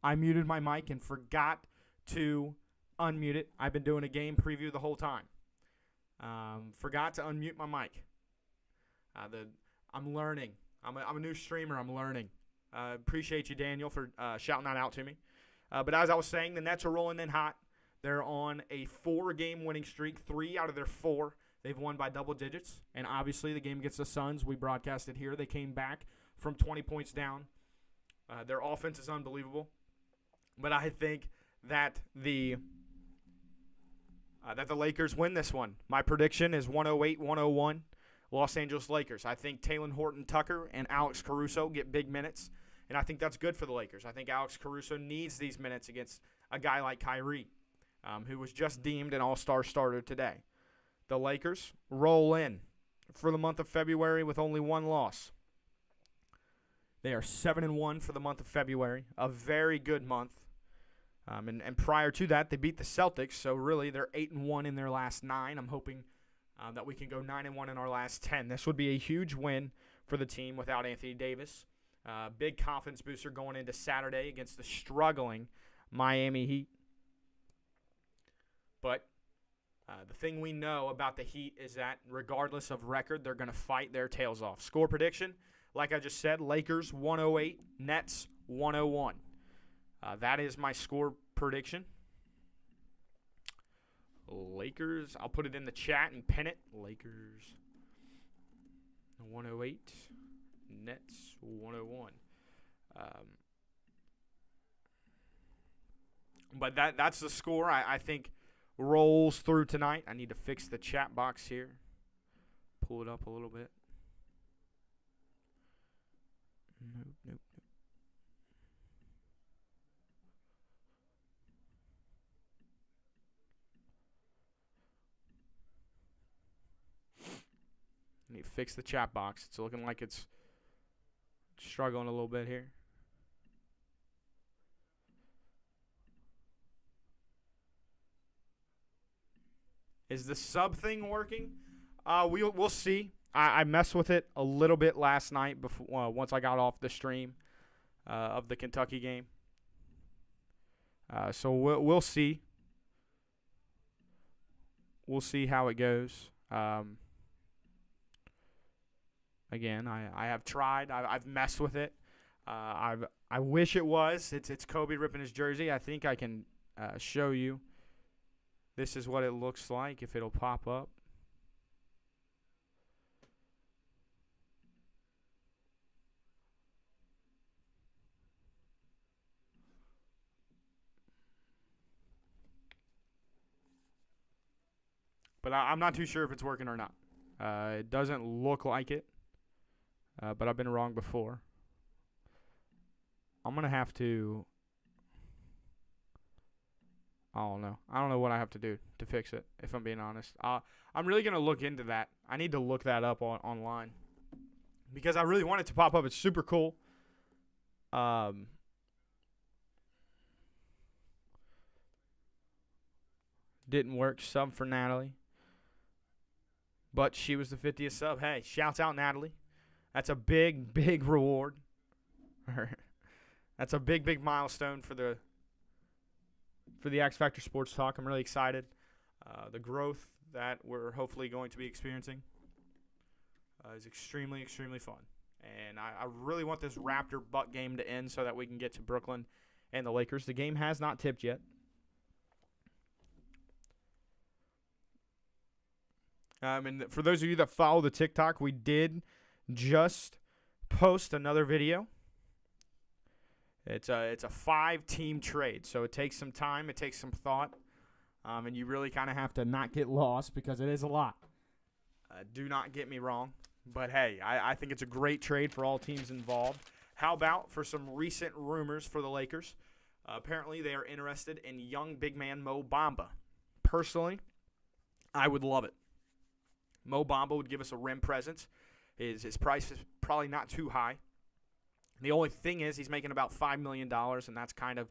I muted my mic and forgot to unmute it. I've been doing a game preview the whole time. Forgot to unmute my mic. I'm learning. I'm a new streamer. I'm learning. Appreciate you, Daniel, for shouting that out to me. But as I was saying, the Nets are rolling in hot. They're on a 4-game winning streak. 3 out of their 4 they've won by double digits. And obviously the game against the Suns, we broadcasted here. They came back from 20 points down. Their offense is unbelievable. But I think that the Lakers win this one. My prediction is 108-101 Los Angeles Lakers. I think Talen Horton-Tucker and Alex Caruso get big minutes, and I think that's good for the Lakers. I think Alex Caruso needs these minutes against a guy like Kyrie, who was just deemed an all-star starter today. The Lakers roll in for the month of February with only 1 loss. They are 7-1 for the month of February, a very good month. And prior to that, they beat the Celtics, so really they're 8-1 in their last 9. I'm hoping that we can go 9-1 in our last 10. This would be a huge win for the team without Anthony Davis. Big confidence booster going into Saturday against the struggling Miami Heat. But the thing we know about the Heat is that regardless of record, they're going to fight their tails off. Score prediction, like I just said, Lakers 108, Nets 101. That is my score prediction. Lakers, I'll put it in the chat and pin it. Lakers 108, Nets 101. But that's the score I think rolls through tonight. I need to fix the chat box here. Pull it up a little bit. Nope. I need to fix the chat box. It's looking like it's struggling a little bit here. Is the sub thing working? We'll see. I messed with it a little bit last night before once I got off the stream of the Kentucky game. So we'll see. We'll see how it goes. Again, I have tried. I've messed with it. I wish it was. It's Kobe ripping his jersey. I think I can show you. This is what it looks like if it'll pop up. But I'm not too sure if it's working or not. It doesn't look like it. But I've been wrong before. I'm going to have to... I don't know. I don't know what I have to do to fix it, if I'm being honest. I'm really going to look into that. I need to look that up online. Because I really want it to pop up. It's super cool. Didn't work. Sub for Natalie. But she was the 50th sub. Hey, shouts out Natalie. That's a big, big reward. That's a big, big milestone for the X Factor Sports Talk. I'm really excited. The growth that we're hopefully going to be experiencing is extremely, extremely fun. And I really want this Raptor-Buck game to end so that we can get to Brooklyn and the Lakers. The game has not tipped yet. And for those of you that follow the TikTok, we did just post another video. It's a 5-team trade, so it takes some time, it takes some thought, and you really kind of have to not get lost because it is a lot. Do not get me wrong, but hey, I think it's a great trade for all teams involved. How about for some recent rumors for the Lakers? Apparently, they are interested in young big man Mo Bamba. Personally, I would love it. Mo Bamba would give us a rim presence. His price is probably not too high. The only thing is he's making about $5 million, and that's kind of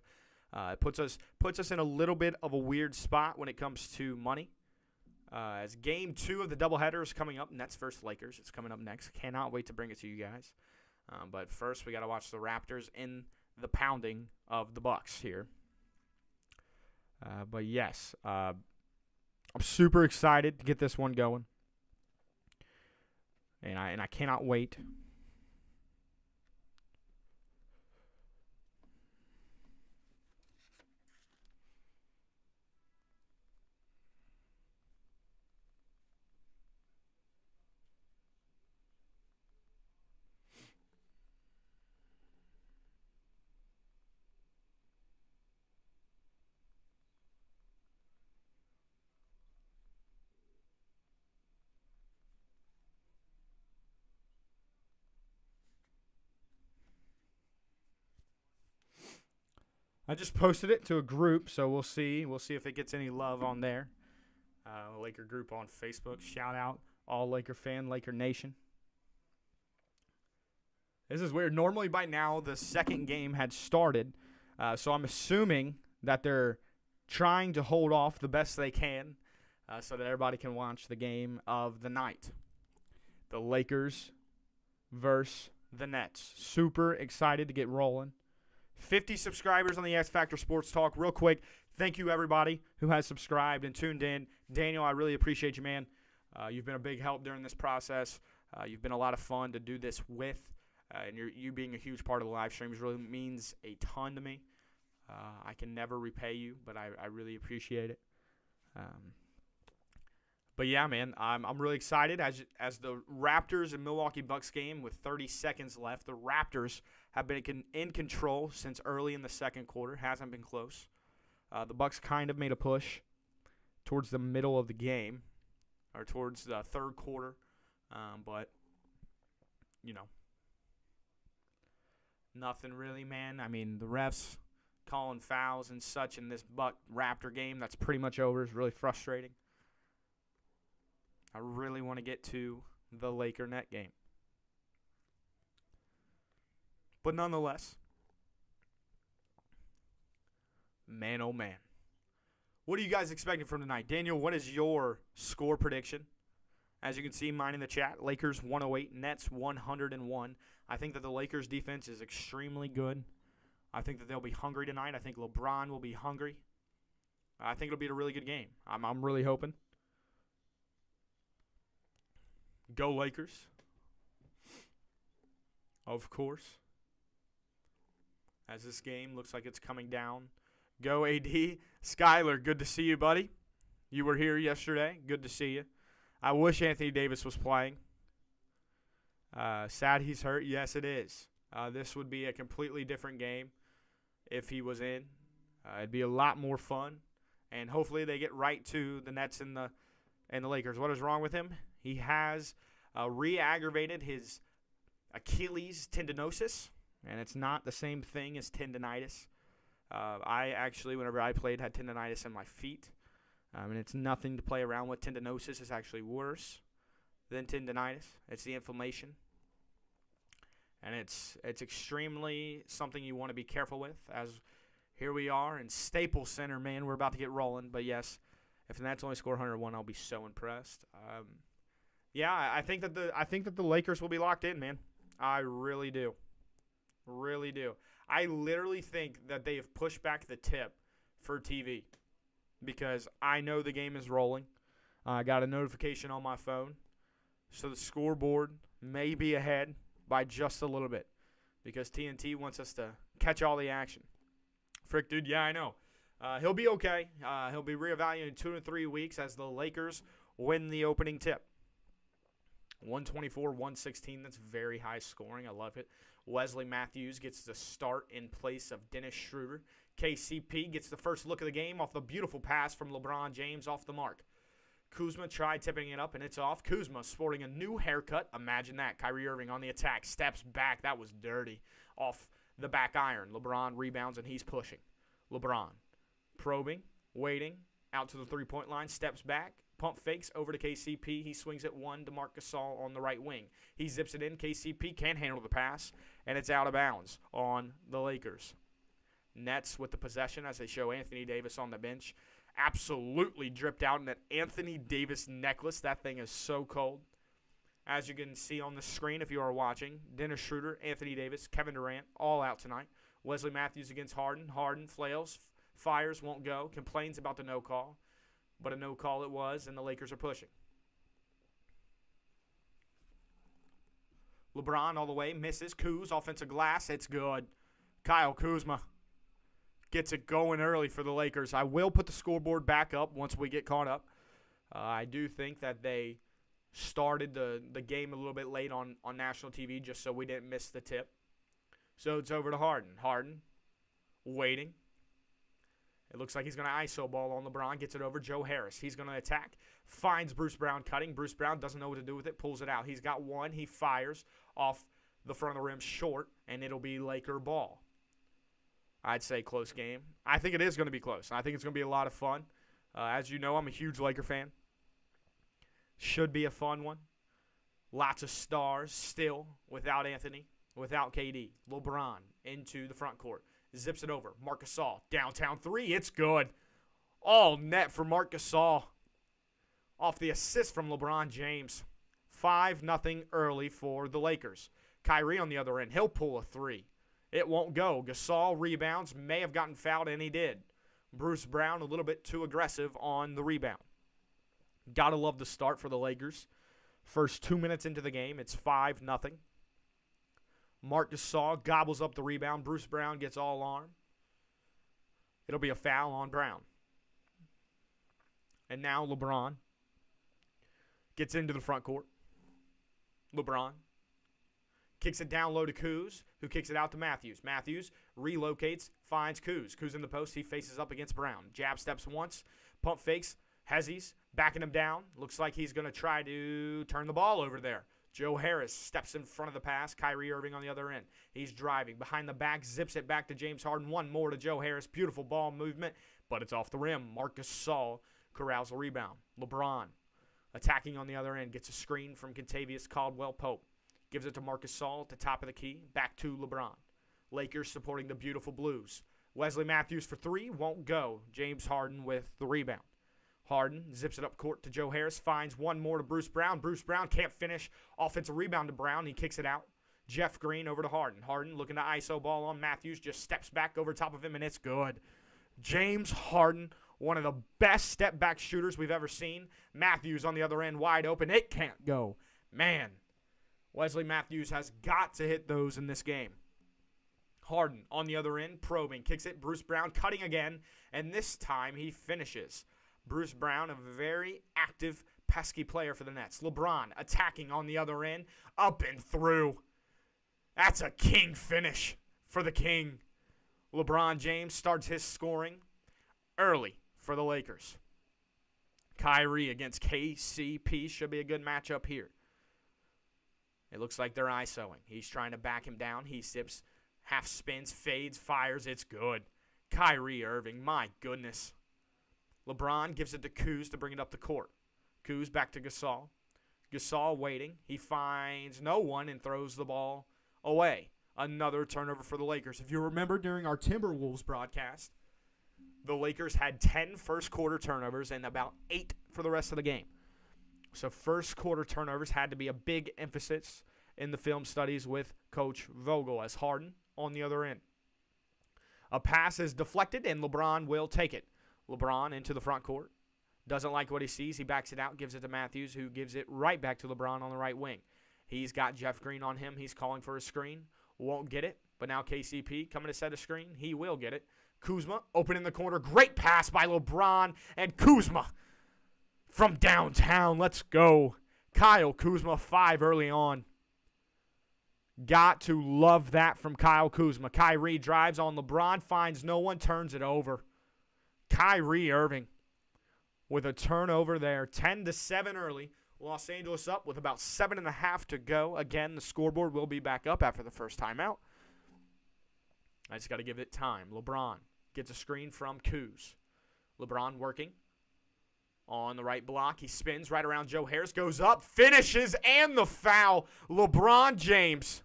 puts us in a little bit of a weird spot when it comes to money. As Game 2 of the doubleheader is coming up, Nets versus Lakers. It's coming up next. Cannot wait to bring it to you guys. But first, we got to watch the Raptors in the pounding of the Bucks here. But yes, I'm super excited to get this one going, and I cannot wait. I just posted it to a group, so we'll see. We'll see if it gets any love on there. Laker group on Facebook. Shout out all Laker fan, Laker Nation. This is weird. Normally by now the second game had started, so I'm assuming that they're trying to hold off the best they can so that everybody can watch the game of the night. The Lakers versus the Nets. Super excited to get rolling. 50 subscribers on the X Factor Sports Talk. Real quick, thank you everybody who has subscribed and tuned in. Daniel, I really appreciate you, man. You've been a big help during this process. You've been a lot of fun to do this with, and you being a huge part of the live streams really means a ton to me. I can never repay you, but I really appreciate it. But yeah, man, I'm really excited as the Raptors and Milwaukee Bucks game with 30 seconds left. The Raptors have been in control since early in the second quarter. Hasn't been close. The Bucks kind of made a push towards the middle of the game, or towards the third quarter, but you know, nothing really, man. I mean, the refs calling fouls and such in this Raptor game, that's pretty much over. It's really frustrating. I really want to get to the Laker net game. But nonetheless, man, oh man. What are you guys expecting from tonight? Daniel, what is your score prediction? As you can see, mine in the chat, Lakers 108, Nets 101. I think that the Lakers defense is extremely good. I think that they'll be hungry tonight. I think LeBron will be hungry. I think it'll be a really good game. I'm really hoping. Go Lakers. Of course. As this game looks like it's coming down. Go AD. Skyler, good to see you, buddy. You were here yesterday. Good to see you. I wish Anthony Davis was playing. Sad he's hurt. Yes, it is. This would be a completely different game if he was in. It'd be a lot more fun. And hopefully they get right to the Nets and the Lakers. What is wrong with him? He has re-aggravated his Achilles tendinosis, and it's not the same thing as tendinitis. I actually, whenever I played, had tendinitis in my feet, and it's nothing to play around with. Tendinosis is actually worse than tendinitis. It's the inflammation, and it's extremely something you want to be careful with. As here we are in Staples Center, man, we're about to get rolling. But yes, if the Nets only score 101, I'll be so impressed. Yeah, I think that the Lakers will be locked in, man. I really do. Really do. I literally think that they have pushed back the tip for TV because I know the game is rolling. I got a notification on my phone. So the scoreboard may be ahead by just a little bit because TNT wants us to catch all the action. Frick, dude, yeah, I know. He'll be okay. He'll be reevaluated in 2 to 3 weeks as the Lakers win the opening tip. 124-116, that's very high scoring. I love it. Wesley Matthews gets the start in place of Dennis Schroeder. KCP gets the first look of the game off the beautiful pass from LeBron James off the mark. Kuzma tried tipping it up, and it's off. Kuzma sporting a new haircut. Imagine that. Kyrie Irving on the attack. Steps back. That was dirty. Off the back iron. LeBron rebounds, and he's pushing. LeBron probing, waiting, out to the three-point line, steps back. Pump fakes over to KCP. He swings it one to Marc Gasol on the right wing. He zips it in. KCP can't handle the pass, and it's out of bounds on the Lakers. Nets with the possession as they show Anthony Davis on the bench. Absolutely dripped out in that Anthony Davis necklace. That thing is so cold. As you can see on the screen if you are watching, Dennis Schroeder, Anthony Davis, Kevin Durant, all out tonight. Wesley Matthews against Harden. Harden flails, fires, won't go, complains about the no call. But a no call it was, and the Lakers are pushing. LeBron all the way, misses. Kuz, offensive glass, it's good. Kyle Kuzma gets it going early for the Lakers. I will put the scoreboard back up once we get caught up. I do think that they started the game a little bit late on national TV just so we didn't miss the tip. So it's over to Harden. Harden waiting. It looks like he's going to ISO ball on LeBron. Gets it over Joe Harris. He's going to attack. Finds Bruce Brown cutting. Bruce Brown doesn't know what to do with it. Pulls it out. He's got one. He fires off the front of the rim short, and it'll be Laker ball. I'd say close game. I think it is going to be close. I think it's going to be a lot of fun. As you know, I'm a huge Laker fan. Should be a fun one. Lots of stars still without Anthony, without KD. LeBron into the front court. Zips it over. Marc Gasol. Downtown three. It's good. All net for Marc Gasol. Off the assist from LeBron James. 5-0 early for the Lakers. Kyrie on the other end. He'll pull a three. It won't go. Gasol rebounds. May have gotten fouled, and he did. Bruce Brown a little bit too aggressive on the rebound. Gotta love the start for the Lakers. First 2 minutes into the game, it's 5-0. Marc Gasol gobbles up the rebound. Bruce Brown gets all arm. It'll be a foul on Brown. And now LeBron gets into the front court. LeBron kicks it down low to Kuz, who kicks it out to Matthews. Matthews relocates, finds Kuz. Kuz in the post. He faces up against Brown. Jab steps once. Pump fakes. Hezzy's backing him down. Looks like he's going to try to turn the ball over there. Joe Harris steps in front of the pass. Kyrie Irving on the other end. He's driving. Behind the back, zips it back to James Harden. One more to Joe Harris. Beautiful ball movement, but it's off the rim. Marc Gasol corrals the rebound. LeBron attacking on the other end. Gets a screen from Kentavious Caldwell-Pope. Gives it to Marc Gasol at the top of the key. Back to LeBron. Lakers supporting the beautiful Blues. Wesley Matthews for three. Won't go. James Harden with the rebound. Harden zips it up court to Joe Harris. Finds one more to Bruce Brown. Bruce Brown can't finish. Offensive rebound to Brown. He kicks it out. Jeff Green over to Harden. Harden looking to ISO ball on Matthews. Just steps back over top of him, and it's good. James Harden, one of the best step-back shooters we've ever seen. Matthews on the other end, wide open. It can't go. Man, Wesley Matthews has got to hit those in this game. Harden on the other end, probing. Kicks it. Bruce Brown cutting again, and this time he finishes. Bruce Brown, a very active, pesky player for the Nets. LeBron attacking on the other end, up and through. That's a king finish for the king. LeBron James starts his scoring early for the Lakers. Kyrie against KCP should be a good matchup here. It looks like they're ISOing. He's trying to back him down. He sips, half spins, fades, fires. It's good. Kyrie Irving, my goodness. LeBron gives it to Kuz to bring it up the court. Kuz back to Gasol. Gasol waiting. He finds no one and throws the ball away. Another turnover for the Lakers. If you remember during our Timberwolves broadcast, the Lakers had 10 first-quarter turnovers and about 8 for the rest of the game. So first-quarter turnovers had to be a big emphasis in the film studies with Coach Vogel as Harden on the other end. A pass is deflected, and LeBron will take it. LeBron into the front court. Doesn't like what he sees. He backs it out, gives it to Matthews, who gives it right back to LeBron on the right wing. He's got Jeff Green on him. He's calling for a screen. Won't get it, but now KCP coming to set a screen. He will get it. Kuzma open in the corner. Great pass by LeBron and Kuzma from downtown. Let's go. Kyle Kuzma, 5 early on. Got to love that from Kyle Kuzma. Kyrie drives on LeBron, finds no one, turns it over. Kyrie Irving with a turnover there. 10-7 early. Los Angeles up with about 7.5 to go. Again, the scoreboard will be back up after the first timeout. I just got to give it time. LeBron gets a screen from Kuz. LeBron working on the right block. He spins right around Joe Harris. Goes up, finishes, and the foul. LeBron James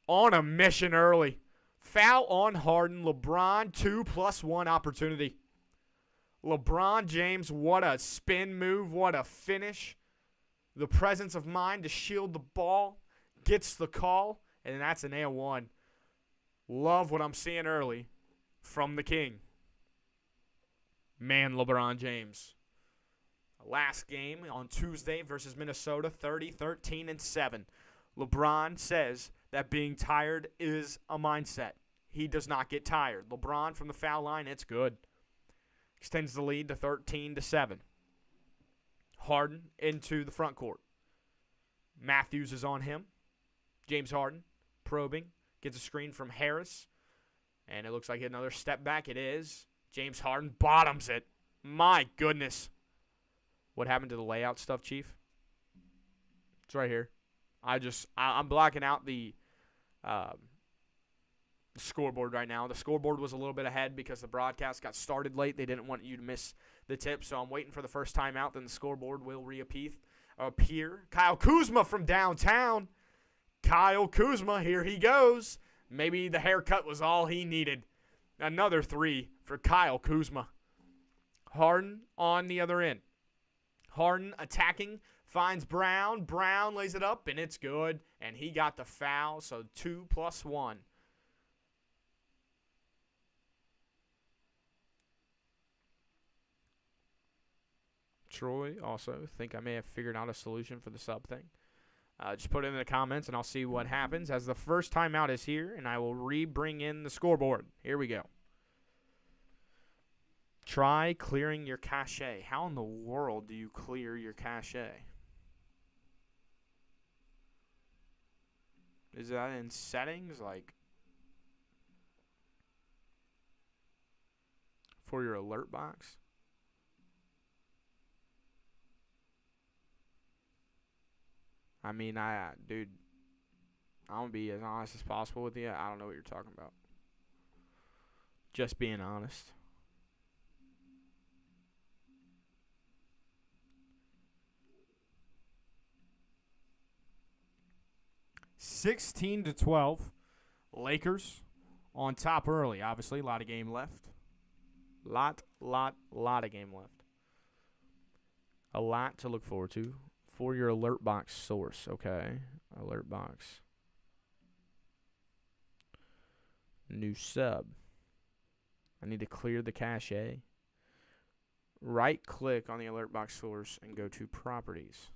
on a mission early. Foul on Harden. LeBron 2+1 opportunity. LeBron James, what a spin move. What a finish. The presence of mind to shield the ball. Gets the call. And that's an A1. Love what I'm seeing early from the King. Man, LeBron James. Last game on Tuesday versus Minnesota, 30-13-7. LeBron says that being tired is a mindset. He does not get tired. LeBron from the foul line, it's good. Extends the lead to 13-7. Harden into the front court. Matthews is on him. James Harden probing. Gets a screen from Harris. And it looks like another step back. It is. James Harden bottoms it. My goodness. What happened to the layout stuff, Chief? It's right here. I'm blocking out the scoreboard right now. The scoreboard was a little bit ahead because the broadcast got started late. They didn't want you to miss the tip, so I'm waiting for the first time out. Then the scoreboard will appear. Kyle Kuzma from downtown. Kyle Kuzma, here he goes. Maybe the haircut was all he needed. Another three for Kyle Kuzma. Harden on the other end. Harden attacking, finds Brown. Brown lays it up, and it's good. And he got the foul, so 2+1. Troy also think I may have figured out a solution for the sub thing. Just put it in the comments, and I'll see what happens as the first timeout is here, and I will bring in the scoreboard. Here we go. Try clearing your cache. How in the world do you clear your cache? Is that in settings, like for your alert box? I mean, dude, I'm going to be as honest as possible with you. I don't know what you're talking about. Just being honest. (16-12). Lakers on top early. Obviously, a lot of game left. Lot of game left. A lot to look forward to. For your alert box source, okay. Alert box. New sub. I need to clear the cache. Right click on the alert box source and go to properties.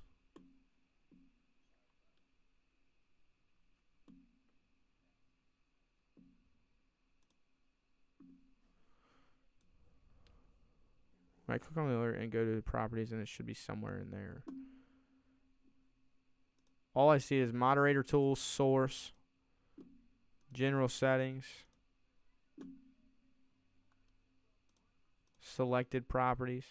Right click on the alert and go to properties, and it should be somewhere in there. All I see is moderator tools, source, general settings, selected properties.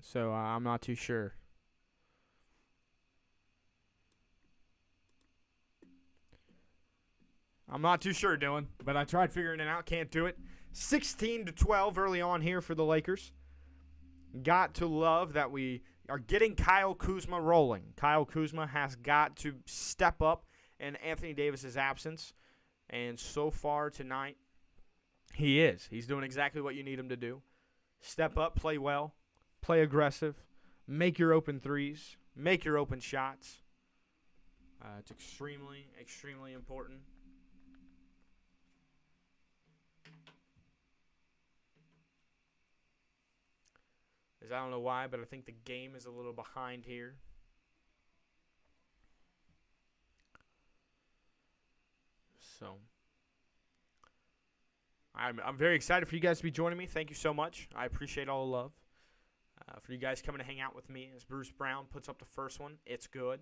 So I'm not too sure. I'm not too sure, Dylan, but I tried figuring it out. Can't do it. 16-12 early on here for the Lakers. Got to love that we are getting Kyle Kuzma rolling. Kyle Kuzma has got to step up in Anthony Davis's absence. And so far tonight, he is. He's doing exactly what you need him to do. Step up, play well, play aggressive, make your open threes, make your open shots. It's extremely, extremely important. I don't know why, but I think the game is a little behind here. So, I'm very excited for you guys to be joining me. Thank you so much. I appreciate all the love. For you guys coming to hang out with me as Bruce Brown puts up the first one. It's good.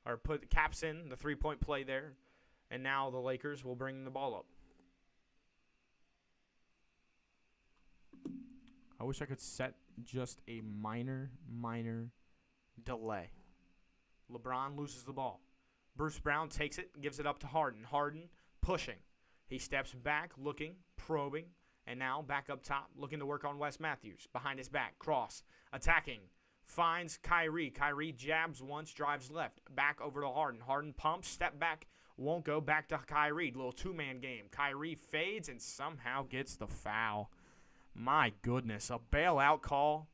Or caps in the three-point play there. And now the Lakers will bring the ball up. I wish I could set just a minor delay. LeBron loses the ball. Bruce Brown takes it, gives it up to Harden. Harden pushing. He steps back, looking, probing, and now back up top, looking to work on Wes Matthews. Behind his back, cross, attacking, finds Kyrie. Kyrie jabs once, drives left, back over to Harden. Harden pumps, step back, Won't go. Back to Kyrie. Little two-man game. Kyrie fades and somehow gets the foul. My goodness. A bailout call.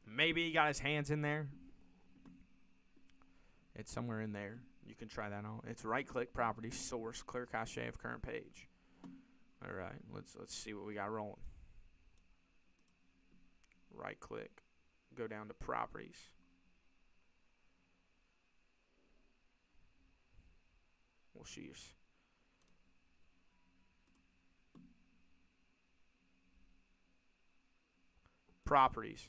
Maybe he got his hands in there. It's somewhere in there. You can try that on. It's right-click, property, source, clear cache of current page. All right. Let's see what we got rolling. Right-click. Go down to properties. We'll choose. Properties.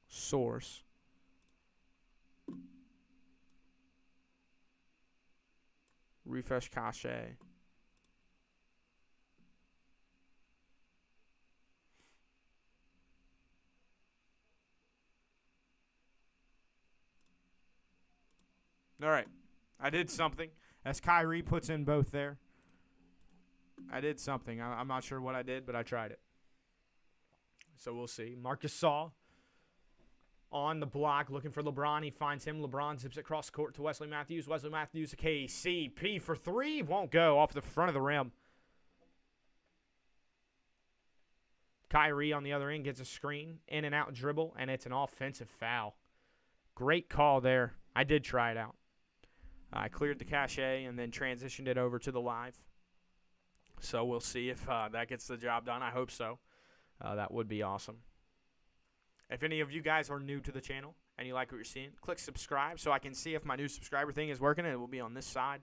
Source. Refresh cache. All right. I did something. As Kyrie puts in both there. I did something. I'm not sure what I did, but I tried it. So we'll see. Marc Gasol on the block, looking for LeBron. He finds him. LeBron zips across the court to Wesley Matthews. Wesley Matthews to KCP for three. Won't go. Off the front of the rim. Kyrie on the other end gets a screen. In and out dribble, and it's an offensive foul. Great call there. I did try it out. I cleared the cache and then transitioned it over to the live. So we'll see if that gets the job done. I hope so. That would be awesome. If any of you guys are new to the channel and you like what you're seeing, click subscribe so I can see if my new subscriber thing is working, and it will be on this side.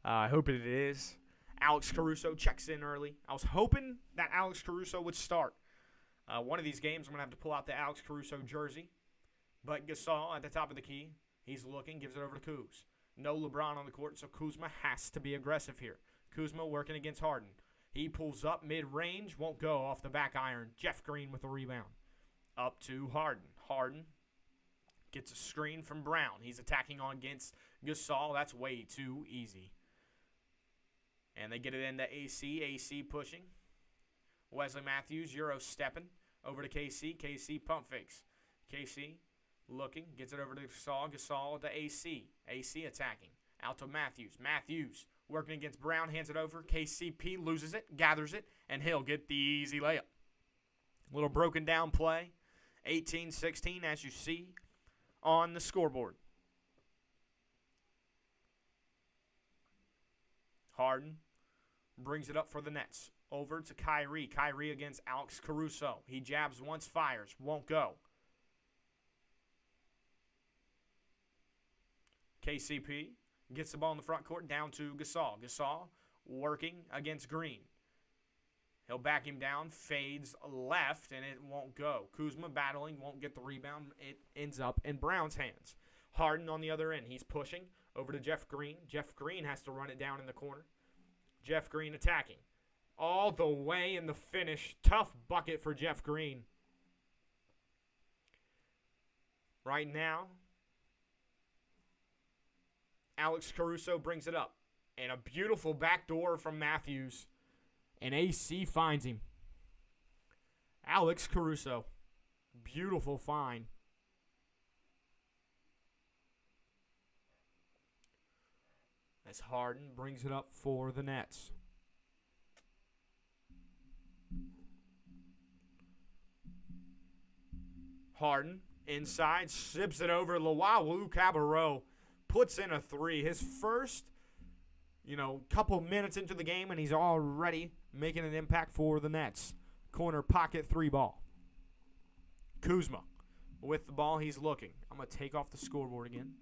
I hope it is. Alex Caruso checks in early. I was hoping that Alex Caruso would start. One of these games, I'm going to have to pull out the Alex Caruso jersey. But Gasol at the top of the key. He's looking, gives it over to Kuz. No LeBron on the court, so Kuzma has to be aggressive here. Kuzma working against Harden. He pulls up mid-range, won't go off the back iron. Jeff Green with the rebound. Up to Harden. Harden gets a screen from Brown. He's attacking on against Gasol. That's way too easy. And they get it into AC. AC pushing. Wesley Matthews, Euro stepping. Over to KC. KC pump fakes. KC looking. Gets it over to Gasol. Gasol to AC. AC attacking. Out to Matthews. Matthews working against Brown. Hands it over. KCP loses it. Gathers it. And he'll get the easy layup. Little broken down play. 18-16 as you see on the scoreboard. Harden brings it up for the Nets. Over to Kyrie. Kyrie against Alex Caruso. He jabs once, fires. Won't go. KCP gets the ball in the front court down to Gasol. Gasol working against Green. He'll back him down, fades left, and it won't go. Kuzma battling, won't get the rebound. It ends up in Brown's hands. Harden on the other end. He's pushing over to Jeff Green. Jeff Green has to run it down in the corner. Jeff Green attacking. All the way in the finish. Tough bucket for Jeff Green. Right now, Alex Caruso brings it up. And a beautiful backdoor from Matthews. And AC finds him. Alex Caruso. Beautiful find. As Harden brings it up for the Nets. Harden inside. Sips it over. Luwawu Cabarrot puts in a three. His first, couple minutes into the game, and he's already making an impact for the Nets. Corner pocket three ball. Kuzma with the ball. He's looking. I'm going to take off the scoreboard again.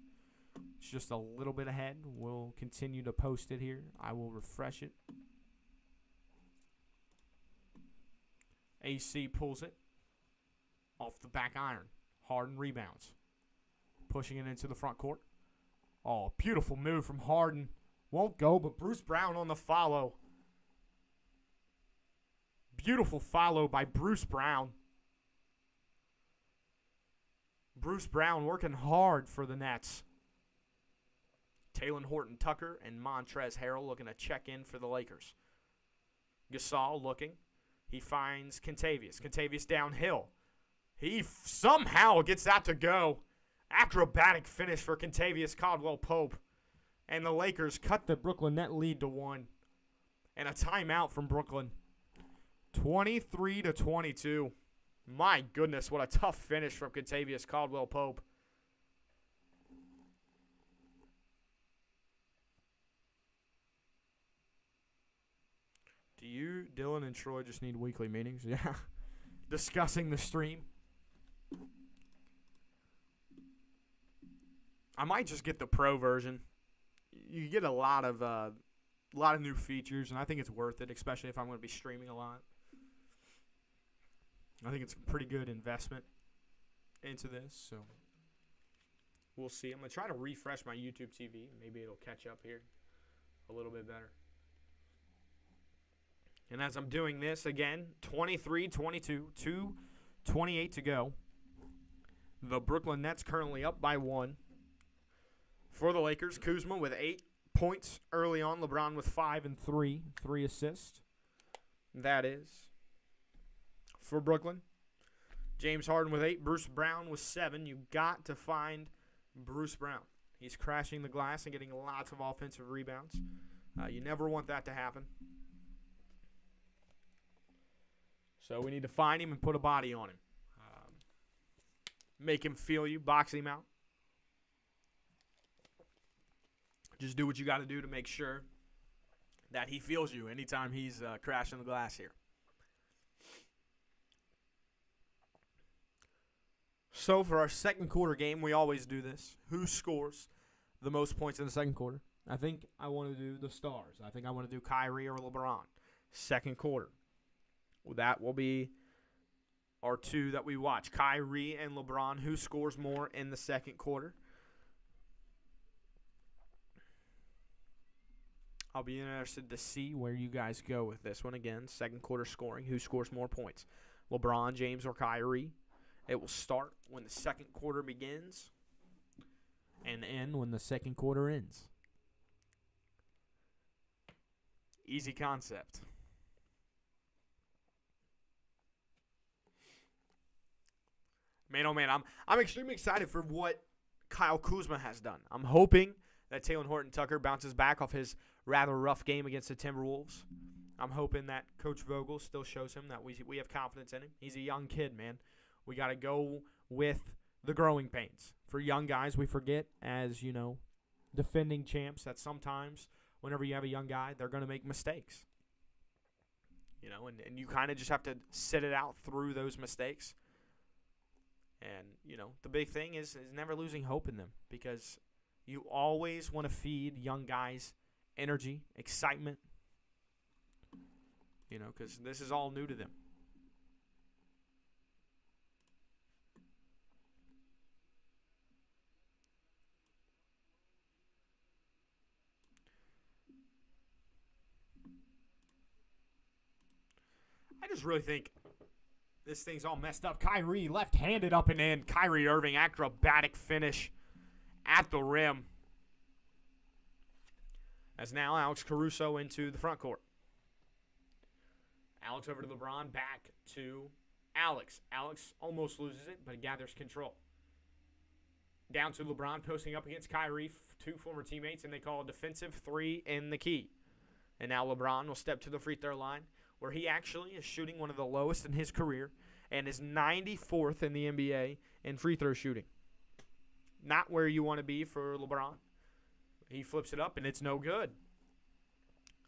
It's just a little bit ahead. We'll continue to post it here. I will refresh it. AC pulls it off the back iron. Harden rebounds. Pushing it into the front court. Oh, beautiful move from Harden. Won't go, but Bruce Brown on the follow. Beautiful follow by Bruce Brown. Bruce Brown working hard for the Nets. Talen Horton-Tucker and Montrezl Harrell looking to check in for the Lakers. Gasol looking. He finds Kentavious. Kentavious downhill. He somehow gets that to go. Acrobatic finish for Kentavious Caldwell-Pope. And the Lakers cut the Brooklyn Net lead to 1. And a timeout from Brooklyn. 23-22. My goodness, what a tough finish from Kentavious Caldwell-Pope. Do you, Dylan, and Troy just need weekly meetings? Yeah. Discussing the stream. I might just get the pro version. You get a lot of new features, and I think it's worth it, especially if I'm going to be streaming a lot. I think it's a pretty good investment into this, so we'll see. I'm going to try to refresh my YouTube TV. Maybe it'll catch up here a little bit better. And as I'm doing this, again, 23-22, 2:28 to go. The Brooklyn Nets currently up by 1. For the Lakers, Kuzma with 8 points early on. LeBron with 5 and 3 assists. That is. For Brooklyn, James Harden with 8. Bruce Brown with 7. You got to find Bruce Brown. He's crashing the glass and getting lots of offensive rebounds. You never want that to happen. So we need to find him and put a body on him. Make him feel you. Box him out. Just do what you got to do to make sure that he feels you anytime he's crashing the glass here. So for our second quarter game, we always do this. Who scores the most points in the second quarter? I think I want to do the stars. I think I want to do Kyrie or LeBron. Second quarter. That will be our two that we watch. Kyrie and LeBron. Who scores more in the second quarter? I'll be interested to see where you guys go with this one again. Second quarter scoring. Who scores more points? LeBron, James, or Kyrie? It will start when the second quarter begins and end when the second quarter ends. Easy concept. Man, oh man, I'm extremely excited for what Kyle Kuzma has done. I'm hoping that Talen Horton-Tucker bounces back off his rather rough game against the Timberwolves. I'm hoping that Coach Vogel still shows him that we have confidence in him. He's a young kid, man. We got to go with the growing pains. For young guys, we forget, as, you know, defending champs, that sometimes whenever you have a young guy, they're going to make mistakes. You know, and you kind of just have to sit it out through those mistakes. And, you know, the big thing is never losing hope in them, because you always want to feed young guys energy, excitement, you know, because this is all new to them. I just really think this thing's all messed up. Kyrie left-handed up and in. Kyrie Irving, acrobatic finish at the rim. As now Alex Caruso into the front court. Alex over to LeBron, back to Alex. Alex almost loses it, but he gathers control. Down to LeBron, posting up against Kyrie, two former teammates, and they call a defensive three in the key. And now LeBron will step to the free throw line, where he actually is shooting one of the lowest in his career and is 94th in the NBA in free throw shooting. Not where you want to be for LeBron. He flips it up, and it's no good.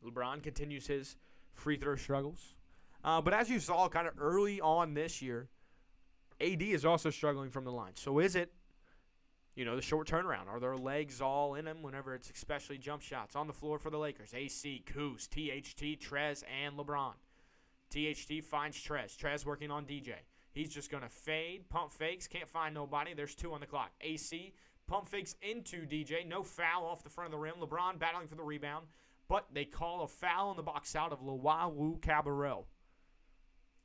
LeBron continues his free throw struggles. But as you saw kind of early on this year, AD is also struggling from the line. So is it, you know, the short turnaround? Are their legs all in him whenever it's especially jump shots? On the floor for the Lakers, AC, Kuz, THT, Trez, and LeBron. THT finds Trez. Trez working on DJ. He's just going to fade, pump fakes, can't find nobody. There's 2 on the clock. AC pump fakes into DJ. No foul off the front of the rim. LeBron battling for the rebound, but they call a foul in the box out of Luau Cabarrot.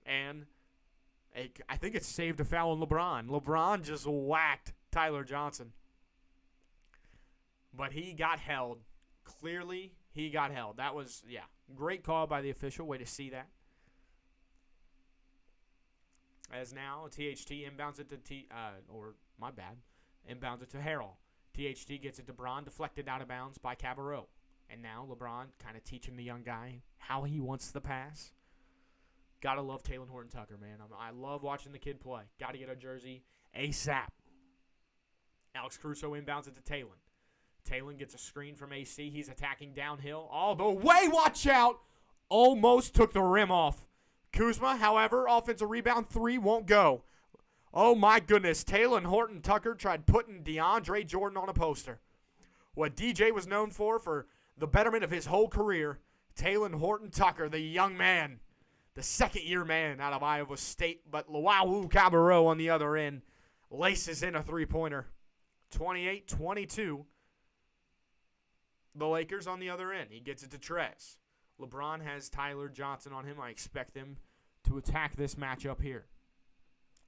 And I think it saved a foul on LeBron. LeBron just whacked Tyler Johnson. But he got held. Clearly, he got held. That was, great call by the official. Way to see that. As now, THT inbounds it to inbounds it to Harrell. THT gets it to Bron, deflected out of bounds by Cabarrot. And now LeBron kind of teaching the young guy how he wants the pass. Gotta love Talen Horton-Tucker, man. I love watching the kid play. Gotta get a jersey ASAP. Alex Caruso inbounds it to Talen. Talen gets a screen from AC. He's attacking downhill. All the way, watch out! Almost took the rim off. Kuzma, however, offensive rebound 3 won't go. Oh my goodness, Talen Horton-Tucker tried putting DeAndre Jordan on a poster. What DJ was known for the betterment of his whole career, Talen Horton-Tucker, the young man, the second-year man out of Iowa State, but Luau Cabarrot on the other end laces in a three-pointer. 28-22. The Lakers on the other end. He gets it to Trez. LeBron has Tyler Johnson on him. I expect them to attack this matchup here.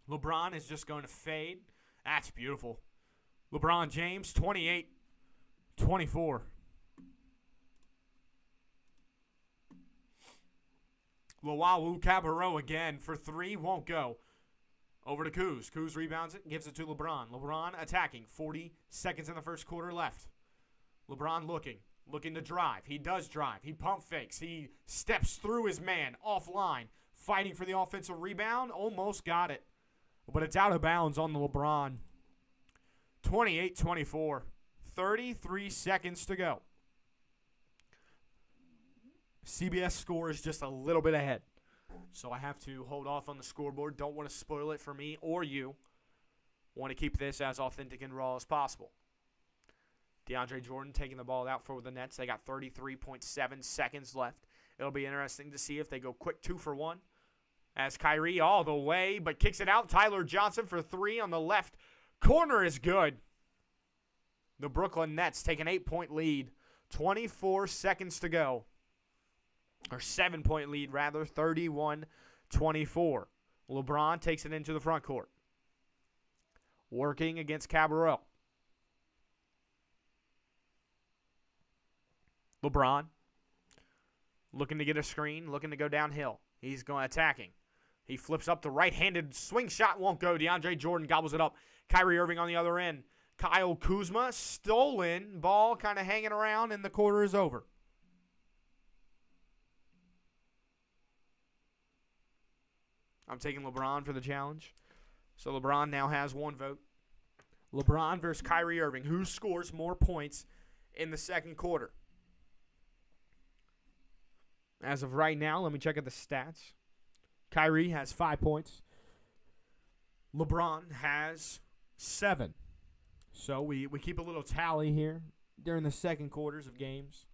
LeBron is just going to fade. That's beautiful. LeBron James, 28-24. Luau Cabarrot again for 3. Won't go. Over to Kuz. Kuz rebounds it, gives it to LeBron. LeBron attacking. 40 seconds in the first quarter left. LeBron looking to drive. He does drive. He pump fakes. He steps through his man offline, fighting for the offensive rebound. Almost got it, but it's out of bounds on the LeBron. 28-24. 33 seconds to go. CBS score is just a little bit ahead, so I have to hold off on the scoreboard. Don't want to spoil it for me or you. Want to keep this as authentic and raw as possible. DeAndre Jordan taking the ball out for the Nets. They got 33.7 seconds left. It'll be interesting to see if they go quick 2 for 1. As Kyrie all the way, but kicks it out. Tyler Johnson for 3 on the left corner is good. The Brooklyn Nets take an 8-point lead. 24 seconds to go. Or 7-point lead, rather. 31-24. LeBron takes it into the front court. Working against Cabarrot. LeBron looking to get a screen, looking to go downhill. He's going attacking. He flips up the right-handed swing shot, won't go. DeAndre Jordan gobbles it up. Kyrie Irving on the other end. Kyle Kuzma, stolen ball, kind of hanging around, and the quarter is over. I'm taking LeBron for the challenge. So LeBron now has 1 vote. LeBron versus Kyrie Irving. Who scores more points in the second quarter? As of right now, let me check out the stats. Kyrie has 5 points. LeBron has 7. So we keep a little tally here during the second quarters of games.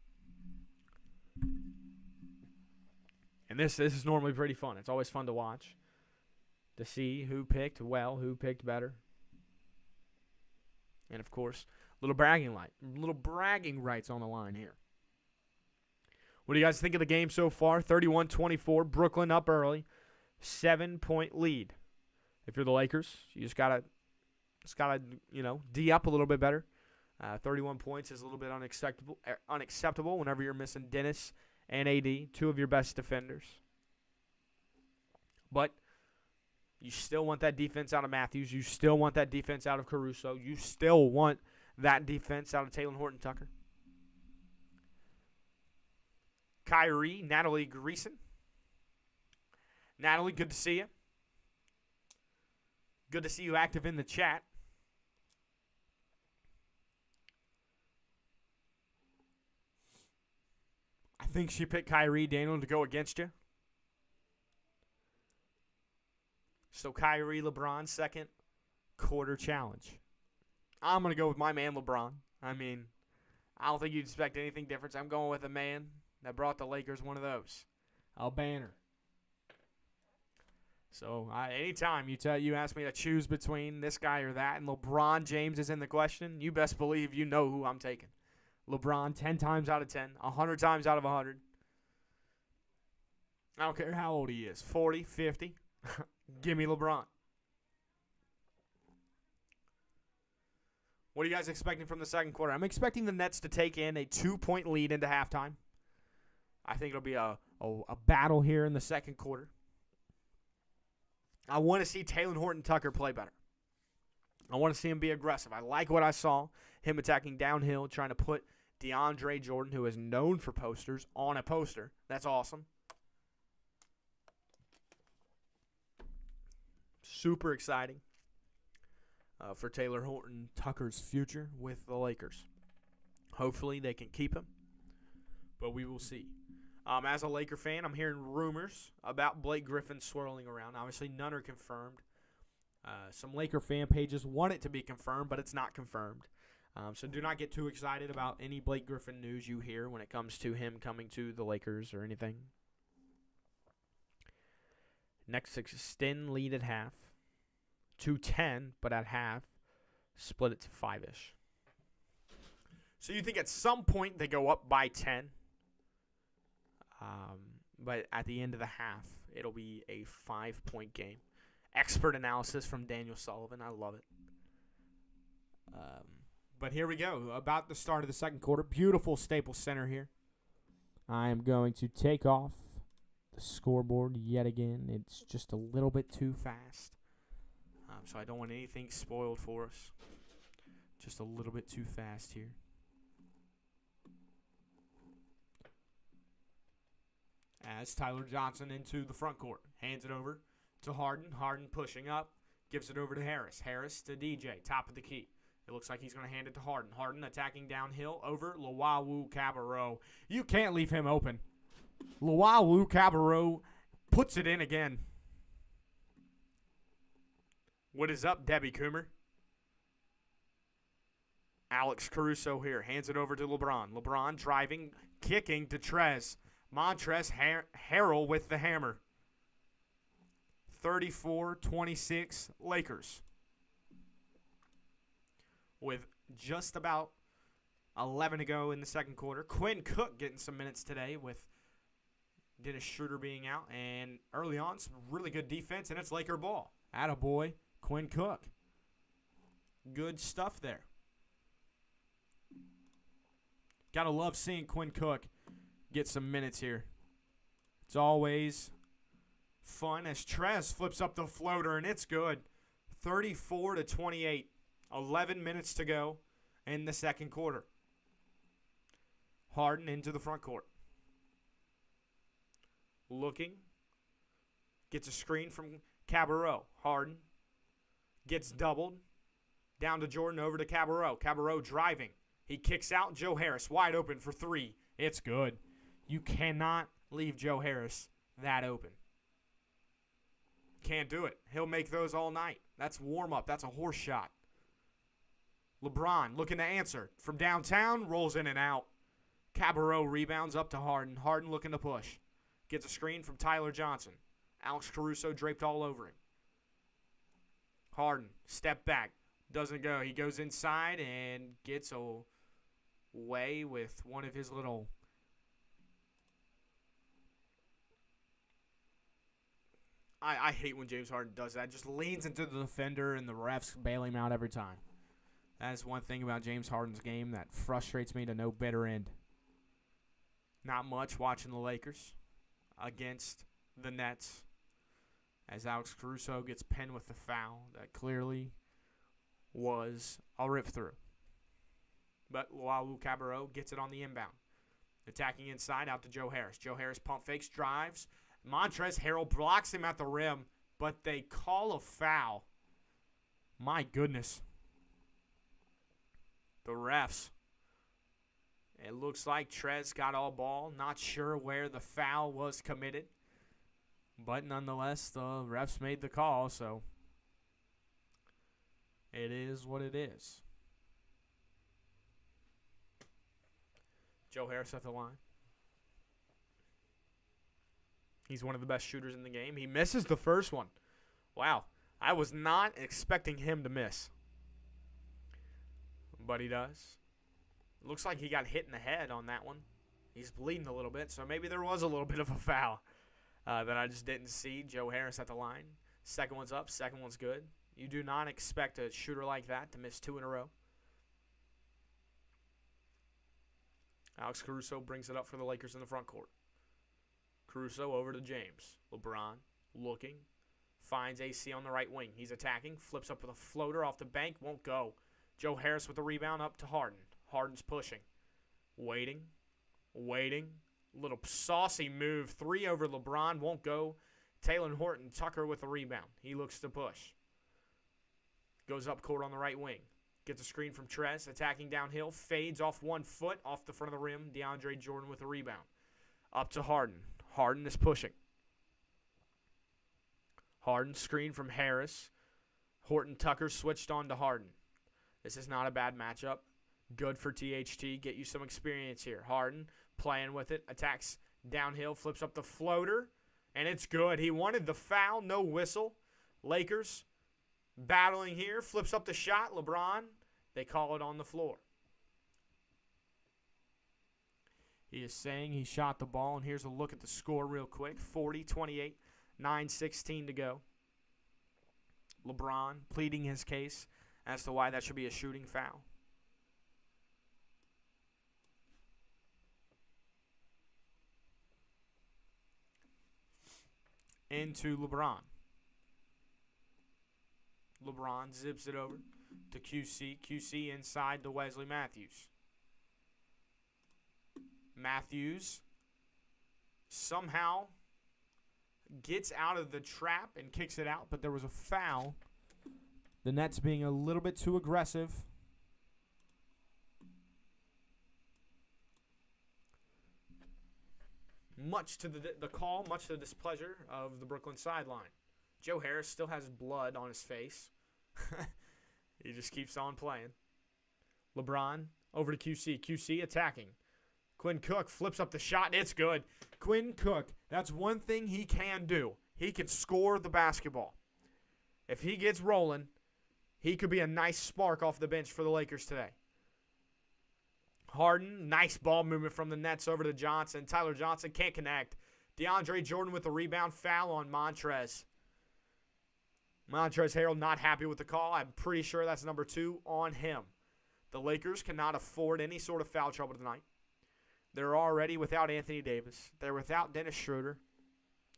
And this is normally pretty fun. It's always fun to watch, to see who picked well, who picked better. And, of course, little bragging rights on the line here. What do you guys think of the game so far? 31-24, Brooklyn up early. 7-point lead. If you're the Lakers, you just gotta D up a little bit better. 31 points is a little bit unacceptable whenever you're missing Dennis and AD, 2 of your best defenders. But you still want that defense out of Matthews. You still want that defense out of Caruso. You still want that defense out of Talen Horton-Tucker. Kyrie, Natalie Greason. Natalie, good to see you. Good to see you active in the chat. I think she picked Kyrie, Daniel, to go against you. So Kyrie, LeBron, second quarter challenge. I'm going to go with my man, LeBron. I mean, I don't think you'd expect anything different. I'm going with a man that brought the Lakers one of those. A banner. So anytime you ask me to choose between this guy or that and LeBron James is in the question, you best believe you know who I'm taking. LeBron 10 times out of 10, 100 times out of 100. I don't care how old he is, 40, 50. Give me LeBron. What are you guys expecting from the second quarter? I'm expecting the Nets to take in a 2-point lead into halftime. I think it'll be a battle here in the second quarter. I want to see Talen Horton-Tucker play better. I want to see him be aggressive. I like what I saw, him attacking downhill, trying to put DeAndre Jordan, who is known for posters, on a poster. That's awesome. Super exciting for Taylor Horton Tucker's future with the Lakers. Hopefully they can keep him, but we will see. As a Laker fan, I'm hearing rumors about Blake Griffin swirling around. Obviously, none are confirmed. Some Laker fan pages want it to be confirmed, but it's not confirmed. So do not get too excited about any Blake Griffin news you hear when it comes to him coming to the Lakers or anything. Next, extend lead at half to 10, but at half, split it to 5-ish. So you think at some point they go up by 10, but at the end of the half, it'll be a 5-point game. Expert analysis from Daniel Sullivan. I love it. But here we go. About the start of the second quarter. Beautiful Staples Center here. I am going to take off the scoreboard yet again. It's just a little bit too fast. So I don't want anything spoiled for us. Just a little bit too fast here. As Tyler Johnson into the front court. Hands it over to Harden. Harden pushing up. Gives it over to Harris. Harris to DJ. Top of the key. It looks like he's going to hand it to Harden. Harden attacking downhill over Luwawu-Cabarrot. You can't leave him open. Luwawu-Cabarrot puts it in again. What is up, Debbie Coomer? Alex Caruso here. Hands it over to LeBron. LeBron driving, kicking to Trez. Montrezl Harrell with the hammer. 34-26 Lakers. With just about 11 to go in the second quarter. Quinn Cook getting some minutes today with Dennis Schroeder being out. And early on, some really good defense, and it's Laker ball. Attaboy, Quinn Cook. Good stuff there. Gotta love seeing Quinn Cook get some minutes here. It's always fun as Trez flips up the floater, and it's good. 34-28. 11 minutes to go in the second quarter. Harden into the front court. Looking. Gets a screen from Cabarrot. Harden gets doubled. Down to Jordan, over to Cabarrot. Cabarrot driving. He kicks out. Joe Harris wide open for three. It's good. You cannot leave Joe Harris that open. Can't do it. He'll make those all night. That's warm-up. That's a horse shot. LeBron looking to answer. From downtown, rolls in and out. Cabarrot rebounds up to Harden. Harden looking to push. Gets a screen from Tyler Johnson. Alex Caruso draped all over him. Harden, step back. Doesn't go. He goes inside and gets away with one of his little... I hate when James Harden does that. Just leans into the defender and the refs bail him out every time. That's one thing about James Harden's game that frustrates me to no better end. Not much watching the Lakers against the Nets as Alex Caruso gets pinned with the foul that clearly was a rip-through. But Luwawu-Cabarrot gets it on the inbound. Attacking inside out to Joe Harris. Joe Harris pump fakes, drives. Montrezl Harrell blocks him at the rim, but they call a foul. My goodness. The refs. It looks like Trez got all ball. Not sure where the foul was committed. But nonetheless, the refs made the call, so it is what it is. Joe Harris at the line. He's one of the best shooters in the game. He misses the first one. Wow. I was not expecting him to miss. But he does. Looks like he got hit in the head on that one. He's bleeding a little bit, so maybe there was a little bit of a foul that I just didn't see. Joe Harris at the line. Second one's up. Second one's good. You do not expect a shooter like that to miss two in a row. Alex Caruso brings it up for the Lakers in the front court. Caruso over to James. LeBron looking. Finds AC on the right wing. He's attacking. Flips up with a floater off the bank. Won't go. Joe Harris with the rebound up to Harden. Harden's pushing. Waiting. Little saucy move. 3 over LeBron. Won't go. Taylor Horton Tucker with the rebound. He looks to push. Goes up court on the right wing. Gets a screen from Trez. Attacking downhill. Fades off 1 foot. Off the front of the rim. DeAndre Jordan with the rebound. Up to Harden. Harden is pushing. Harden screen from Harris. Horton Tucker switched on to Harden. This is not a bad matchup. Good for THT. Get you some experience here. Harden playing with it. Attacks downhill. Flips up the floater. And it's good. He wanted the foul. No whistle. Lakers battling here. Flips up the shot. LeBron. They call it on the floor. He is saying he shot the ball. And here's a look at the score real quick. 40-28. 9:16 to go. LeBron pleading his case as to why that should be a shooting foul. Into LeBron. LeBron zips it over to QC. QC inside to Wesley Matthews. Matthews somehow gets out of the trap and kicks it out, but there was a foul. The Nets being a little bit too aggressive. Much to the call, much to the displeasure of the Brooklyn sideline. Joe Harris still has blood on his face. He just keeps on playing. LeBron over to QC. QC attacking. Quinn Cook flips up the shot. It's good. Quinn Cook, that's one thing he can do. He can score the basketball. If he gets rolling, he could be a nice spark off the bench for the Lakers today. Harden, nice ball movement from the Nets over to Johnson. Tyler Johnson can't connect. DeAndre Jordan with the rebound. Foul on Montrez. Montrezl Harrell not happy with the call. I'm pretty sure that's number 2 on him. The Lakers cannot afford any sort of foul trouble tonight. They're already without Anthony Davis. They're without Dennis Schroeder.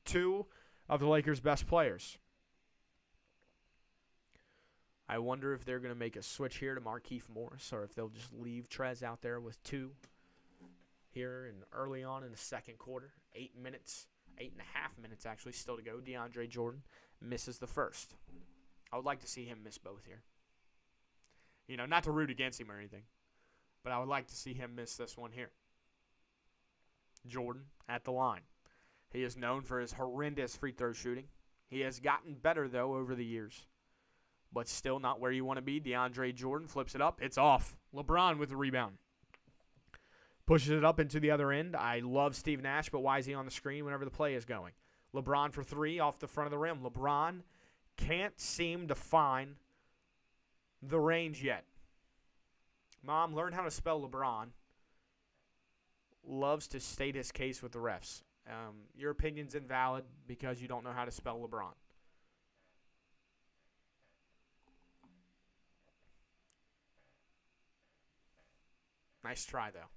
2 of the Lakers' best players. I wonder if they're going to make a switch here to Markieff Morris or if they'll just leave Trez out there with 2 here and early on in the second quarter. 8 minutes, 8.5 minutes actually still to go. DeAndre Jordan misses the first. I would like to see him miss both here. You know, not to root against him or anything, but I would like to see him miss this one here. Jordan at the line. He is known for his horrendous free throw shooting. He has gotten better, though, over the years, but still not where you want to be. DeAndre Jordan flips it up. It's off. LeBron with the rebound. Pushes it up into the other end. I love Steve Nash, but why is he on the screen whenever the play is going? LeBron for 3 off the front of the rim. LeBron can't seem to find the range yet. Mom, learn how to spell LeBron. Loves to state his case with the refs. Your opinion's invalid because you don't know how to spell LeBron. Nice try, though.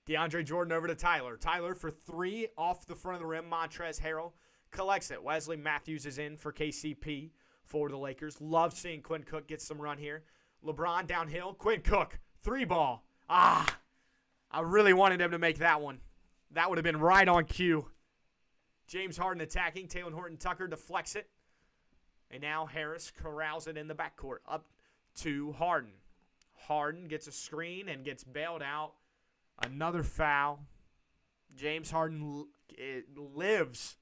DeAndre Jordan over to Tyler. Tyler for 3 off the front of the rim. Montrezl Harrell collects it. Wesley Matthews is in for KCP for the Lakers. Love seeing Quinn Cook get some run here. LeBron downhill. Quinn Cook, 3 ball. I really wanted him to make that one. That would have been right on cue. James Harden attacking. Taylor Horton Tucker deflects it. And now Harris corrals it in the backcourt. Up to Harden. Harden gets a screen and gets bailed out. Another foul. James Harden lives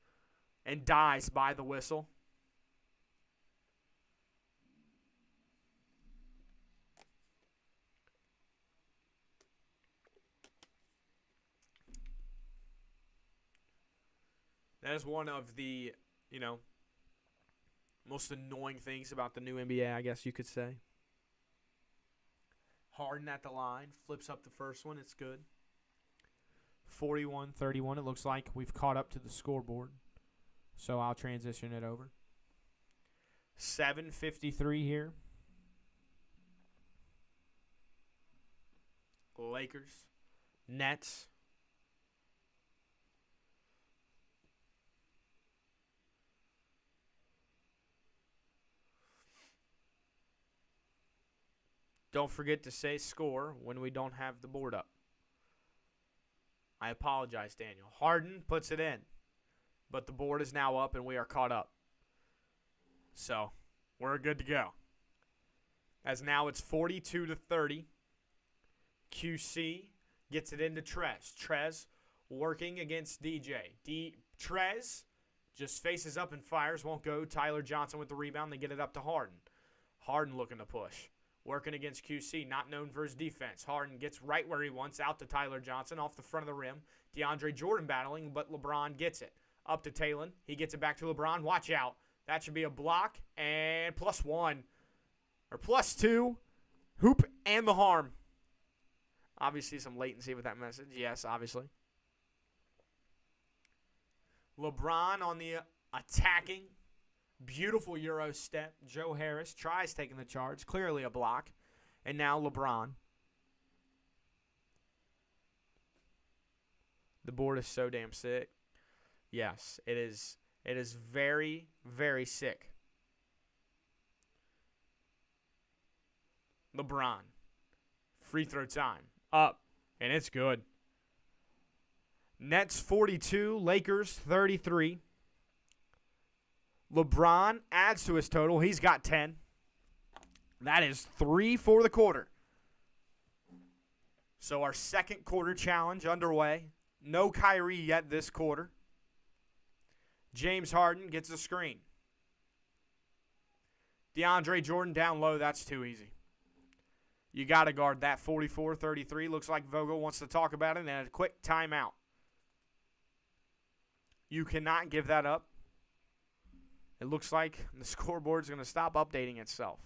and dies by the whistle. That is one of the, most annoying things about the new NBA, I guess you could say. Harden at the line, flips up the first one. It's good. 41-31. It looks like we've caught up to the scoreboard. So I'll transition it over. 7:53 here. Lakers. Nets. don't forget to say score when we don't have the board up. I apologize, Daniel. Harden puts it in, but the board is now up and we are caught up. So, we're good to go. As now it's 42-30. QC gets it into Trez. Trez working against DJ. Trez just faces up and fires. Won't go. Tyler Johnson with the rebound. They get it up to Harden. Harden looking to push. Working against QC. Not known for his defense. Harden gets right where he wants. Out to Tyler Johnson. Off the front of the rim. DeAndre Jordan battling, but LeBron gets it. Up to Talon. He gets it back to LeBron. Watch out. That should be a block. And +1. Or +2. Hoop and the harm. Obviously some latency with that message. Yes, obviously. LeBron on the attacking. Beautiful Euro step. Joe Harris tries taking the charge. Clearly a block. And now LeBron. The board is so damn sick. Yes, it is. It is very, very sick. LeBron. Free throw time. Up. And it's good. Nets 42. Lakers 33. LeBron adds to his total. He's got 10. That is 3 for the quarter. So our second quarter challenge underway. No Kyrie yet this quarter. James Harden gets a screen. DeAndre Jordan down low. That's too easy. You got to guard that. 44-33. Looks like Vogel wants to talk about it and a quick timeout. You cannot give that up. It looks like the scoreboard's going to stop updating itself.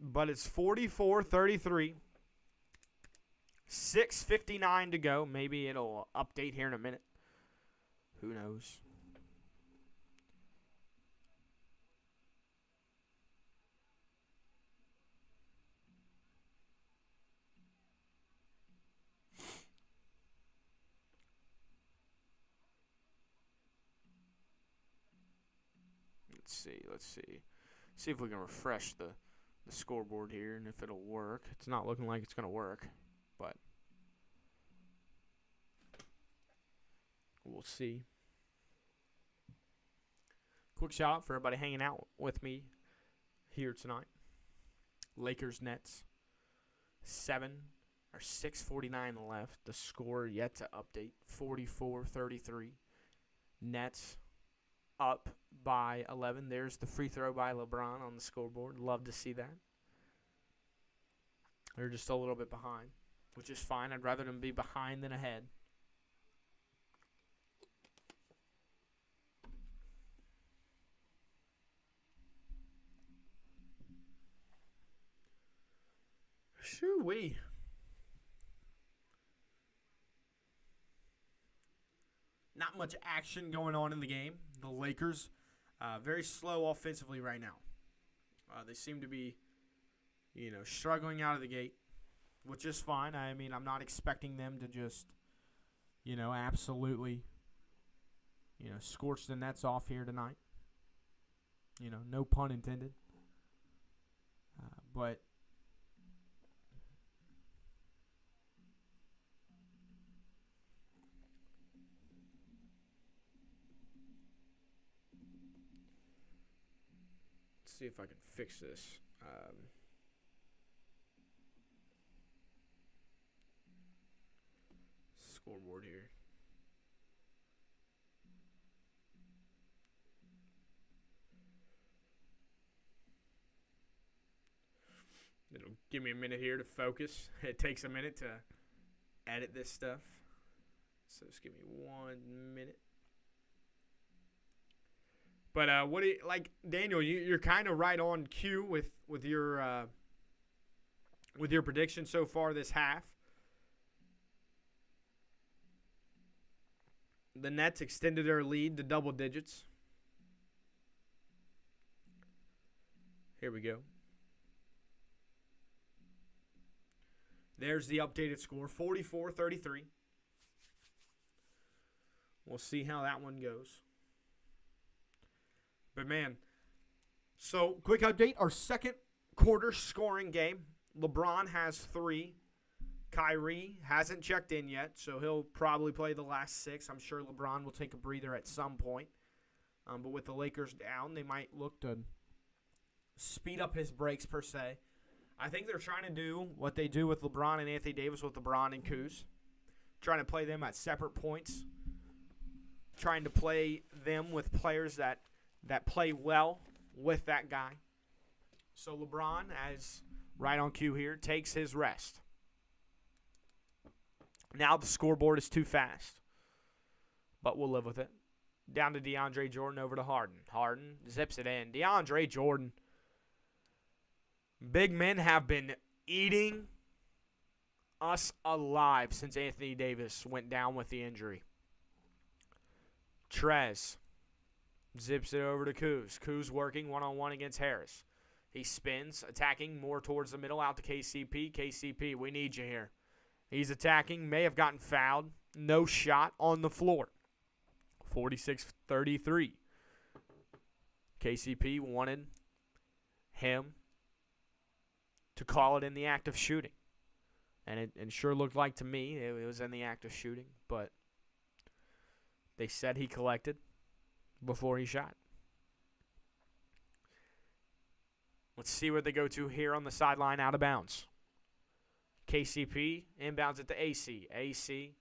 But it's 44-33. 6:59 to go. Maybe it'll update here in a minute. Who knows? Let's see. See if we can refresh the scoreboard here and if it'll work. It's not looking like it's going to work, but we'll see. Quick shout out for everybody hanging out with me here tonight. Lakers Nets. 6:49 left. The score yet to update. 44-33. Nets up by 11. There's the free throw by LeBron on the scoreboard. Love to see that. They're just a little bit behind, which is fine. I'd rather them be behind than ahead. Shoo-wee. Not much action going on in the game. The Lakers, very slow offensively right now. They seem to be, struggling out of the gate, which is fine. I mean, I'm not expecting them to just, absolutely, scorch the Nets off here tonight. No pun intended. But see if I can fix this. Scoreboard here. It'll give me a minute here to focus. It takes a minute to edit this stuff. So just give me 1 minute. But what do you like, Daniel? You're kind of right on cue with your prediction so far this half. The Nets extended their lead to double digits. Here we go. There's the updated score, 44-33. We'll see how that one goes. But, man, So, quick update. Our second quarter scoring game. LeBron has 3. Kyrie hasn't checked in yet, so he'll probably play the last 6. I'm sure LeBron will take a breather at some point. But with the Lakers down, they might look to speed up his breaks, per se. I think they're trying to do what they do with LeBron and Anthony Davis with LeBron and Kuz. Trying to play them at separate points. Trying to play them with players that play well with that guy. So LeBron, as right on cue here, takes his rest. Now the scoreboard is too fast, but we'll live with it. Down to DeAndre Jordan, over to Harden. Harden zips it in. DeAndre Jordan. Big men have been eating us alive since Anthony Davis went down with the injury. Trez zips it over to Kuz. Kuz working one-on-one against Harris. He spins, attacking more towards the middle, out to KCP. KCP, we need you here. He's attacking, may have gotten fouled. No shot on the floor. 46-33. KCP wanted him to call it in the act of shooting. And it sure looked like to me it was in the act of shooting, but they said he collected before he shot. Let's see where they go to here on the sideline, out of bounds. KCP inbounds at the AC. AC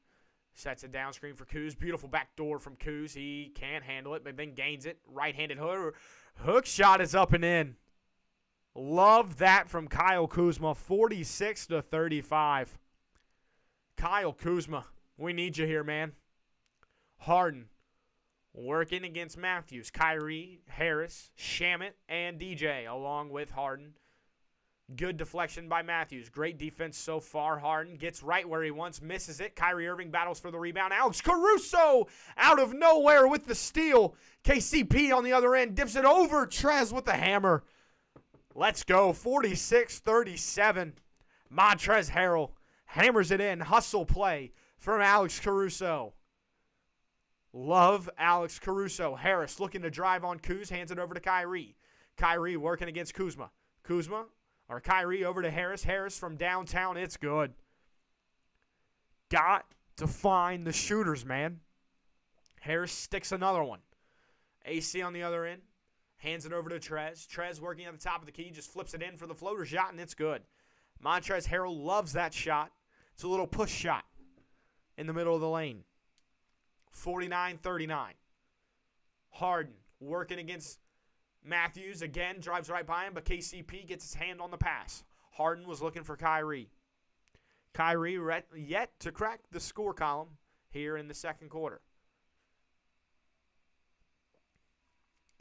sets a down screen for Kuz. Beautiful backdoor from Kuz. He can't handle it, but then gains it. Right-handed hook shot is up and in. Love that from Kyle Kuzma. 46-35. Kyle Kuzma, we need you here, man. Harden working against Matthews. Kyrie, Harris, Shamet, and DJ along with Harden. Good deflection by Matthews. Great defense so far. Harden gets right where he wants, misses it. Kyrie Irving battles for the rebound. Alex Caruso out of nowhere with the steal. KCP on the other end dips it over. Trez with the hammer. Let's go. 46-37. Montrezl Harrell hammers it in. Hustle play from Alex Caruso. Love Alex Caruso. Harris looking to drive on Kuz. Hands it over to Kyrie. Kyrie working against Kuzma. Kyrie over to Harris. Harris from downtown. It's good. Got to find the shooters, man. Harris sticks another one. AC on the other end. Hands it over to Trez. Trez working at the top of the key. Just flips it in for the floater shot, and it's good. Montrezl Harrell loves that shot. It's a little push shot in the middle of the lane. 49-39. Harden working against Matthews. Again, drives right by him, but KCP gets his hand on the pass. Harden was looking for Kyrie. Kyrie yet to crack the score column here in the second quarter.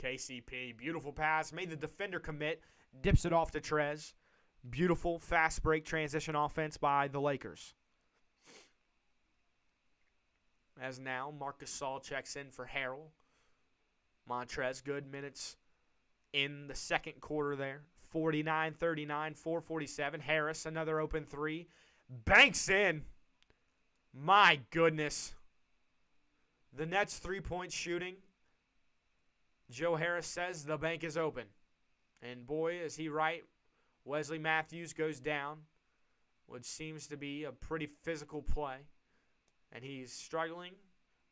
KCP, beautiful pass. Made the defender commit. Dips it off to Trez. Beautiful fast break transition offense by the Lakers. As now, Marcus Gasol checks in for Harrell. Montrez, good minutes in the second quarter there. 49-39, 4:47. Harris, another open three. Banks in. My goodness. The Nets' three-point shooting. Joe Harris says the bank is open. And boy, is he right. Wesley Matthews goes down, which seems to be a pretty physical play. And he's struggling.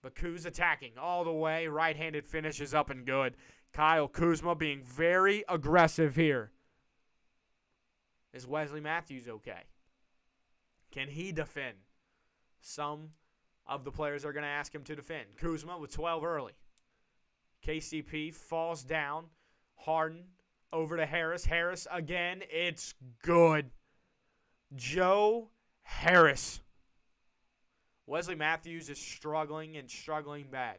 But Kuz attacking all the way. Right-handed finish is up and good. Kyle Kuzma being very aggressive here. Is Wesley Matthews okay? Can he defend? Some of the players are going to ask him to defend. Kuzma with 12 early. KCP falls down. Harden over to Harris. Harris again. It's good. Joe Harris. Wesley Matthews is struggling and struggling bad.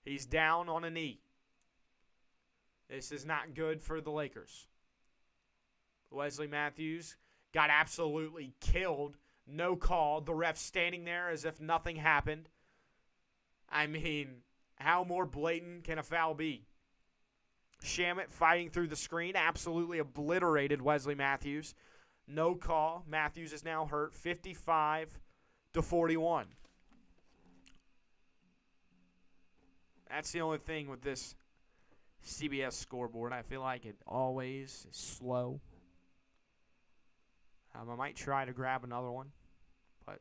He's down on a knee. This is not good for the Lakers. Wesley Matthews got absolutely killed. No call. The ref standing there as if nothing happened. I mean, how more blatant can a foul be? Shamet fighting through the screen. Absolutely obliterated Wesley Matthews. No call. Matthews is now hurt. 55-41. That's the only thing with this CBS scoreboard. I feel like it always is slow. I might try to grab another one, but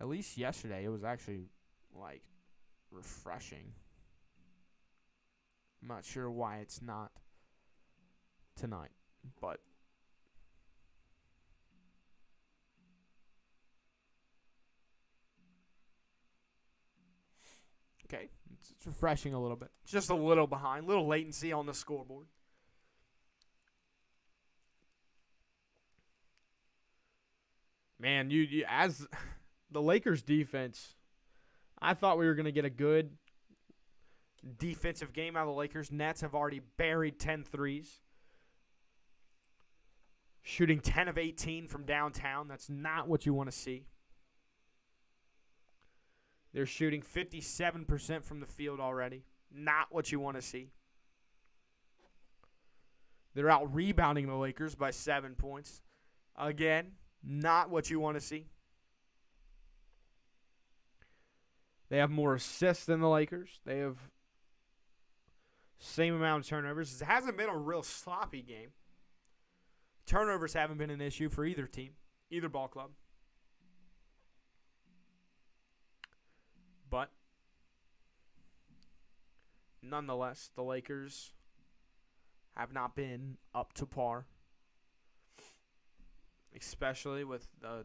at least yesterday it was actually like refreshing. I'm not sure why it's not tonight, but okay, it's refreshing a little bit. It's just a little behind, little latency on the scoreboard. Man, you as the Lakers defense, I thought we were going to get a good defensive game out of the Lakers. Nets have already buried 10 threes. Shooting 10 of 18 from downtown. That's not what you want to see. They're shooting 57% from the field already. Not what you want to see. They're out rebounding the Lakers by 7 points. Again, not what you want to see. They have more assists than the Lakers. They have same amount of turnovers. It hasn't been a real sloppy game. Turnovers haven't been an issue for either team, either ball club. But nonetheless, the Lakers have not been up to par, especially with the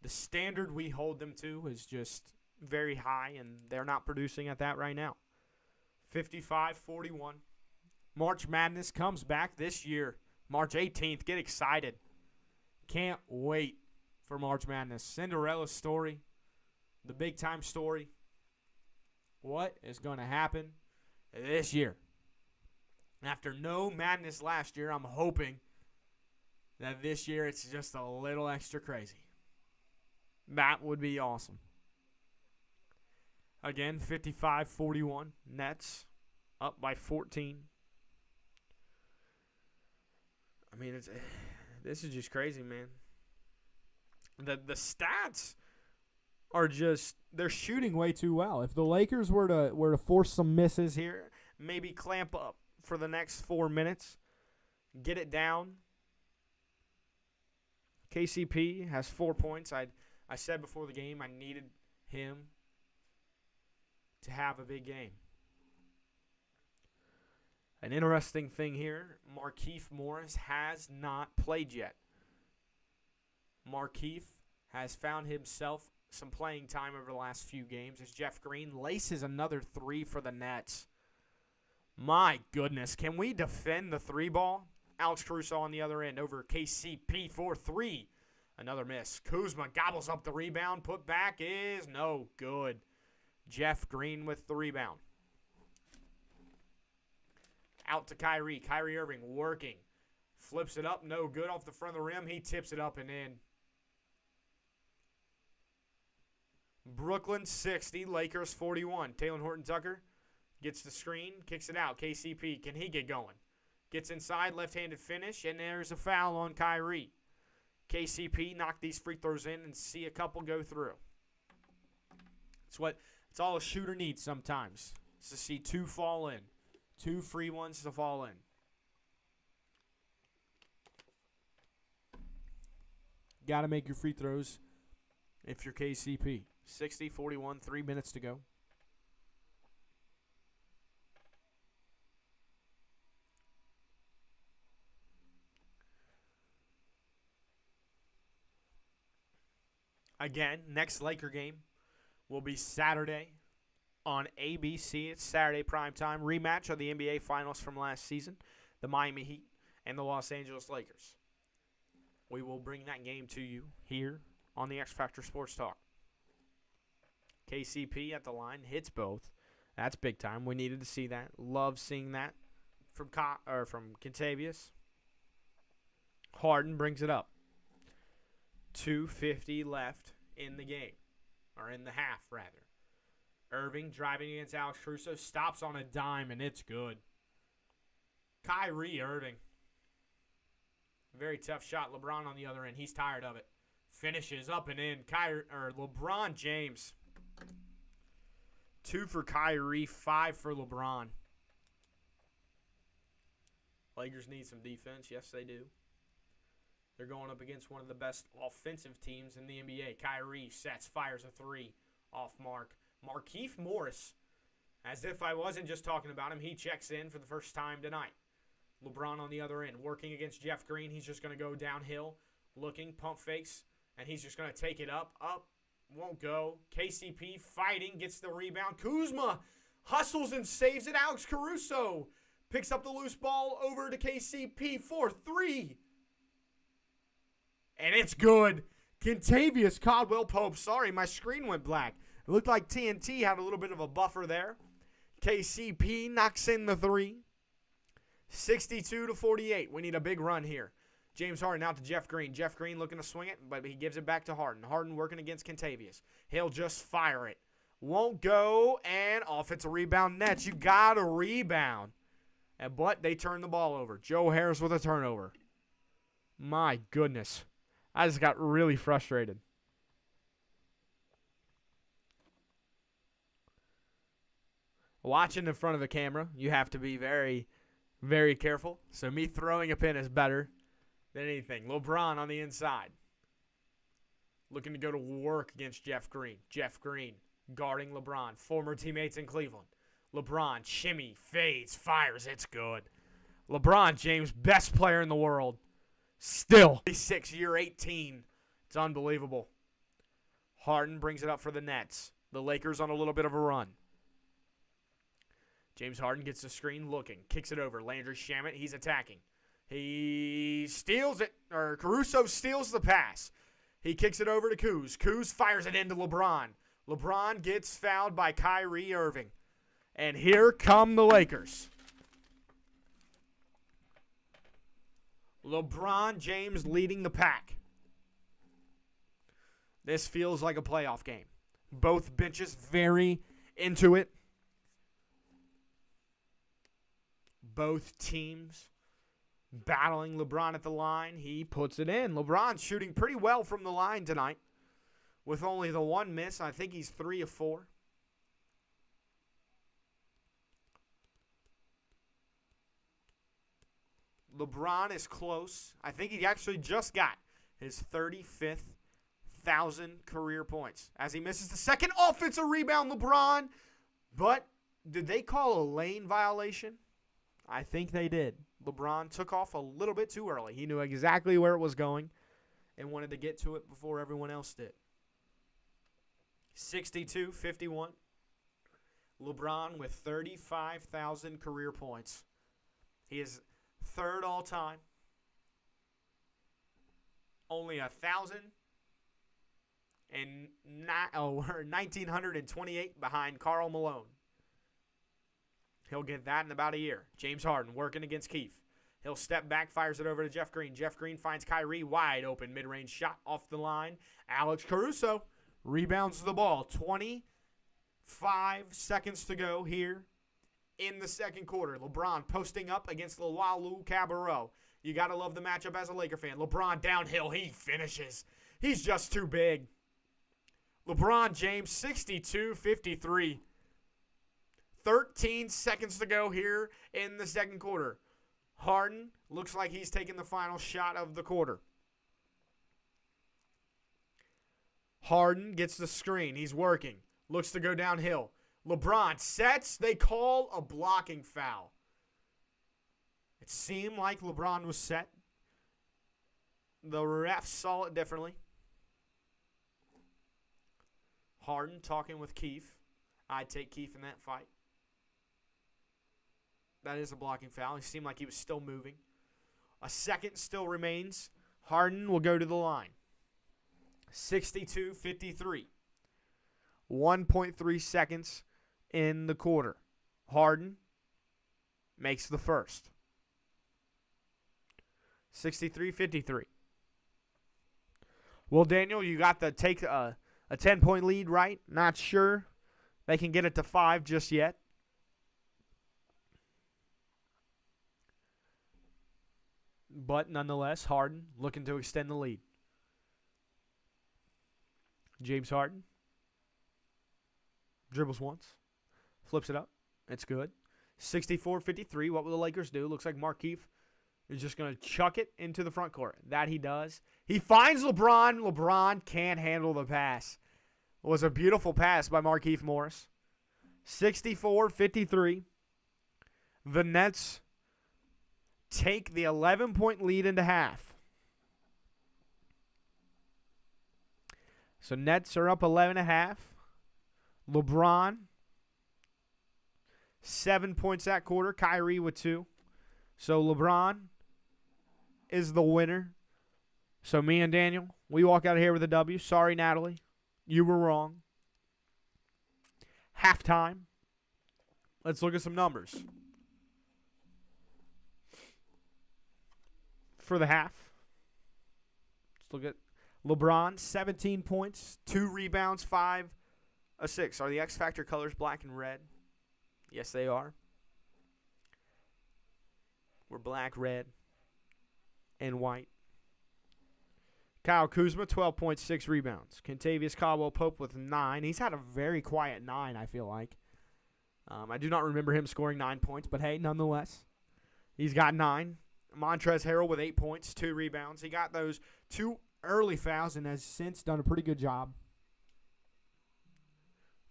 the standard we hold them to is just very high, and they're not producing at that right now. 55-41. March Madness comes back this year, March 18th. Get excited. Can't wait for March Madness. Cinderella story, the big-time story. What is going to happen this year? After no madness last year, I'm hoping that this year it's just a little extra crazy. That would be awesome. Again, 55-41. Nets up by 14. I mean, this is just crazy, man. The stats are just, they're shooting way too well. If the Lakers were to force some misses here, maybe clamp up for the next 4 minutes, get it down. KCP has 4 points. I said before the game I needed him to have a big game. An interesting thing here, Markieff Morris has not played yet. Markieff has found himself some playing time over the last few games as Jeff Green laces another 3 for the Nets. My goodness, can we defend the 3 ball? Alex Caruso on the other end over KCP for 3. Another miss. Kuzma gobbles up the rebound. Put back is no good. Jeff Green with the rebound. Out to Kyrie. Kyrie Irving working. Flips it up. No good off the front of the rim. He tips it up and in. Brooklyn 60. Lakers 41. Talen Horton-Tucker gets the screen. Kicks it out. KCP. Can he get going? Gets inside. Left-handed finish. And there's a foul on Kyrie. KCP knock these free throws in and see a couple go through. It's all a shooter needs sometimes. Is to see 2 fall in. 2 free ones to fall in. Got to make your free throws if you're KCP. 60-41, 3 minutes to go. Again, next Laker game will be Saturday on ABC. It's Saturday primetime rematch of the NBA Finals from last season, the Miami Heat and the Los Angeles Lakers. We will bring that game to you here on the X Factor Sports Talk. KCP at the line hits both. That's big time. We needed to see that. Love seeing that from Kentavious. Harden brings it up. 2:50 left in the game, or in the half, rather. Irving driving against Alex Caruso, stops on a dime, and it's good. Kyrie Irving. Very tough shot. LeBron on the other end. He's tired of it. Finishes up and in. LeBron James. 2 for Kyrie, 5 for LeBron. Lakers need some defense. Yes, they do. They're going up against one of the best offensive teams in the NBA. Kyrie sets, fires a 3 off mark. Markieff Morris, as if I wasn't just talking about him, he checks in for the first time tonight. LeBron on the other end, working against Jeff Green. He's just going to go downhill, looking, pump fakes, and he's just going to take it up, won't go. KCP fighting, gets the rebound. Kuzma hustles and saves it. Alex Caruso picks up the loose ball over to KCP for 3. And it's good. Kentavious Caldwell-Pope. Sorry, my screen went black. It looked like TNT had a little bit of a buffer there. KCP knocks in the 3. 62-48. We need a big run here. James Harden out to Jeff Green. Jeff Green looking to swing it, but he gives it back to Harden. Harden working against Kentavious. He'll just fire it. Won't go, and offensive rebound Nets. You got to rebound. But they turn the ball over. Joe Harris with a turnover. My goodness. I just got really frustrated. Watching in front of the camera, you have to be very, very careful. So me throwing a pin is better than anything. LeBron on the inside. Looking to go to work against Jeff Green. Jeff Green guarding LeBron. Former teammates in Cleveland. LeBron, shimmy, fades, fires. It's good. LeBron James, best player in the world. Still. 6 year 18. It's unbelievable. Harden brings it up for the Nets. The Lakers on a little bit of a run. James Harden gets the screen looking. Kicks it over. Landry Shamet, he's attacking. He steals it, or Caruso steals the pass. He kicks it over to Kuz. Kuz fires it into LeBron. LeBron gets fouled by Kyrie Irving. And here come the Lakers. LeBron James leading the pack. This feels like a playoff game. Both benches very into it. Both teams battling LeBron at the line. He puts it in. LeBron's shooting pretty well from the line tonight with only the 1 miss. I think he's 3 of 4. LeBron is close. I think he actually just got his 35th 1,000 career points as he misses the second offensive rebound, LeBron. But did they call a lane violation? I think they did. LeBron took off a little bit too early. He knew exactly where it was going and wanted to get to it before everyone else did. 62-51. LeBron with 35,000 career points. He is third all time. Only 1,928 behind Karl Malone. He'll get that in about a year. James Harden working against Keith. He'll step back, fires it over to Jeff Green. Jeff Green finds Kyrie wide open, mid-range shot off the line. Alex Caruso rebounds the ball. 25 seconds to go here in the second quarter. LeBron posting up against Luwawu Cabarrot. You got to love the matchup as a Laker fan. LeBron downhill. He finishes. He's just too big. LeBron James, 62-53. 13 seconds to go here in the second quarter. Harden looks like he's taking the final shot of the quarter. Harden gets the screen. He's working. Looks to go downhill. LeBron sets. They call a blocking foul. It seemed like LeBron was set. The refs saw it differently. Harden talking with Keith. I'd take Keith in that fight. That is a blocking foul. He seemed like he was still moving. A second still remains. Harden will go to the line. 62-53. 1.3 seconds in the quarter. Harden makes the first. 63-53. Well, Daniel, you got to take a 10-point lead, right? Not sure they can get it to 5 just yet. But nonetheless, Harden looking to extend the lead. James Harden dribbles once, flips it up. It's good. 64-53. What will the Lakers do? Looks like Markieff is just going to chuck it into the front court. That he does. He finds LeBron. LeBron can't handle the pass. It was a beautiful pass by Markieff Morris. 64-53. The Nets take the 11-point lead into half. So Nets are up 11.5. LeBron, 7 points that quarter. Kyrie with 2. So LeBron is the winner. So me and Daniel, we walk out of here with a W. Sorry, Natalie. You were wrong. Halftime. Let's look at some numbers. For the half. Let's look at LeBron, 17 points, 2 rebounds, 5 assists. Are the X Factor colors black and red? Yes, they are. We're black, red, and white. Kyle Kuzma, 12.6 rebounds. Kentavious Caldwell-Pope with 9. He's had a very quiet 9, I feel like. I do not remember him scoring 9 points, but hey, nonetheless, he's got 9. Montrezl Harrell with 8 points, 2 rebounds. He got those 2 early fouls and has since done a pretty good job.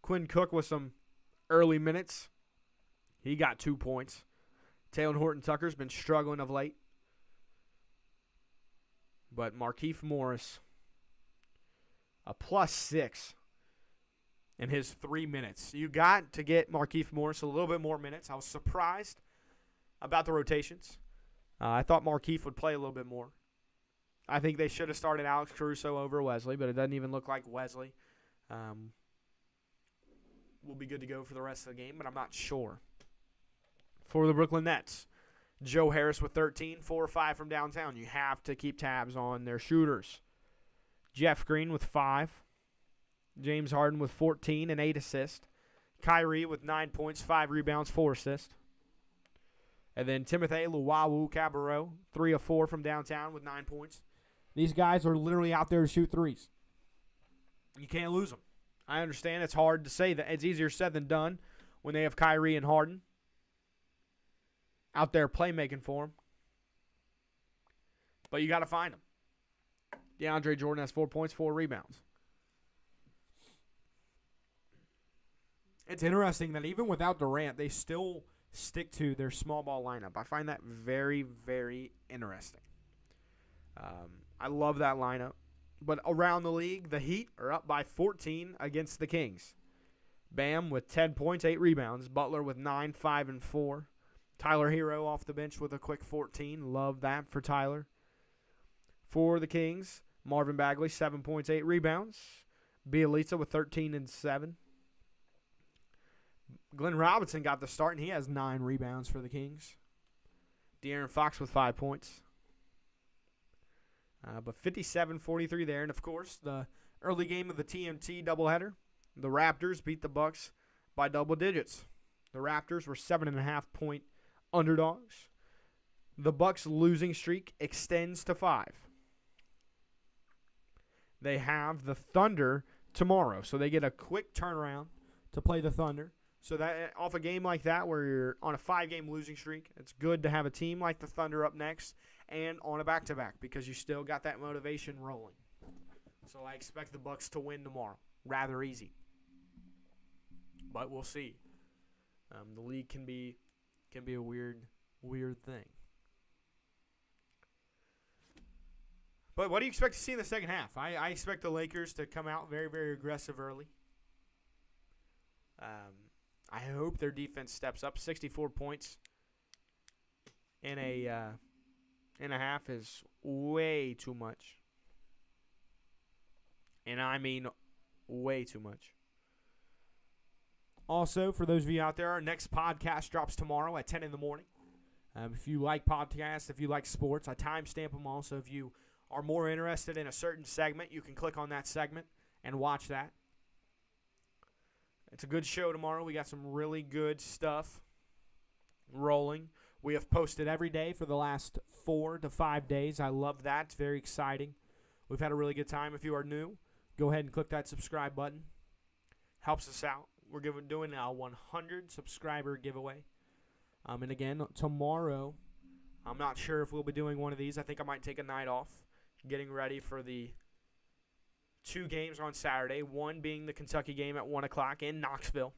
Quinn Cook with some early minutes. He got 2 points. Taylor Horton-Tucker's been struggling of late. But Markieff Morris, a +6 in his 3 minutes. You got to get Markieff Morris a little bit more minutes. I was surprised about the rotations. I thought Markieff would play a little bit more. I think they should have started Alex Caruso over Wesley, but it doesn't even look like Wesley will be good to go for the rest of the game, but I'm not sure. For the Brooklyn Nets, Joe Harris with 13, 4 or 5 from downtown. You have to keep tabs on their shooters. Jeff Green with 5. James Harden with 14 and 8 assists. Kyrie with 9 points, 5 rebounds, 4 assists. And then Timothy Luwawu-Cabarrot, 3 of 4 from downtown with 9 points. These guys are literally out there to shoot threes. You can't lose them. I understand it's hard to say that. It's easier said than done when they have Kyrie and Harden out there playmaking for them. But you got to find them. DeAndre Jordan has 4 points, 4 rebounds. It's interesting that even without Durant, they still stick to their small ball lineup. I find that very, very interesting. I love that lineup. But around the league, the Heat are up by 14 against the Kings. Bam with 10 points, 8 rebounds. Butler with 9, 5, and 4. Tyler Hero off the bench with a quick 14. Love that for Tyler. For the Kings, Marvin Bagley, 7 points, 8 rebounds. Bielitsa with 13 and 7. Glenn Robinson got the start, and he has 9 rebounds for the Kings. De'Aaron Fox with 5 points. But 57-43 there. And, of course, the early game of the TNT doubleheader, the Raptors beat the Bucks by double digits. The Raptors were 7.5-point underdogs. The Bucks' losing streak extends to 5. They have the Thunder tomorrow, so they get a quick turnaround to play the Thunder. So that off a game like that where you're on a 5-game losing streak, it's good to have a team like the Thunder up next and on a back-to-back because you still got that motivation rolling. So I expect the Bucks to win tomorrow. Rather easy. But we'll see. The league can be a weird thing. But what do you expect to see in the second half? I expect the Lakers to come out very, very aggressive early. I hope their defense steps up. 64 points in a half is way too much. And I mean way too much. Also, for those of you out there, our next podcast drops tomorrow at 10 in the morning. If you like podcasts, if you like sports, I timestamp them all. So if you are more interested in a certain segment, you can click on that segment and watch that. It's a good show tomorrow. We got some really good stuff rolling. We have posted every day for the last 4 to 5 days. I love that. It's very exciting. We've had a really good time. If you are new, go ahead and click that subscribe button. Helps us out. We're doing a 100 subscriber giveaway. And again, tomorrow, I'm not sure if we'll be doing one of these. I think I might take a night off, getting ready for the 2 games on Saturday, one being the Kentucky game at 1 o'clock in Knoxville.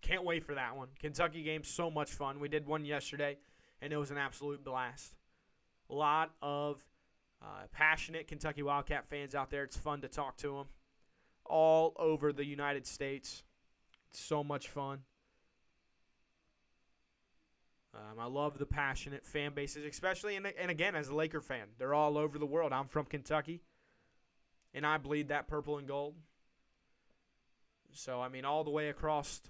Can't wait for that one. Kentucky game's so much fun. We did one yesterday, and it was an absolute blast. A lot of passionate Kentucky Wildcat fans out there. It's fun to talk to them all over the United States. It's so much fun. I love the passionate fan bases, especially, and again, as a Laker fan. They're all over the world. I'm from Kentucky, and I bleed that purple and gold. So, I mean, all the way across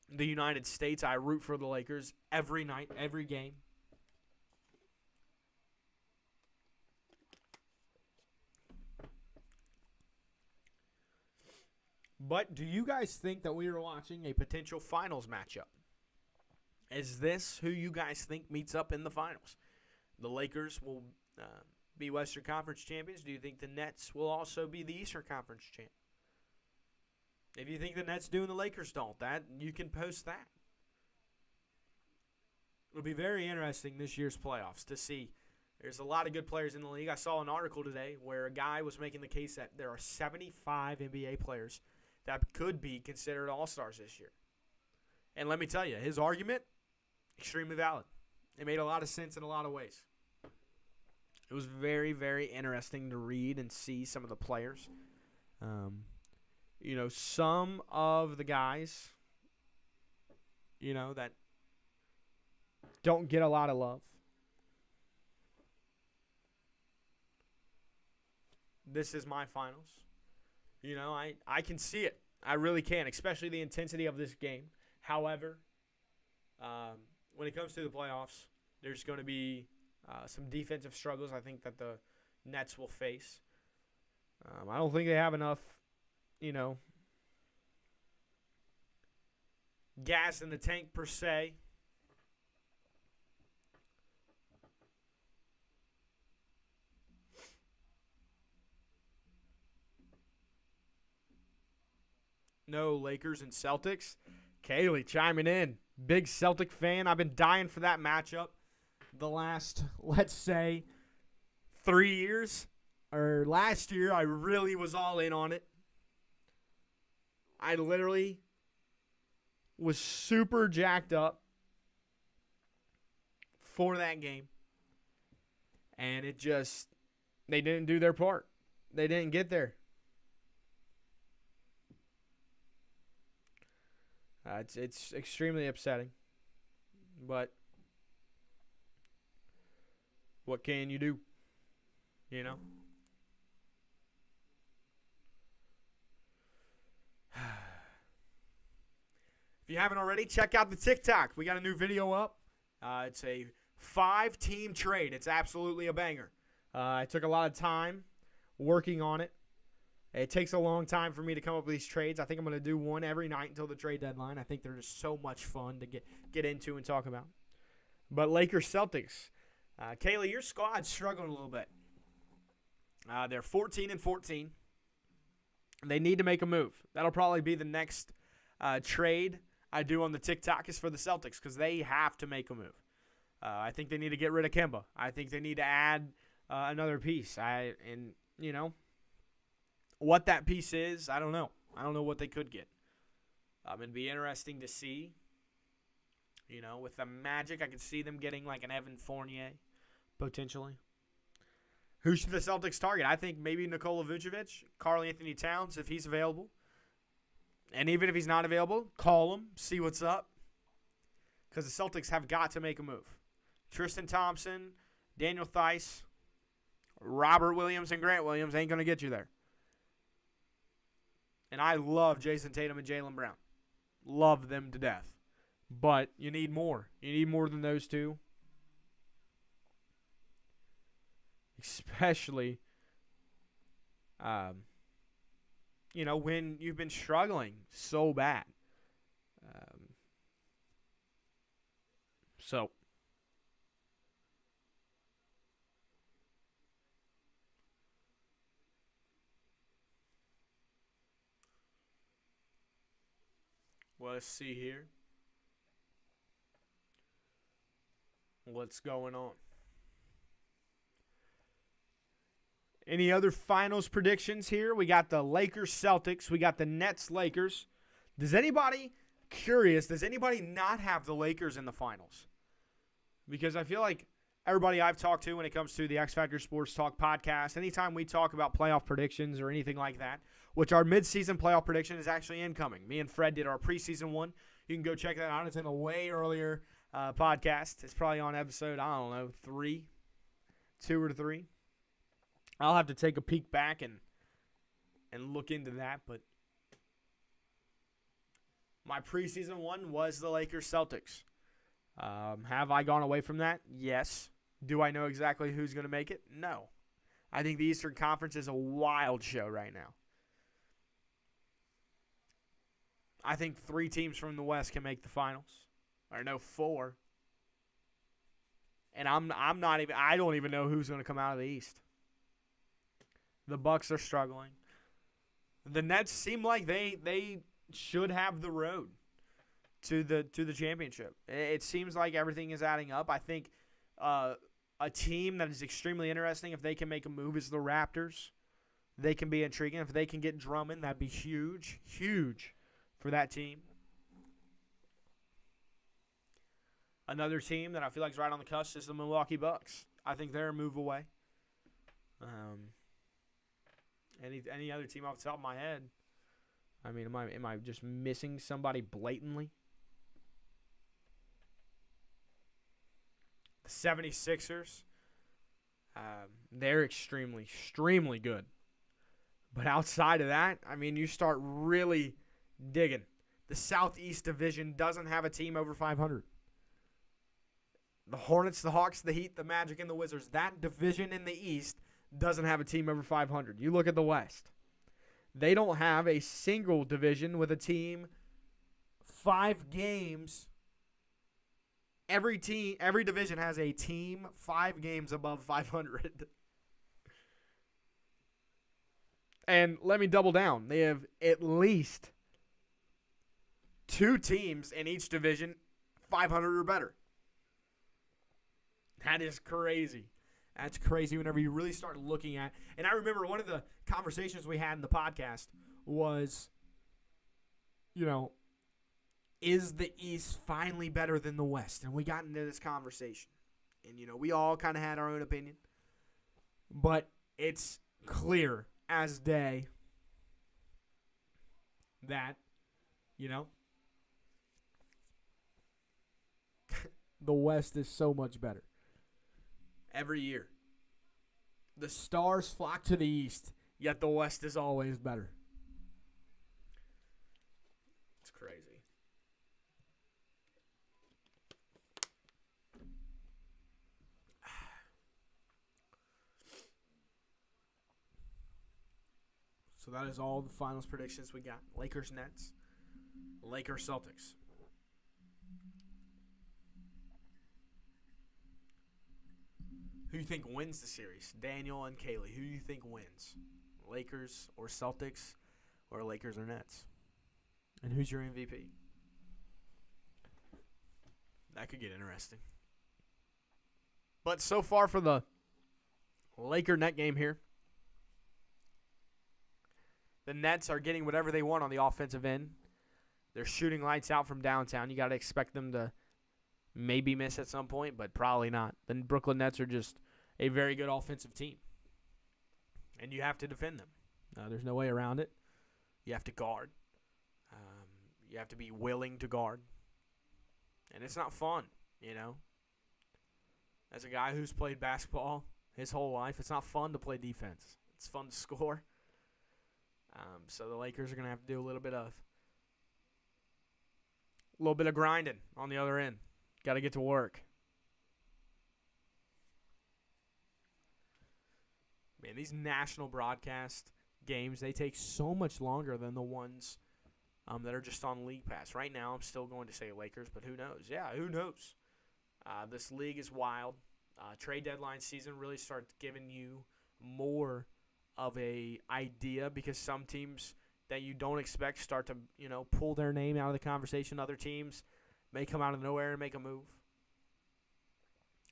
the United States, I root for the Lakers every night, every game. But do you guys think that we are watching a potential finals matchup? Is this who you guys think meets up in the finals? The Lakers will be Western Conference champions. Do you think the Nets will also be the Eastern Conference champ? If you think the Nets do and the Lakers don't, that you can post that. It'll be very interesting this year's playoffs to see. There's a lot of good players in the league. I saw an article today where a guy was making the case that there are 75 NBA players that could be considered all-stars this year. And let me tell you, his argument, extremely valid. It made a lot of sense in a lot of ways. It was very, very interesting to read and see some of the players. Some of the guys, that don't get a lot of love. This is my finals. I can see it. I really can, especially the intensity of this game. However, when it comes to the playoffs, there's going to be some defensive struggles I think that the Nets will face. I don't think they have enough, gas in the tank per se. No Lakers and Celtics. Kaylee chiming in. Big Celtic fan. I've been dying for that matchup the last, let's say, 3 years. Or last year, I really was all in on it. I literally was super jacked up for that game. And they didn't do their part. They didn't get there. It's extremely upsetting. But what can you do? If you haven't already, check out the TikTok. We got a new video up. It's a 5-team trade. It's absolutely a banger. I took a lot of time working on it. It takes a long time for me to come up with these trades. I think I'm going to do one every night until the trade deadline. I think they're just so much fun to get into and talk about. But Lakers Celtics. Kaylee, your squad's struggling a little bit. They're 14-14. They need to make a move. That'll probably be the next trade I do on the TikTok is for the Celtics because they have to make a move. I think they need to get rid of Kemba. I think they need to add another piece. What that piece is, I don't know. I don't know what they could get. It'd be interesting to see. With the Magic, I could see them getting like an Evan Fournier, potentially. Who should the Celtics target? I think maybe Nikola Vucevic, Karl Anthony Towns, if he's available. And even if he's not available, call him, see what's up. Because the Celtics have got to make a move. Tristan Thompson, Daniel Theis, Robert Williams, and Grant Williams ain't going to get you there. And I love Jason Tatum and Jaylen Brown. Love them to death. But you need more. You need more than those two. Especially, when you've been struggling so bad. So, let's see here. What's going on? Any other finals predictions here? We got the Lakers Celtics. We got the Nets Lakers. Does anybody not have the Lakers in the finals? Because I feel like everybody I've talked to when it comes to the X Factor Sports Talk podcast, anytime we talk about playoff predictions or anything like that, which our midseason playoff prediction is actually incoming. Me and Fred did our preseason one. You can go check that out. It's in a way earlier podcast. It's probably on episode, 2 or 3. I'll have to take a peek back and look into that, but my preseason one was the Lakers Celtics. Have I gone away from that? Yes. Do I know exactly who's going to make it? No. I think the Eastern Conference is a wild show right now. I think 3 teams from the West can make the finals. Or no, 4. And I don't even know who's going to come out of the East. The Bucks are struggling. The Nets seem like they should have the road to the championship. It seems like everything is adding up. I think a team that is extremely interesting, if they can make a move, is the Raptors. They can be intriguing. If they can get Drummond, that'd be huge, huge for that team. Another team that I feel like is right on the cusp is the Milwaukee Bucks. I think they're a move away. Any other team off the top of my head? I mean, am I just missing somebody blatantly? The 76ers, they're extremely good. But outside of that, I mean, you start really digging. The Southeast Division doesn't have a team over 500. The Hornets, the Hawks, the Heat, the Magic, and the Wizards, that division in the East doesn't have a team over 500. You look at the West. They don't have a single division with a team 5 games. Every division has a team 5 games above 500. And let me double down. They have at least 2 teams in each division 500 or better. That is crazy. That's crazy whenever you really start looking at. And I remember one of the conversations we had in the podcast was, is the East finally better than the West? And we got into this conversation. And, we all kind of had our own opinion. But it's clear as day that, the West is so much better. Every year. The stars flock to the East, yet the West is always better. It's crazy. So that is all the finals predictions we got. Lakers Nets, Lakers Celtics. Who do you think wins the series? Daniel and Kaylee, who do you think wins? Lakers or Celtics, or Lakers or Nets? And who's your MVP? That could get interesting. But so far for the Laker net game here, the Nets are getting whatever they want on the offensive end. They're shooting lights out from downtown. You got to expect them to maybe miss at some point, but probably not. The Brooklyn Nets are just a very good offensive team. And you have to defend them. There's no way around it. You have to guard. You have to be willing to guard. And it's not fun, As a guy who's played basketball his whole life, it's not fun to play defense. It's fun to score. So the Lakers are going to have to do a little bit of grinding on the other end. Got to get to work. Man, these national broadcast games, they take so much longer than the ones that are just on League Pass. Right now, I'm still going to say Lakers, but who knows? Yeah, who knows? This league is wild. Trade deadline season really starts giving you more of a idea because some teams that you don't expect start to, pull their name out of the conversation. Other teams may come out of nowhere and make a move.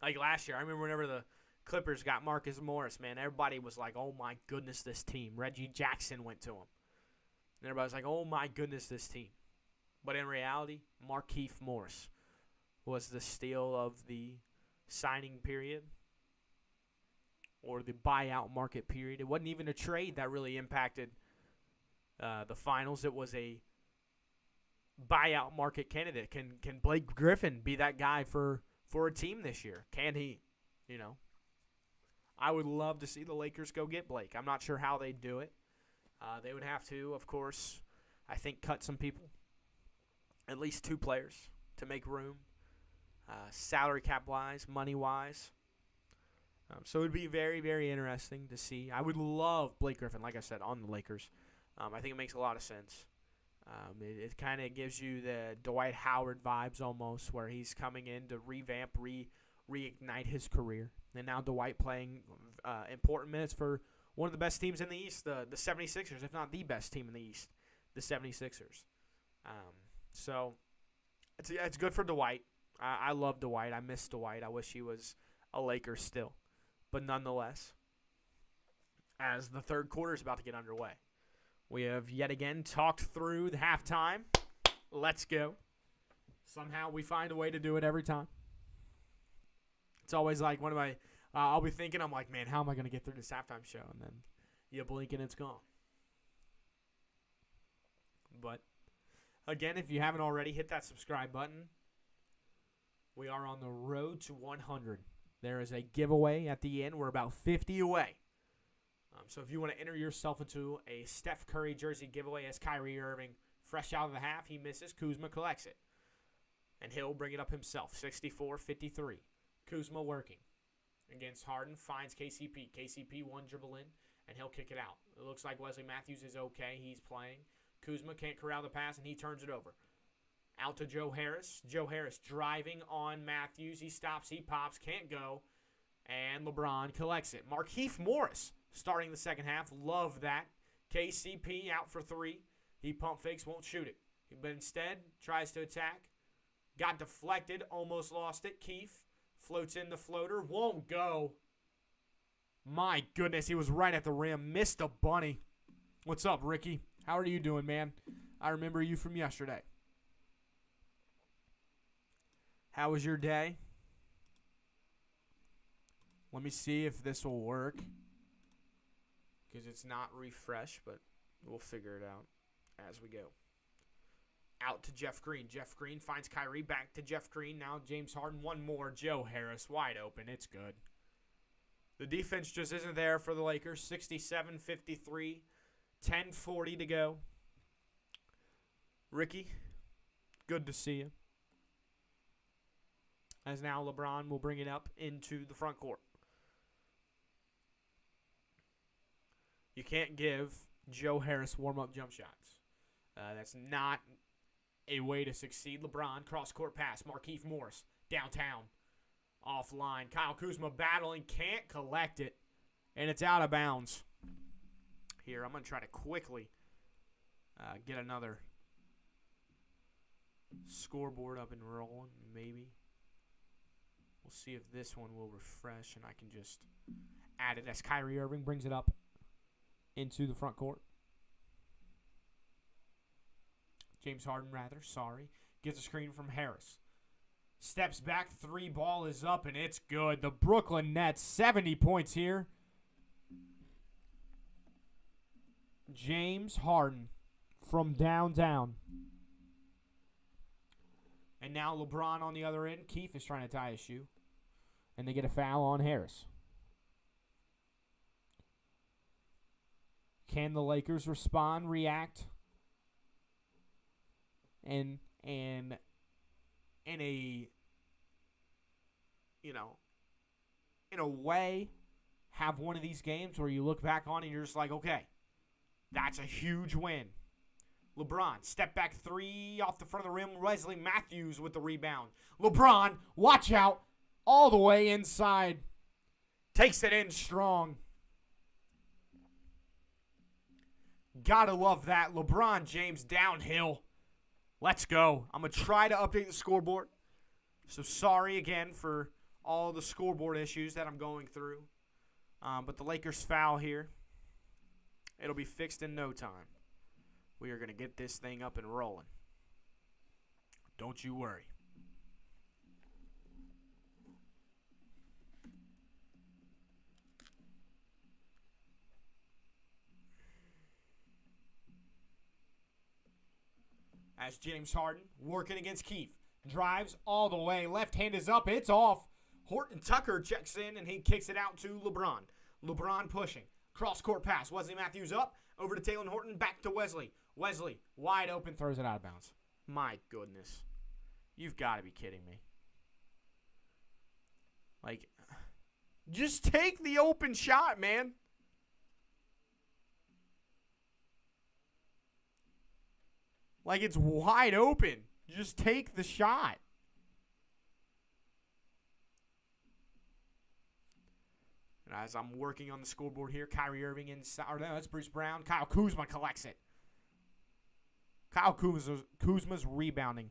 Like last year, I remember whenever the Clippers got Marcus Morris, man, everybody was like, oh my goodness, this team. Reggie Jackson went to him. And everybody was like, oh my goodness, this team. But in reality, Markieff Morris was the steal of the signing period or the buyout market period. It wasn't even a trade that really impacted the finals. It was a buyout market candidate. Can Blake Griffin be that guy for a team this year? Can he? I would love to see the Lakers go get Blake. I'm not sure how they'd do it. They would have to, of course, I think, cut some people. At least 2 players to make room. Salary cap-wise, money-wise. So it would be very, very interesting to see. I would love Blake Griffin, like I said, on the Lakers. I think it makes a lot of sense. It kind of gives you the Dwight Howard vibes almost, where he's coming in to revamp, reignite his career. And now Dwight playing important minutes for one of the best teams in the East, the 76ers, if not the best team in the East, the 76ers. So it's good for Dwight. I love Dwight. I miss Dwight. I wish he was a Laker still. But nonetheless, as the third quarter is about to get underway, we have yet again talked through the halftime. Let's go. Somehow we find a way to do it every time. It's always like one of my I'll be thinking, I'm like, man, how am I going to get through this halftime show? And then you blink and it's gone. But, again, if you haven't already, hit that subscribe button. We are on the road to 100. There is a giveaway at the end. We're about 50 away. So if you want to enter yourself into a Steph Curry jersey giveaway as Kyrie Irving, fresh out of the half, he misses. Kuzma collects it. And he'll bring it up himself, 64-53. Kuzma working against Harden, finds KCP. KCP one dribble in, and he'll kick it out. It looks like Wesley Matthews is okay. He's playing. Kuzma can't corral the pass, and he turns it over. Out to Joe Harris. Joe Harris driving on Matthews. He stops, he pops, can't go. And LeBron collects it. Markieff Morris starting the second half. Love that. KCP out for 3. He pump fakes, won't shoot it. But instead, tries to attack. Got deflected, almost lost it. Keefe floats in the floater, won't go. My goodness, he was right at the rim. Missed a bunny. What's up, Ricky? How are you doing, man? I remember you from yesterday. How was your day? Let me see if this will work. Because it's not refresh, but we'll figure it out as we go. Out to Jeff Green. Jeff Green finds Kyrie. Back to Jeff Green. Now James Harden. One more. Joe Harris wide open. It's good. The defense just isn't there for the Lakers. 67-53. 10:40 to go. Ricky, good to see you. As now LeBron will bring it up into the front court. You can't give Joe Harris warm-up jump shots. That's not a way to succeed. LeBron, cross-court pass. Markieff Morris, downtown. Offline. Kyle Kuzma battling. Can't collect it. And it's out of bounds. Here, I'm going to try to quickly get another scoreboard up and rolling. Maybe. We'll see if this one will refresh and I can just add it as Kyrie Irving brings it up into the front court. James Harden, sorry. Gets a screen from Harris. Steps back, 3 ball is up, and it's good. The Brooklyn Nets, 70 points here. James Harden from downtown. And now LeBron on the other end. Keefe is trying to tie his shoe. And they get a foul on Harris. Can the Lakers respond, react? And in a, in a way, have one of these games where you look back on and you're just like, okay, that's a huge win. LeBron, step back three off the front of the rim. Wesley Matthews with the rebound. LeBron, watch out, all the way inside. Takes it in strong. Gotta love that. LeBron James downhill. Let's go. I'm going to try to update the scoreboard. So sorry again for all the scoreboard issues that I'm going through. But the Lakers foul here. It'll be fixed in no time. We are going to get this thing up and rolling. Don't you worry. As James Harden working against Keith. Drives all the way. Left hand is up. It's off. Horton Tucker checks in, and he kicks it out to LeBron. LeBron pushing. Cross-court pass. Wesley Matthews up. Over to Talen Horton. Back to Wesley. Wesley, wide open. Throws it out of bounds. My goodness. You've got to be kidding me. Like, just take the open shot, man. Like, it's wide open. Just take the shot. And as I'm working on the scoreboard here, Kyrie Irving inside. Or no, that's Bruce Brown. Kyle Kuzma collects it. Kyle Kuzma's rebounding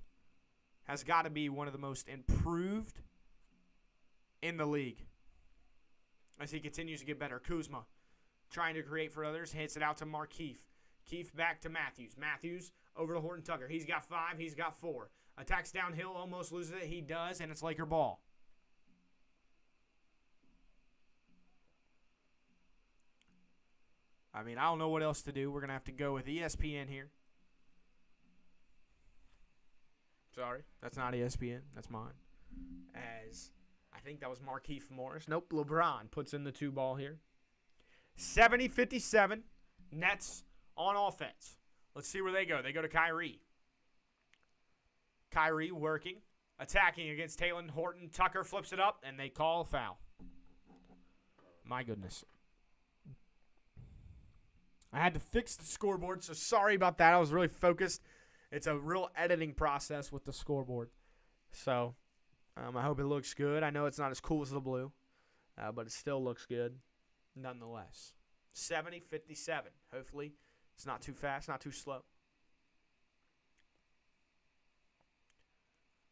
has got to be one of the most improved in the league. As he continues to get better. Kuzma trying to create for others. Hits it out to Markieff. Keith back to Matthews. Matthews over to Horton Tucker. He's got 5. He's got 4. Attacks downhill. Almost loses it. He does, and it's Laker ball. I mean, I don't know what else to do. We're going to have to go with ESPN here. Sorry, that's not ESPN. That's mine. As I think that was Markieff Morris. Nope, LeBron puts in the 2 ball here. 70-57. Nets on offense. Let's see where they go. They go to Kyrie. Kyrie working, attacking against Talen Horton. Tucker flips it up, and they call a foul. My goodness. I had to fix the scoreboard, so sorry about that. I was really focused. It's a real editing process with the scoreboard. So I hope it looks good. I know it's not as cool as the blue, but it still looks good nonetheless. 70-57. Hopefully it's not too fast, not too slow.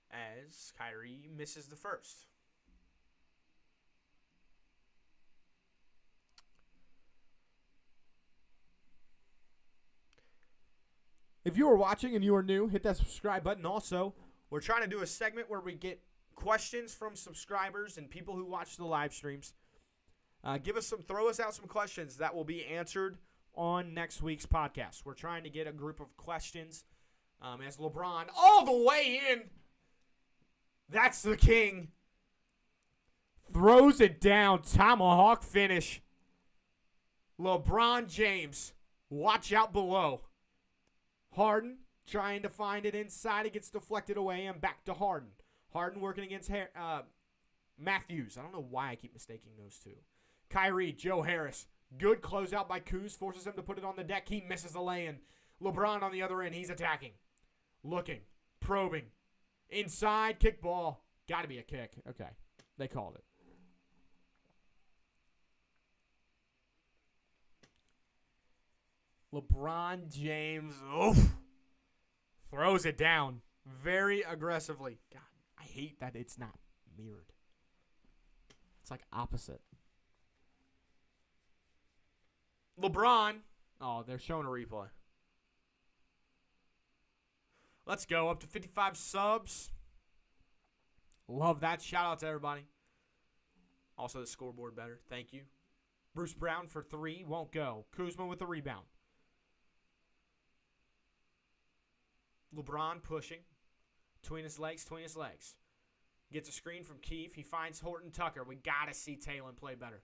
As Kyrie misses the first. If you are watching and you are new, hit that subscribe button. Also, we're trying to do a segment where we get questions from subscribers and people who watch the live streams. Throw us out some questions that will be answered on next week's podcast. We're trying to get a group of questions as LeBron all the way in. That's the king. Throws it down. Tomahawk finish. LeBron James. Watch out below. Harden trying to find it inside. It gets deflected away and back to Harden. Harden working against Matthews. I don't know why I keep mistaking those two. Kyrie, Joe Harris. Good closeout by Kuz. Forces him to put it on the deck. He misses the lay-in. LeBron on the other end. He's attacking. Looking. Probing. Inside. Kick ball. Got to be a kick. Okay. They called it. LeBron James throws it down very aggressively. God, I hate that it's not mirrored. It's like opposite. LeBron. Oh, they're showing a replay. Let's go up to 55 subs. Love that. Shout out to everybody. Also, the scoreboard better. Thank you. Bruce Brown for 3. Won't go. Kuzma with the rebound. LeBron pushing. Between his legs. Gets a screen from Keith. He finds Horton Tucker. We got to see Talen play better.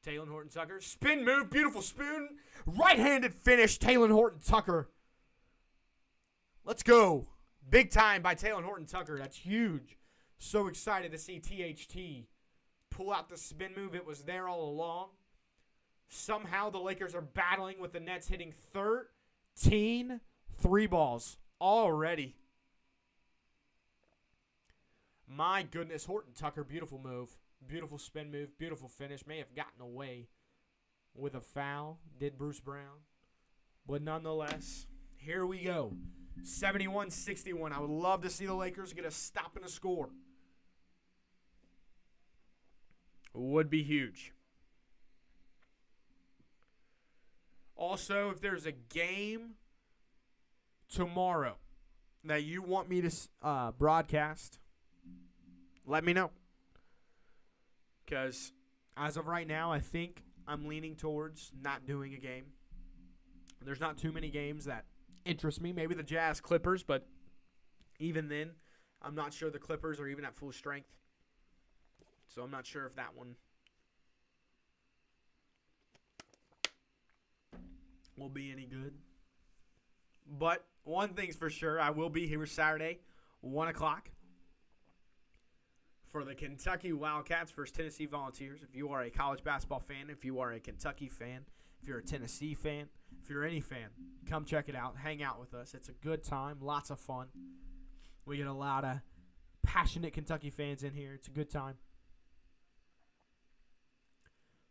Talen Horton Tucker. Spin move. Beautiful spoon. Right-handed finish. Talen Horton Tucker. Let's go. Big time by Talen Horton Tucker. That's huge. So excited to see THT pull out the spin move. It was there all along. Somehow the Lakers are battling with the Nets hitting 13 3 balls already. My goodness, Horton Tucker, beautiful move. Beautiful spin move, beautiful finish. May have gotten away with a foul, did Bruce Brown. But nonetheless, here we go. 71-61. I would love to see the Lakers get a stop and a score. Would be huge. Also, if there's a game tomorrow that you want me to broadcast, let me know. Because as of right now, I think I'm leaning towards not doing a game. There's not too many games that interest me. Maybe the Jazz Clippers, but even then, I'm not sure the Clippers are even at full strength. So I'm not sure if that one will be any good. But one thing's for sure, I will be here Saturday, 1 o'clock, for the Kentucky Wildcats versus Tennessee Volunteers. If you are a college basketball fan, if you are a Kentucky fan, if you're a Tennessee fan, if you're any fan, come check it out. Hang out with us. It's a good time. Lots of fun. We get a lot of passionate Kentucky fans in here. It's a good time.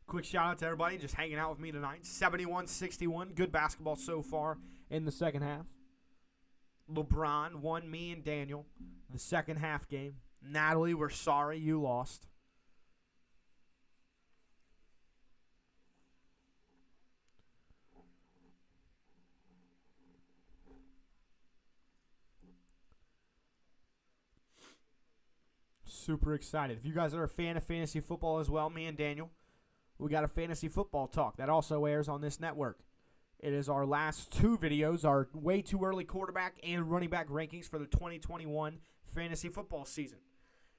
Quick shout out to everybody just hanging out with me tonight. 71-61. Good basketball so far in the second half. LeBron won me and Daniel the second half game. Natalie, we're sorry you lost. Super excited. If you guys are a fan of fantasy football as well, me and Daniel, we got a fantasy football talk that also airs on this network. It is our last 2 videos, our way too early quarterback and running back rankings for the 2021 fantasy football season.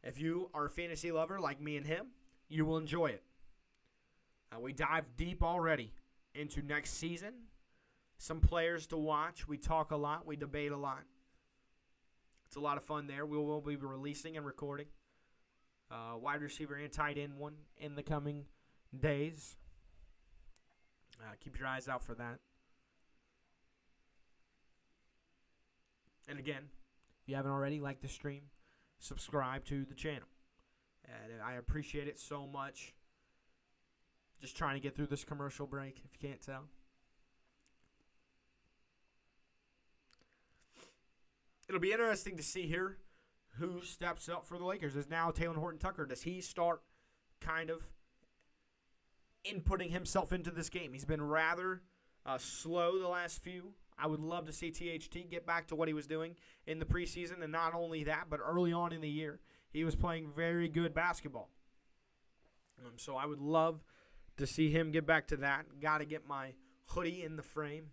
If you are a fantasy lover like me and him, you will enjoy it. We dive deep already into next season. Some players to watch. We talk a lot. We debate a lot. It's a lot of fun there. We will be releasing and recording wide receiver and tight end one in the coming days. Keep your eyes out for that. And again, if you haven't already, like the stream, subscribe to the channel. And I appreciate it so much. Just trying to get through this commercial break, if you can't tell. It'll be interesting to see here who steps up for the Lakers. Is now Talen Horton-Tucker. Does he start kind of inputting himself into this game? He's been rather slow the last few. I would love to see THT get back to what he was doing in the preseason. And not only that, but early on in the year, he was playing very good basketball. So I would love to see him get back to that. Got to get my hoodie in the frame.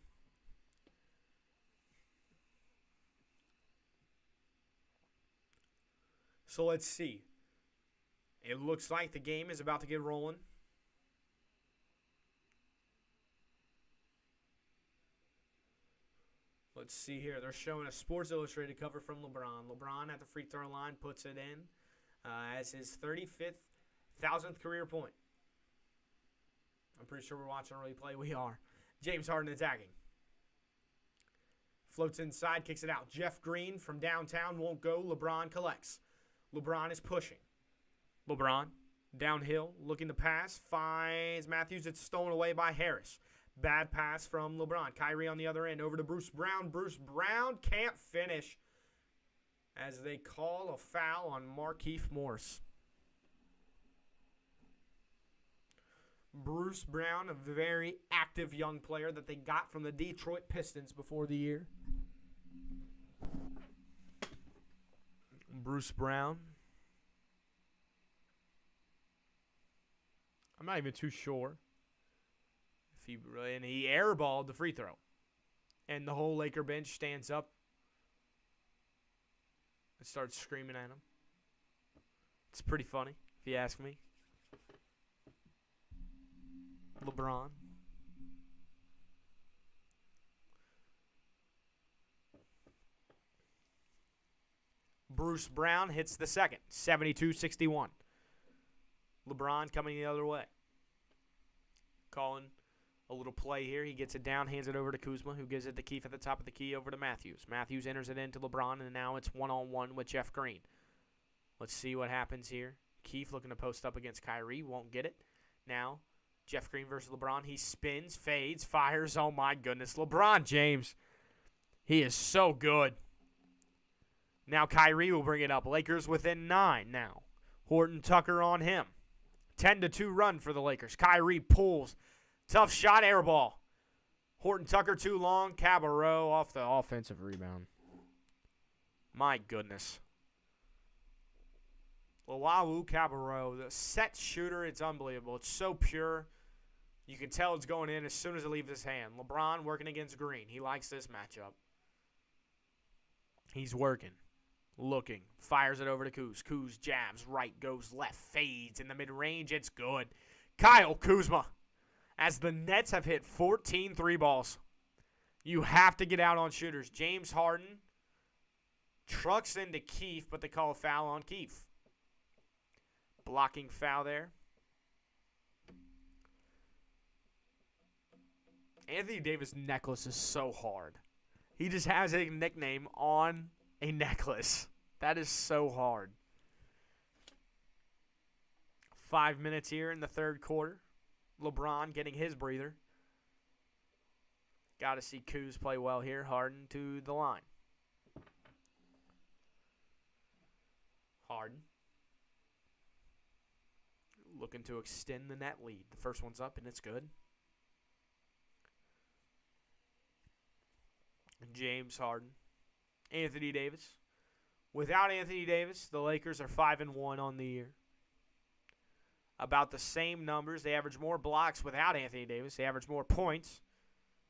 So let's see. It looks like the game is about to get rolling. Let's see here. They're showing a Sports Illustrated cover from LeBron. LeBron at the free throw line puts it in as his 35th, 1000th career point. I'm pretty sure we're watching a replay. We are. James Harden attacking. Floats inside, kicks it out. Jeff Green from downtown won't go. LeBron collects. LeBron is pushing. LeBron downhill, looking to pass. Finds Matthews. It's stolen away by Harris. Bad pass from LeBron. Kyrie on the other end. Over to Bruce Brown. Bruce Brown can't finish as they call a foul on Markieff Morris. Bruce Brown, a very active young player that they got from the Detroit Pistons before the year. Bruce Brown. I'm not even too sure if he really, and he airballed the free throw. And the whole Laker bench stands up and starts screaming at him. It's pretty funny, if you ask me. LeBron. Bruce Brown hits the second, 72-61. LeBron coming the other way. Calling A little play here. He gets it down, hands it over to Kuzma, who gives it to Keefe at the top of the key over to Matthews. Matthews enters it into LeBron, and now it's one-on-one with Jeff Green. Let's see what happens here. Keefe looking to post up against Kyrie. Won't get it. Now, Jeff Green versus LeBron. He spins, fades, fires. Oh, my goodness. LeBron James. He is so good. Now Kyrie will bring it up. Lakers within 9 now. Horton Tucker on him. 10-2 run for the Lakers. Kyrie pulls. Tough shot, air ball. Horton Tucker too long. Cabarrot off the offensive rebound. My goodness. Luau Cabarrot, the set shooter, it's unbelievable. It's so pure. You can tell it's going in as soon as it leaves his hand. LeBron working against Green. He likes this matchup. He's working. Looking. Fires it over to Kuz. Kuz jabs. Right goes left. Fades in the mid-range. It's good. Kyle Kuzma. As the Nets have hit 14 3-balls. You have to get out on shooters. James Harden trucks into Keefe, but they call a foul on Keefe. Blocking foul there. Anthony Davis' necklace is so hard. He just has a nickname on a necklace. That is so hard. 5 minutes here in the third quarter. LeBron getting his breather. Got to see Kuz play well here. Harden to the line. Harden. Looking to extend the net lead. The first one's up, and it's good. James Harden. Anthony Davis. Without Anthony Davis, the Lakers are 5-1 on the year. About the same numbers. They average more blocks without Anthony Davis. They average more points.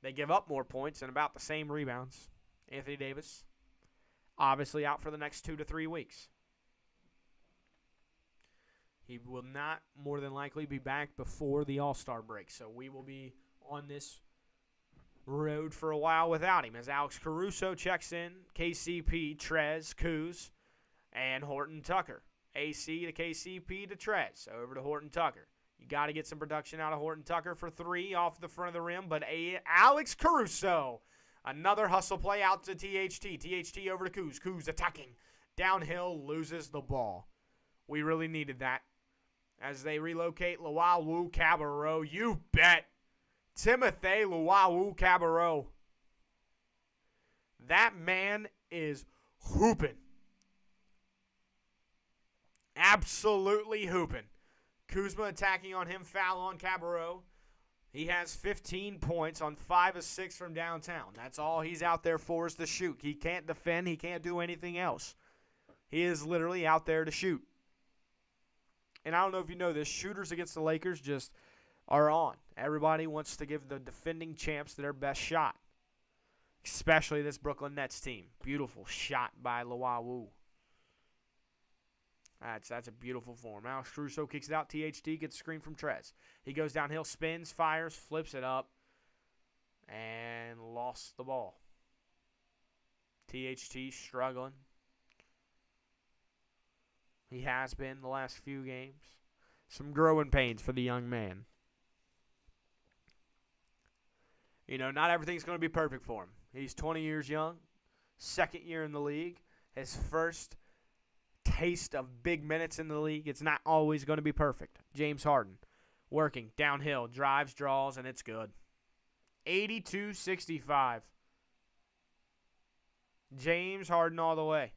They give up more points and about the same rebounds. Anthony Davis, obviously out for the next 2 to 3 weeks. He will not more than likely be back before the All-Star break. So we will be on this road for a while without him. As Alex Caruso checks in, KCP, Trez, Kuz, and Horton Tucker. AC to KCP to Trez. Over to Horton Tucker. You got to get some production out of Horton Tucker for 3 off the front of the rim. But Alex Caruso, another hustle play out to THT. THT over to Kuz. Kuz attacking. Downhill, loses the ball. We really needed that. As they relocate Luau Cabarrot. You bet. Timothy Luau Cabarrot. That man is hooping. Absolutely hooping. Kuzma attacking on him, foul on Cabarrot. He has 15 points on 5 of 6 from downtown. That's all he's out there for is to shoot. He can't defend. He can't do anything else. He is literally out there to shoot. And I don't know if you know this, shooters against the Lakers just are on. Everybody wants to give the defending champs their best shot. Especially this Brooklyn Nets team. Beautiful shot by Luau. That's a beautiful form. Alex Caruso kicks it out. THT gets a screen from Trez. He goes downhill, spins, fires, flips it up, and lost the ball. THT struggling. He has been the last few games. Some growing pains for the young man. You know, not everything's going to be perfect for him. He's 20 years young, second year in the league, his first taste of big minutes in the league. It's not always going to be perfect. James Harden working downhill, drives, draws, and it's good. 82-65. James Harden all the way.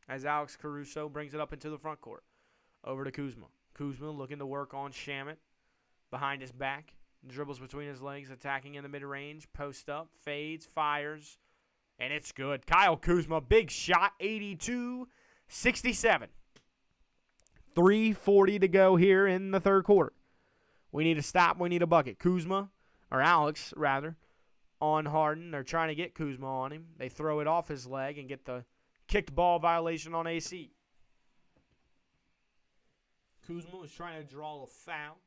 As Alex Caruso brings it up into the front court. Over to Kuzma. Kuzma looking to work on Shamet behind his back. Dribbles between his legs, attacking in the mid-range. Post up, fades, fires, and it's good. Kyle Kuzma, big shot, 82-67. 3:40 to go here in the third quarter. We need a stop. We need a bucket. Kuzma, or Alex, rather, on Harden. They're trying to get Kuzma on him. They throw it off his leg and get the kicked ball violation on AC. Kuzma was trying to draw a foul.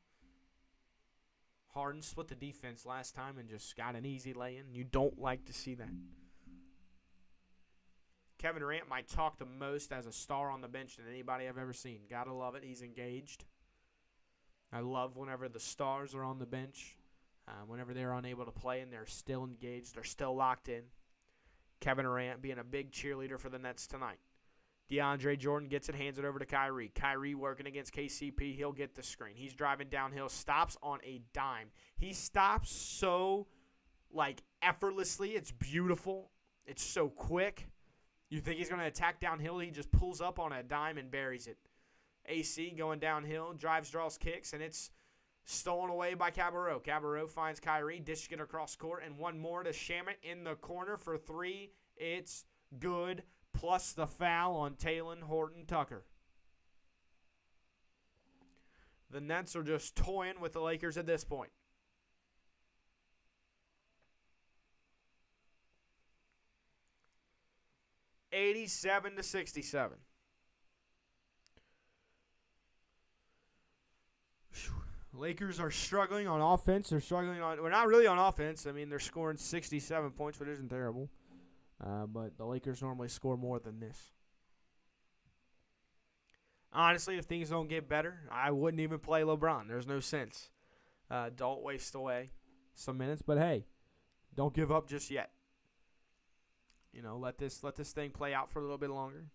Harden split the defense last time and just got an easy lay-in. You don't like to see that. Kevin Durant might talk the most as a star on the bench than anybody I've ever seen. Gotta love it. He's engaged. I love whenever the stars are on the bench. whenever they're unable to play and they're still engaged, they're still locked in. Kevin Durant being a big cheerleader for the Nets tonight. DeAndre Jordan gets it, hands it over to Kyrie. Kyrie working against KCP. He'll get the screen. He's driving downhill, stops on a dime. He stops so, effortlessly. It's beautiful. It's so quick. You think he's going to attack downhill. He just pulls up on a dime and buries it. AC going downhill, drives, draws, kicks, and it's stolen away by Cabarrot. Cabarrot finds Kyrie, dishes it across court, and one more to Shamet in the corner for three. It's good, plus the foul on Talen Horton-Tucker. The Nets are just toying with the Lakers at this point. $87-67. Lakers are struggling on offense. We're not really on offense. I mean, they're scoring 67 points, which isn't terrible. But the Lakers normally score more than this. Honestly, if things don't get better, I wouldn't even play LeBron. There's no sense. Don't waste away some minutes. But hey, don't give up just yet. Let this thing play out for a little bit longer.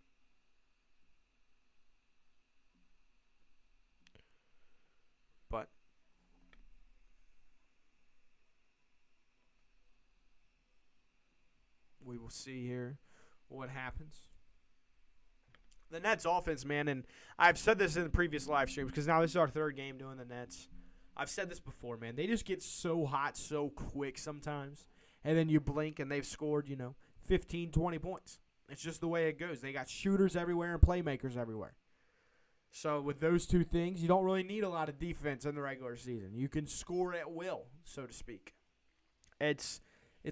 But we will see here what happens. The Nets offense, man, and I've said this in the previous live streams because now this is our third game doing the Nets. I've said this before, man. They just get so hot so quick sometimes, and then you blink and they've scored, 15, 20 points. It's just the way it goes. They got shooters everywhere and playmakers everywhere. So with those two things, you don't really need a lot of defense in the regular season. You can score at will, so to speak. It's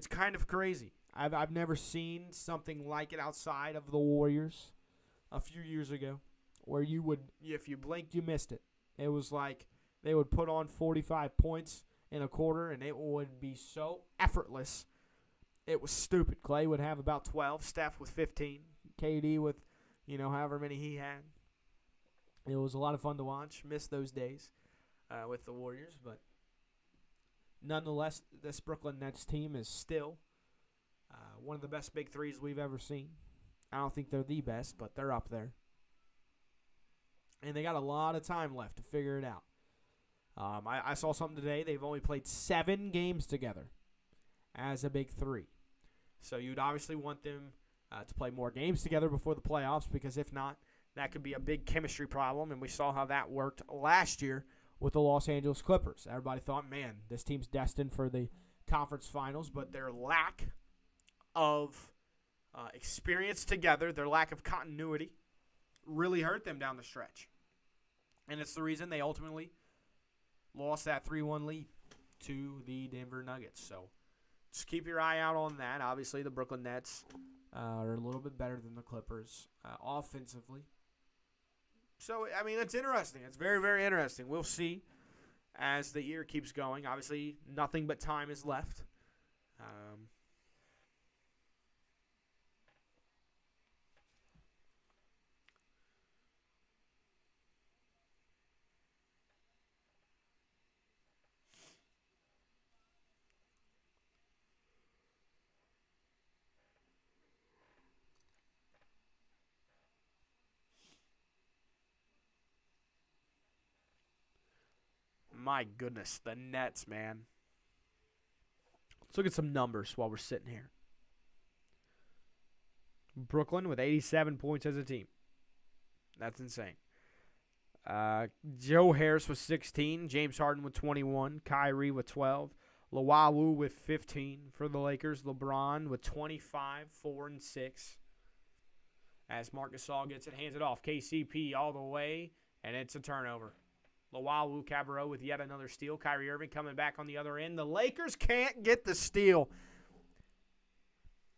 kind of crazy. I've never seen something like it outside of the Warriors a few years ago, where if you blinked, you missed it. It was like they would put on 45 points in a quarter, and it would be so effortless. It was stupid. Clay would have about 12, Steph with 15, KD with, however many he had. It was a lot of fun to watch. Missed those days with the Warriors, but nonetheless, this Brooklyn Nets team is still one of the best big threes we've ever seen. I don't think they're the best, but they're up there. And they got a lot of time left to figure it out. I saw something today. They've only played 7 games together as a big three. So you'd obviously want them to play more games together before the playoffs, because if not, that could be a big chemistry problem. And we saw how that worked last year with the Los Angeles Clippers. Everybody thought, man, this team's destined for the conference finals, but their lack of experience together, their lack of continuity, really hurt them down the stretch. And it's the reason they ultimately lost that 3-1 lead to the Denver Nuggets. So just keep your eye out on that. Obviously, the Brooklyn Nets are a little bit better than the Clippers offensively. So, I mean, it's interesting. It's very, very interesting. We'll see as the year keeps going. Obviously, nothing but time is left. My goodness, the Nets, man. Let's look at some numbers while we're sitting here. Brooklyn with 87 points as a team. That's insane. Joe Harris with 16. James Harden with 21. Kyrie with 12. Luwawu with 15 for the Lakers. LeBron with 25, 4, and 6. As Marc Gasol gets it, hands it off. KCP all the way, and it's a turnover. Luwawu Cabarrot with yet another steal. Kyrie Irving coming back on the other end. The Lakers can't get the steal.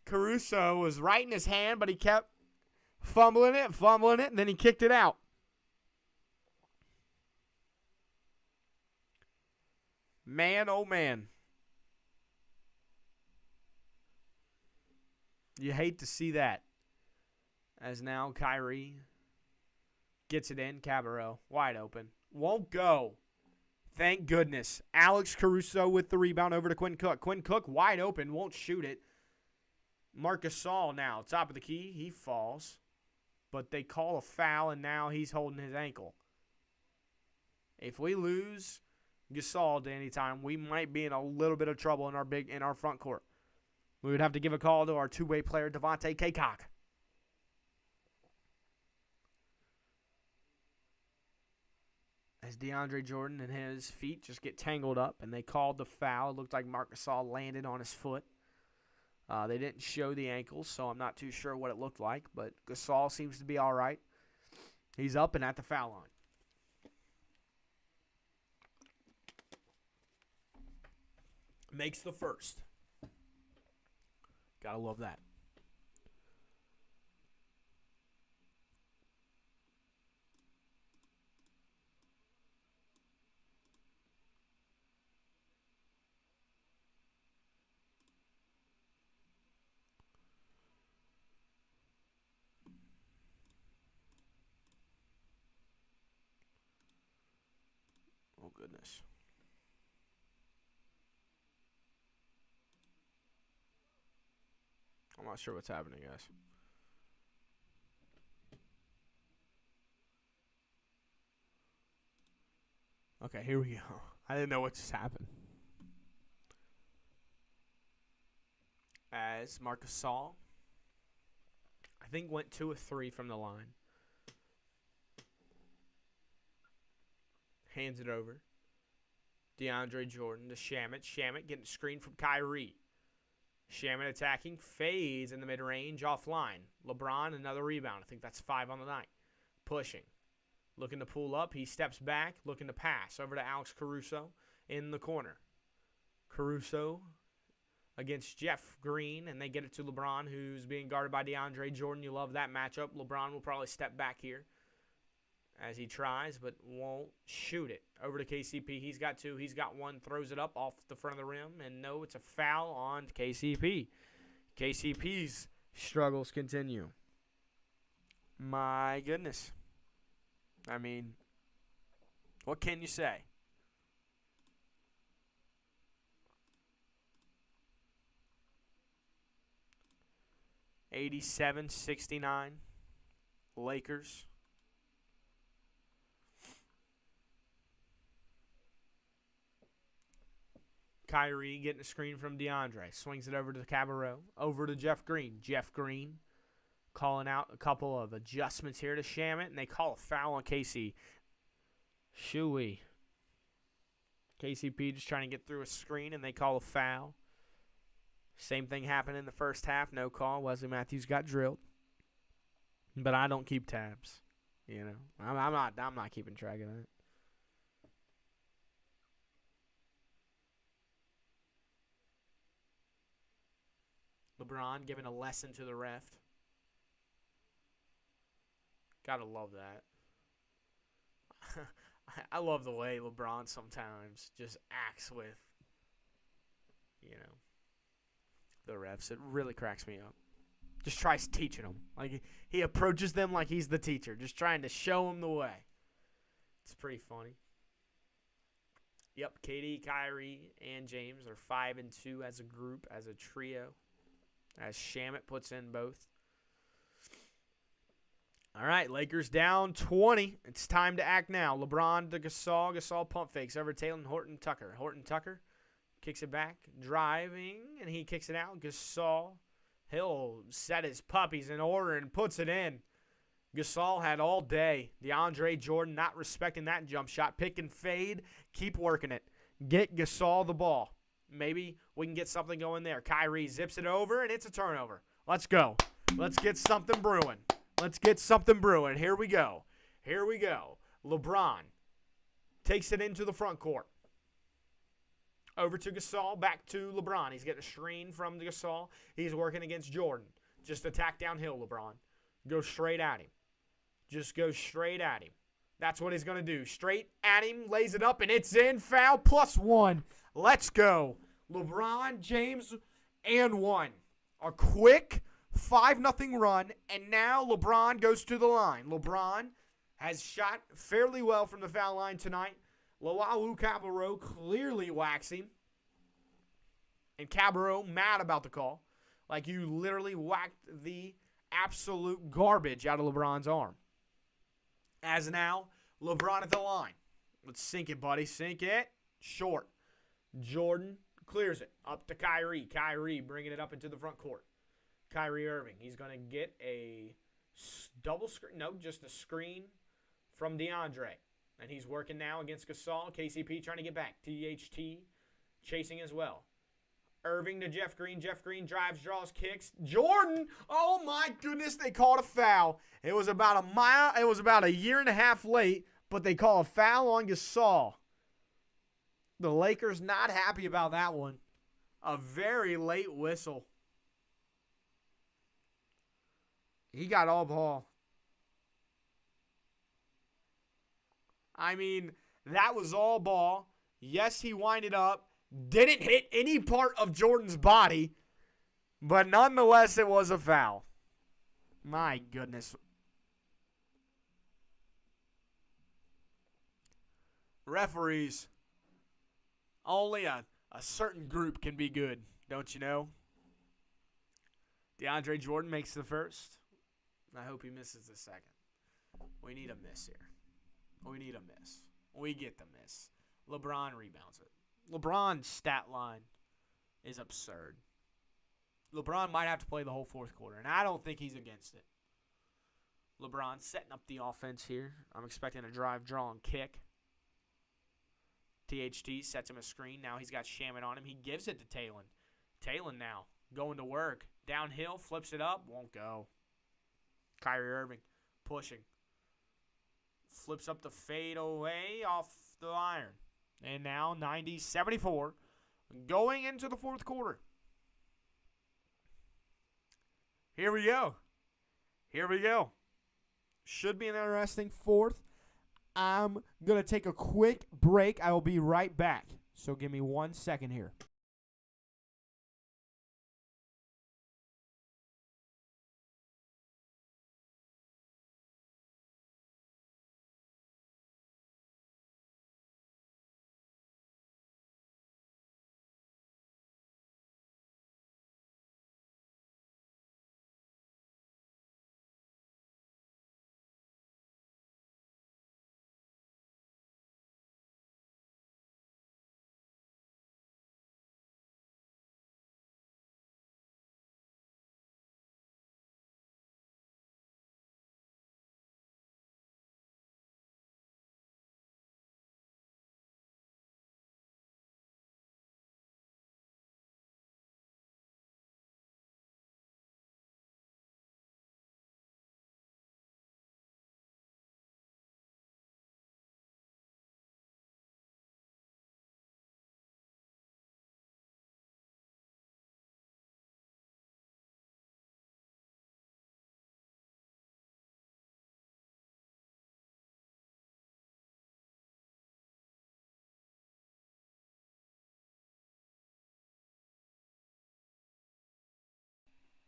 Caruso was right in his hand, but he kept fumbling it, and then he kicked it out. Man, oh man. You hate to see that. As now Kyrie gets it in. Cabarrot wide open. Won't go. Thank goodness. Alex Caruso with the rebound over to Quinn Cook. Quinn Cook wide open, won't shoot it. Marc Gasol now, top of the key. He falls. But they call a foul, and now he's holding his ankle. If we lose Gasol to any time, we might be in a little bit of trouble in our front court. We would have to give a call to our two-way player, Devontae Cacok. As DeAndre Jordan and his feet just get tangled up, and they called the foul. It looked like Marc Gasol landed on his foot. They didn't show the ankles, so I'm not too sure what it looked like, but Gasol seems to be all right. He's up and at the foul line. Makes the first. Gotta love that. Oh, goodness. I'm not sure what's happening, guys. Okay, here we go. I didn't know what just happened. As Marc Gasol, I think, went 2 of 3 from the line. Hands it over. DeAndre Jordan to Shamet. Shamet getting screened from Kyrie. Shamet attacking, fades in the mid-range, offline. LeBron, another rebound. I think that's 5 on the night. Pushing. Looking to pull up. He steps back, looking to pass. Over to Alex Caruso in the corner. Caruso against Jeff Green, and they get it to LeBron, who's being guarded by DeAndre Jordan. You love that matchup. LeBron will probably step back here as he tries, but won't shoot it. Over to KCP. He's got 2. He's got 1. Throws it up off the front of the rim. And no, it's a foul on KCP. KCP's struggles continue. My goodness. I mean, what can you say? $87-69. Lakers. Kyrie getting a screen from DeAndre. Swings it over to Cabarrot. Over to Jeff Green. Jeff Green calling out a couple of adjustments here to Shamet, and they call a foul on KC. Shuey. KCP just trying to get through a screen, and they call a foul. Same thing happened in the first half. No call. Wesley Matthews got drilled. But I don't keep tabs. You know, I'm not keeping track of that. LeBron giving a lesson to the ref. Gotta love that. I love the way LeBron sometimes just acts with, you know, the refs. It really cracks me up. Just tries teaching them. Like, he approaches them like he's the teacher, just trying to show them the way. It's pretty funny. Yep, KD, Kyrie, and James are 5-2 as a group, as a trio, as Shamet puts in both. All right, Lakers down 20. It's time to act now. LeBron to Gasol. Gasol pump fakes over Talen Horton-Tucker. Horton-Tucker kicks it back, driving, and he kicks it out. Gasol, he'll set his puppies in order and puts it in. Gasol had all day. DeAndre Jordan not respecting that jump shot. Pick and fade. Keep working it. Get Gasol the ball. Maybe we can get something going there. Kyrie zips it over, and it's a turnover. Let's go. Let's get something brewing. Let's get something brewing. Here we go. Here we go. LeBron takes it into the front court. Over to Gasol. Back to LeBron. He's getting a screen from Gasol. He's working against Jordan. Just attack downhill, LeBron. Go straight at him. Just go straight at him. That's what he's going to do. Straight at him. Lays it up, and it's in. Foul +1. Let's go. LeBron, James, and 1. A quick 5-0 run, and now LeBron goes to the line. LeBron has shot fairly well from the foul line tonight. Luau Cabarrot clearly whacks him. And Cabarrot mad about the call. Like you literally whacked the absolute garbage out of LeBron's arm. As now, LeBron at the line. Let's sink it, buddy. Sink it. Short. Jordan clears it. Up to Kyrie. Kyrie bringing it up into the front court. Kyrie Irving. He's going to get a double screen. No, just a screen from DeAndre. And he's working now against Gasol. KCP trying to get back. THT chasing as well. Irving to Jeff Green. Jeff Green drives, draws, kicks. Jordan! Oh my goodness, they called a foul. It was about a year and a half late, but they call a foul on Gasol. The Lakers not happy about that one. A very late whistle. He got all ball. I mean, that was all ball. Yes, he winded up. Didn't hit any part of Jordan's body, but nonetheless, it was a foul. My goodness. Referees, only a certain group can be good, don't you know? DeAndre Jordan makes the first. I hope he misses the second. We need a miss here. We need a miss. We get the miss. LeBron rebounds it. LeBron's stat line is absurd. LeBron might have to play the whole fourth quarter, and I don't think he's against it. LeBron setting up the offense here. I'm expecting a drive, draw, and kick. THT sets him a screen. Now he's got Shaman on him. He gives it to Talon. Talon now going to work. Downhill, flips it up, won't go. Kyrie Irving pushing. Flips up the fade away off the iron. And now 90-74 going into the fourth quarter. Here we go. Here we go. Should be an interesting fourth. I'm going to take a quick break. I will be right back. So give me 1 second here.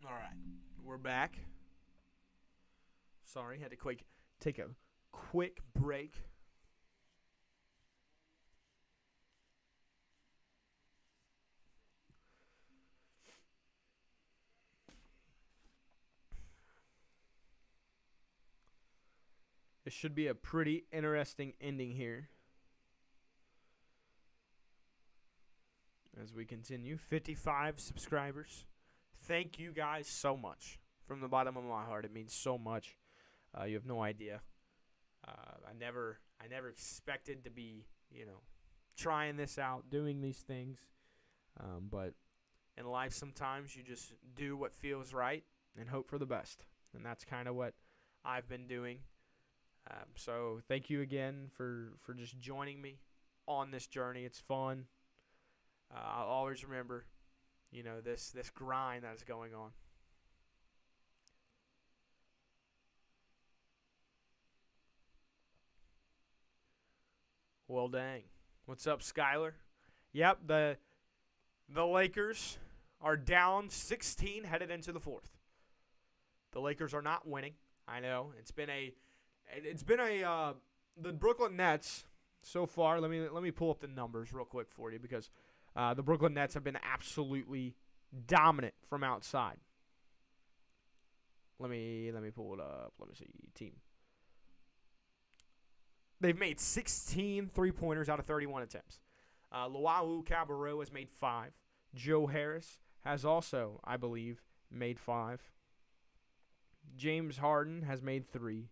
All right, we're back. Sorry, had to take a quick break. This should be a pretty interesting ending here. As we continue, 55 subscribers. Thank you guys so much. From the bottom of my heart, it means so much. You have no idea. I never expected to be, trying this out, doing these things. But in life, sometimes you just do what feels right and hope for the best. And that's kind of what I've been doing. So thank you again for just joining me on this journey. It's fun. I'll always remember, this grind that's going on. Well, dang. What's up, Skyler? Yep, the Lakers are down 16 headed into the fourth. The Lakers are not winning. I know. The Brooklyn Nets so far, let me pull up the numbers real quick for you because the Brooklyn Nets have been absolutely dominant from outside. Let me pull it up. Let me see. Team. They've made 16 3-pointers out of 31 attempts. Luau Cabarrot has made 5. Joe Harris has also, I believe, made 5. James Harden has made 3.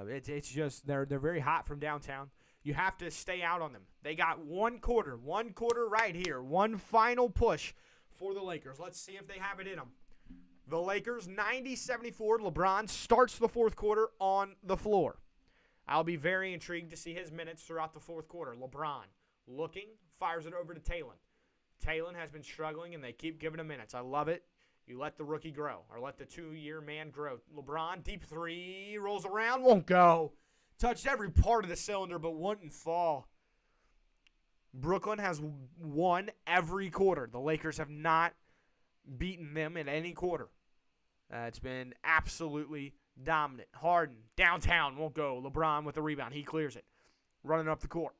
It's just they're very hot from downtown. You have to stay out on them. They got one quarter right here, one final push for the Lakers. Let's see if they have it in them. The Lakers 90-74. LeBron starts the fourth quarter on the floor. I'll be very intrigued to see his minutes throughout the fourth quarter. LeBron looking, fires it over to Talon. Talon has been struggling, and they keep giving him minutes. I love it. You let the rookie grow, or let the 2-year man grow. LeBron, deep three, rolls around, won't go. Touched every part of the cylinder, but wouldn't fall. Brooklyn has won every quarter. The Lakers have not beaten them in any quarter. It's been absolutely dominant. Harden, downtown, won't go. LeBron with the rebound. He clears it. Running up the court.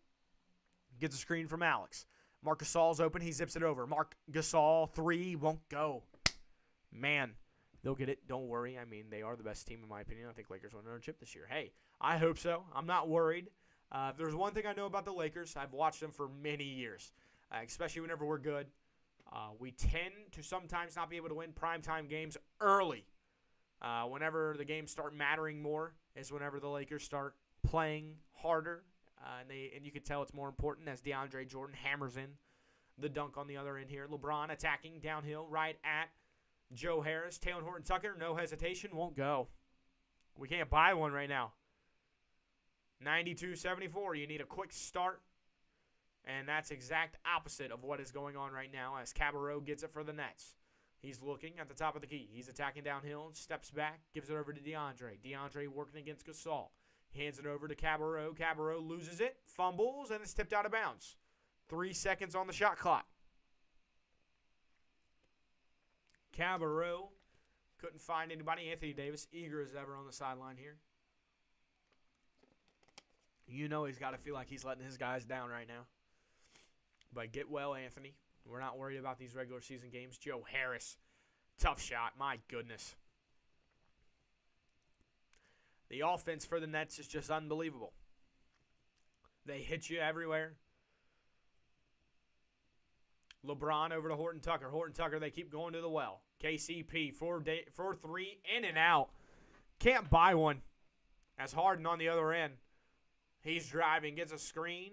Gets a screen from Alex. Marc Gasol's open. He zips it over. Marc Gasol, 3, won't go. Man, they'll get it. Don't worry. I mean, they are the best team in my opinion. I think Lakers win another chip this year. Hey, I hope so. I'm not worried. If there's one thing I know about the Lakers, I've watched them for many years, especially whenever we're good. We tend to sometimes not be able to win primetime games early. Whenever the games start mattering more is whenever the Lakers start playing harder. And you can tell it's more important as DeAndre Jordan hammers in the dunk on the other end here. LeBron attacking downhill right at Joe Harris. Talen Horton-Tucker, no hesitation, won't go. We can't buy one right now. 92-74, you need a quick start. And that's exact opposite of what is going on right now as Cabarrot gets it for the Nets. He's looking at the top of the key. He's attacking downhill, steps back, gives it over to DeAndre. DeAndre working against Gasol. Hands it over to Cabarrot. Cabarrot loses it, fumbles, and it's tipped out of bounds. 3 seconds on the shot clock. Cabarrot couldn't find anybody. Anthony Davis, eager as ever on the sideline here. You know he's got to feel like he's letting his guys down right now. But get well, Anthony. We're not worried about these regular season games. Joe Harris, tough shot. My goodness. The offense for the Nets is just unbelievable. They hit you everywhere. LeBron over to Horton-Tucker. Horton-Tucker, they keep going to the well. KCP, 4-3, in and out. Can't buy one. As Harden on the other end. He's driving, gets a screen.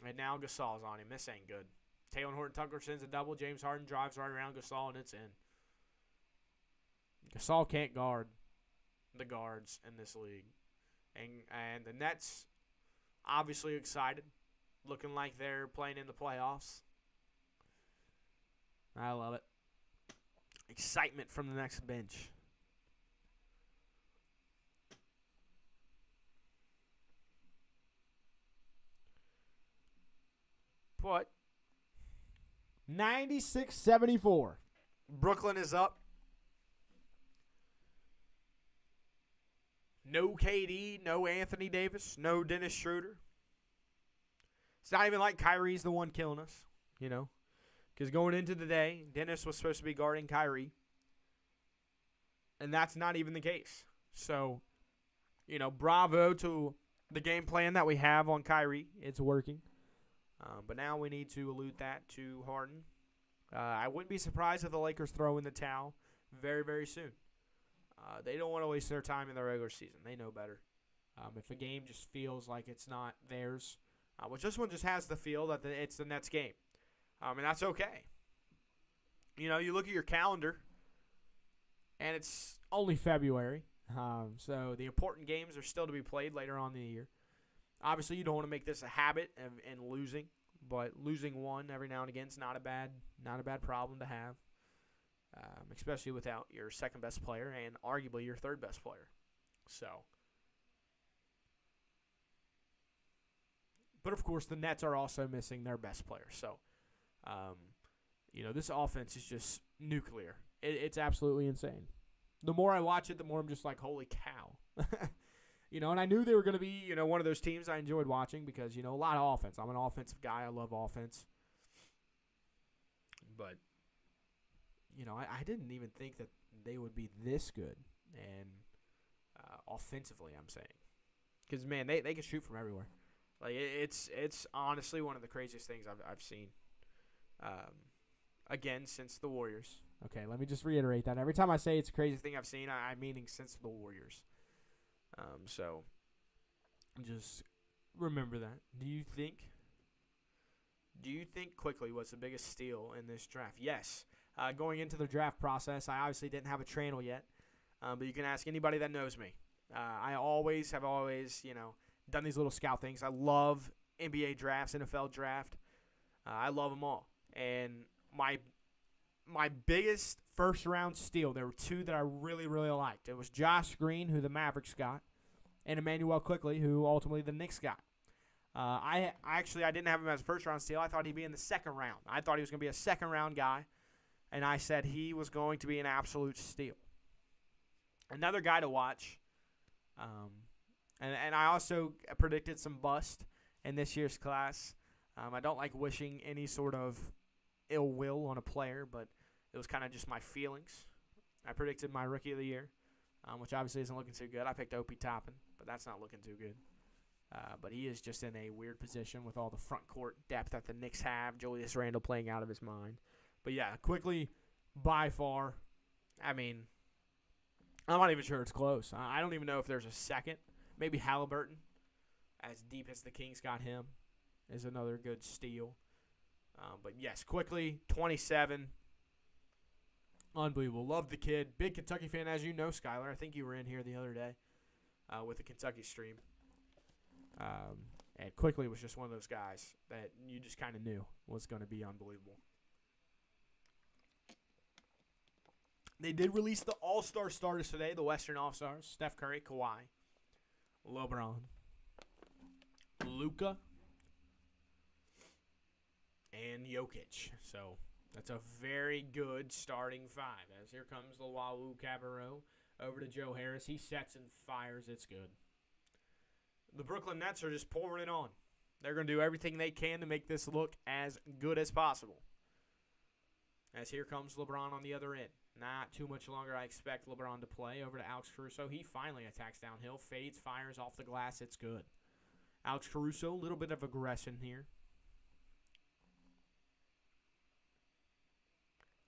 And now Gasol's on him. This ain't good. Talen Horton-Tucker sends a double. James Harden drives right around Gasol, and it's in. Gasol can't guard the guards in this league. And the Nets obviously excited. Looking like they're playing in the playoffs. I love it. Excitement from the next bench. But 96-74. Brooklyn is up. No KD, no Anthony Davis, no Dennis Schroeder. It's not even like Kyrie's the one killing us, you know. Because going into the day, Dennis was supposed to be guarding Kyrie. And that's not even the case. So, you know, bravo to the game plan that we have on Kyrie. It's working. But now we need to elude that to Harden. I wouldn't be surprised if the Lakers throw in the towel very, very soon. They don't want to waste their time in the regular season. They know better. If a game just feels like it's not theirs, which this one just has the feel that it's the Nets game. And that's okay. You know, you look at your calendar, and it's only February. So the important games are still to be played later on in the year. Obviously, you don't want to make this a habit and losing, but losing one every now and again is not a bad problem to have, especially without your second best player and arguably your third best player. So, but of course, the Nets are also missing their best player. So, you know, this offense is just nuclear. It's absolutely insane. The more I watch it, the more I'm just like, holy cow. And I knew they were going to be, one of those teams I enjoyed watching because, a lot of offense. I'm an offensive guy. I love offense. But, I didn't even think that they would be this good. And offensively, I'm saying. Because, man, they can shoot from everywhere. Like, it's honestly one of the craziest things I've seen. Again, since the Warriors. Okay, let me just reiterate that. Every time I say it's the craziest thing I've seen, I'm meaning since the Warriors. So, just remember that. Do you think Quickly was the biggest steal in this draft? Yes. Going into the draft process, I obviously didn't have a channel yet, but you can ask anybody that knows me. I have always, done these little scout things. I love NBA drafts, NFL draft. I love them all. And my biggest first-round steal, there were two that I really, really liked. It was Josh Green, who the Mavericks got, and Emmanuel Quickley, who ultimately the Knicks got. I didn't have him as a first-round steal. I thought he'd be in the second round. I thought he was going to be a second-round guy, and I said he was going to be an absolute steal. Another guy to watch, and I also predicted some bust in this year's class. I don't like wishing any sort of ill will on a player, but it was kind of just my feelings. I predicted my rookie of the year, which obviously isn't looking too good. I picked Opie Toppin, but that's not looking too good. But he is just in a weird position with all the front court depth that the Knicks have. Julius Randle playing out of his mind. But yeah, Quickly, by far. I mean, I'm not even sure it's close. I don't even know if there's a second. Maybe Halliburton, as deep as the Kings got him, is another good steal. But yes, Quickly, 27. Unbelievable. Love the kid. Big Kentucky fan, as you know, Skylar. I think you were in here the other day with the Kentucky stream. And Quickly was just one of those guys that you just kind of knew was going to be unbelievable. They did release the All-Star starters today, the Western All-Stars. Steph Curry, Kawhi, LeBron, Luka, and Jokic. So that's a very good starting five. As here comes the Wawu Cabarro over to Joe Harris. He sets and fires. It's good. The Brooklyn Nets are just pouring it on. They're going to do everything they can to make this look as good as possible. As here comes LeBron on the other end. Not too much longer I expect LeBron to play. Over to Alex Caruso. He finally attacks downhill. Fades, fires off the glass. It's good. Alex Caruso, a little bit of aggression here.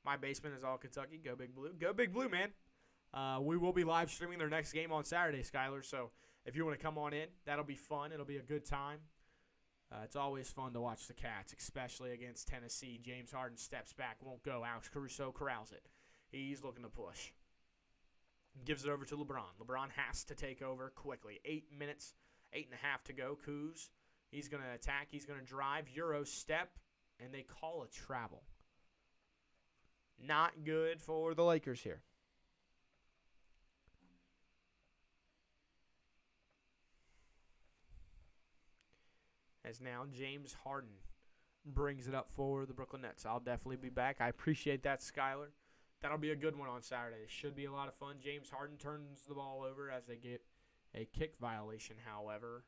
My basement is all Kentucky. Go Big Blue. Go Big Blue, man. We will be live streaming their next game on Saturday, Skyler. So if you want to come on in, that'll be fun. It'll be a good time. It's always fun to watch the Cats, especially against Tennessee. James Harden steps back, won't go. Alex Caruso corrals it. He's looking to push. Gives it over to LeBron. LeBron has to take over quickly. 8 minutes, 8.5 to go. Kuz, he's going to attack. He's going to drive. Euro step, and they call a travel. Not good for the Lakers here. As now James Harden brings it up for the Brooklyn Nets. I'll definitely be back. I appreciate that, Skyler. That'll be a good one on Saturday. It should be a lot of fun. James Harden turns the ball over as they get a kick violation, however.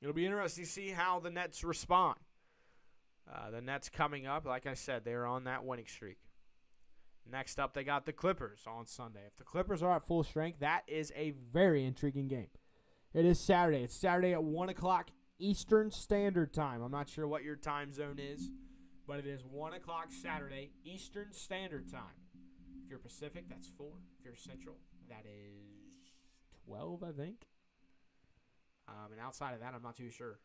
It'll be interesting to see how the Nets respond. The Nets coming up, like I said, they're on that winning streak. Next up, they got the Clippers on Sunday. If the Clippers are at full strength, that is a very intriguing game. It is Saturday. It's Saturday at 1 o'clock Eastern Standard Time. I'm not sure what your time zone is, but it is 1 o'clock Saturday Eastern Standard Time. If you're Pacific, that's 4. If you're Central, that is 12, I think. And outside of that, I'm not too sure.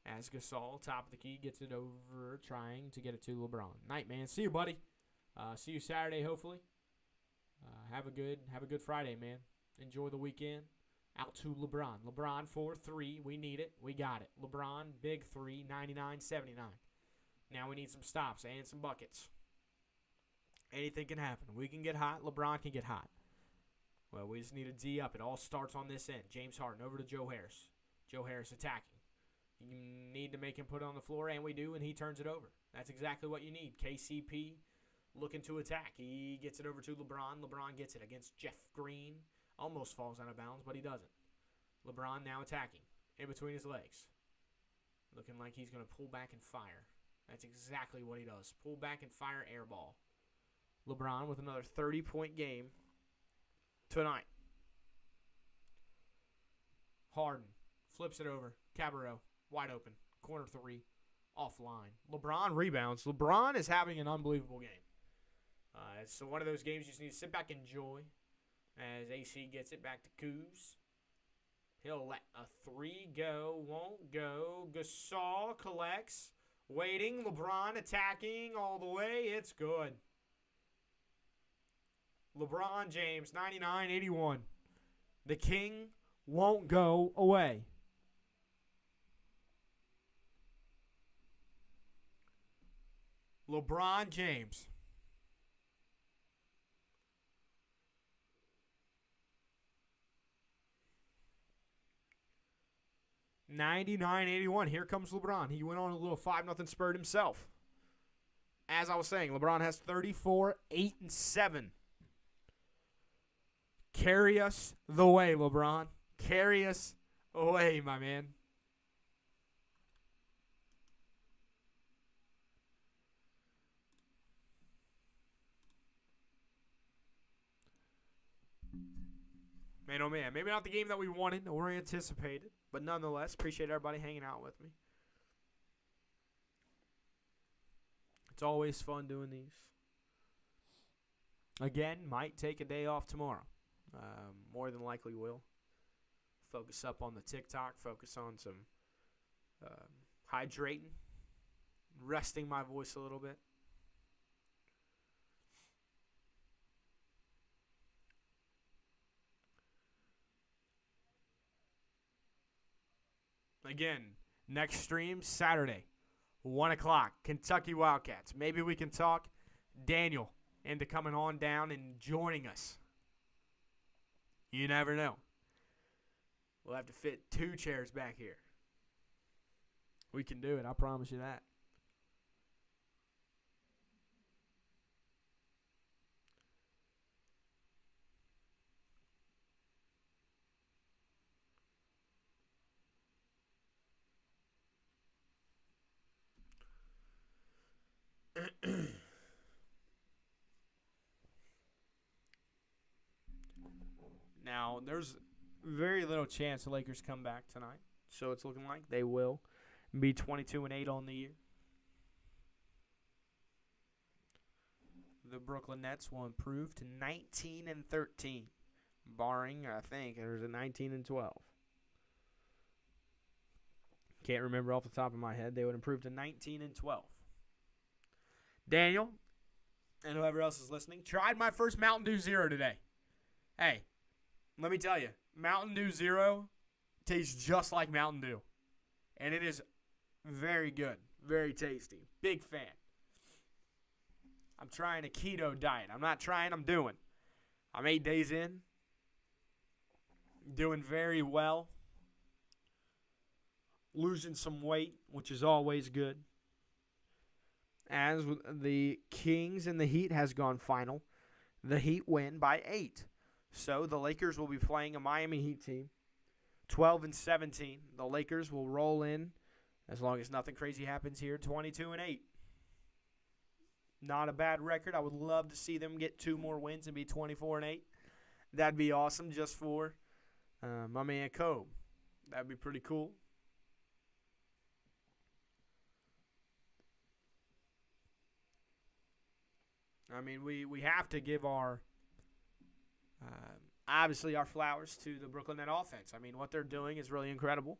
As Gasol, top of the key, gets it over, trying to get it to LeBron. Night, man. See you, buddy. See you Saturday, hopefully. Have a good Friday, man. Enjoy the weekend. Out to LeBron. LeBron for 3. We need it. We got it. LeBron, big 3, 99-79. Now we need some stops and some buckets. Anything can happen. We can get hot. LeBron can get hot. Well, we just need to D up. It all starts on this end. James Harden over to Joe Harris. Joe Harris attacking. You need to make him put it on the floor, and we do, and he turns it over. That's exactly what you need. KCP looking to attack. He gets it over to LeBron. LeBron gets it against Jeff Green. Almost falls out of bounds, but he doesn't. LeBron now attacking in between his legs. Looking like he's going to pull back and fire. That's exactly what he does. Pull back and fire, air ball. LeBron with another 30-point game tonight. Harden flips it over. Cabarrot, wide open. Corner three, offline. LeBron rebounds. LeBron is having an unbelievable game. It's one of those games you just need to sit back and enjoy. As AC gets it back to Kuz. He'll let a three go. Won't go. Gasol collects. Waiting. LeBron attacking all the way. It's good. LeBron James, 99-81. The king won't go away. LeBron James. $99-81. Here comes LeBron. He went on a little 5-0 spurt himself. As I was saying, LeBron has 34, 8, and 7. Carry us the way, LeBron. Carry us away, my man. Man, oh man. Maybe not the game that we wanted or anticipated, but nonetheless, appreciate everybody hanging out with me. It's always fun doing these. Again, might take a day off tomorrow. More than likely will. Focus up on the TikTok. Focus on some hydrating. Resting my voice a little bit. Again, next stream, Saturday, 1 o'clock, Kentucky Wildcats. Maybe we can talk Daniel into coming on down and joining us. You never know. We'll have to fit 2 chairs back here. We can do it, I promise you that. Now, there's very little chance the Lakers come back tonight. So it's looking like they will be 22-8 on the year. The Brooklyn Nets will improve to 19-13, barring, I think, there's a 19-12. Can't remember off the top of my head. They would improve to 19-12. Daniel, and whoever else is listening, tried my first Mountain Dew Zero today. Hey, let me tell you, Mountain Dew Zero tastes just like Mountain Dew. And it is very good, very tasty. Big fan. I'm trying a keto diet. I'm not trying, I'm doing. I'm 8 days in. Doing very well. Losing some weight, which is always good. As the Kings and the Heat has gone final, the Heat win by 8. So the Lakers will be playing a Miami Heat team, 12-17. The Lakers will roll in, as long as nothing crazy happens here, 22-8. Not a bad record. I would love to see them get 2 more wins and be 24-8. That'd be awesome just for my man Kobe. That'd be pretty cool. I mean, we have to give our obviously our flowers to the Brooklyn Net offense. I mean, what they're doing is really incredible.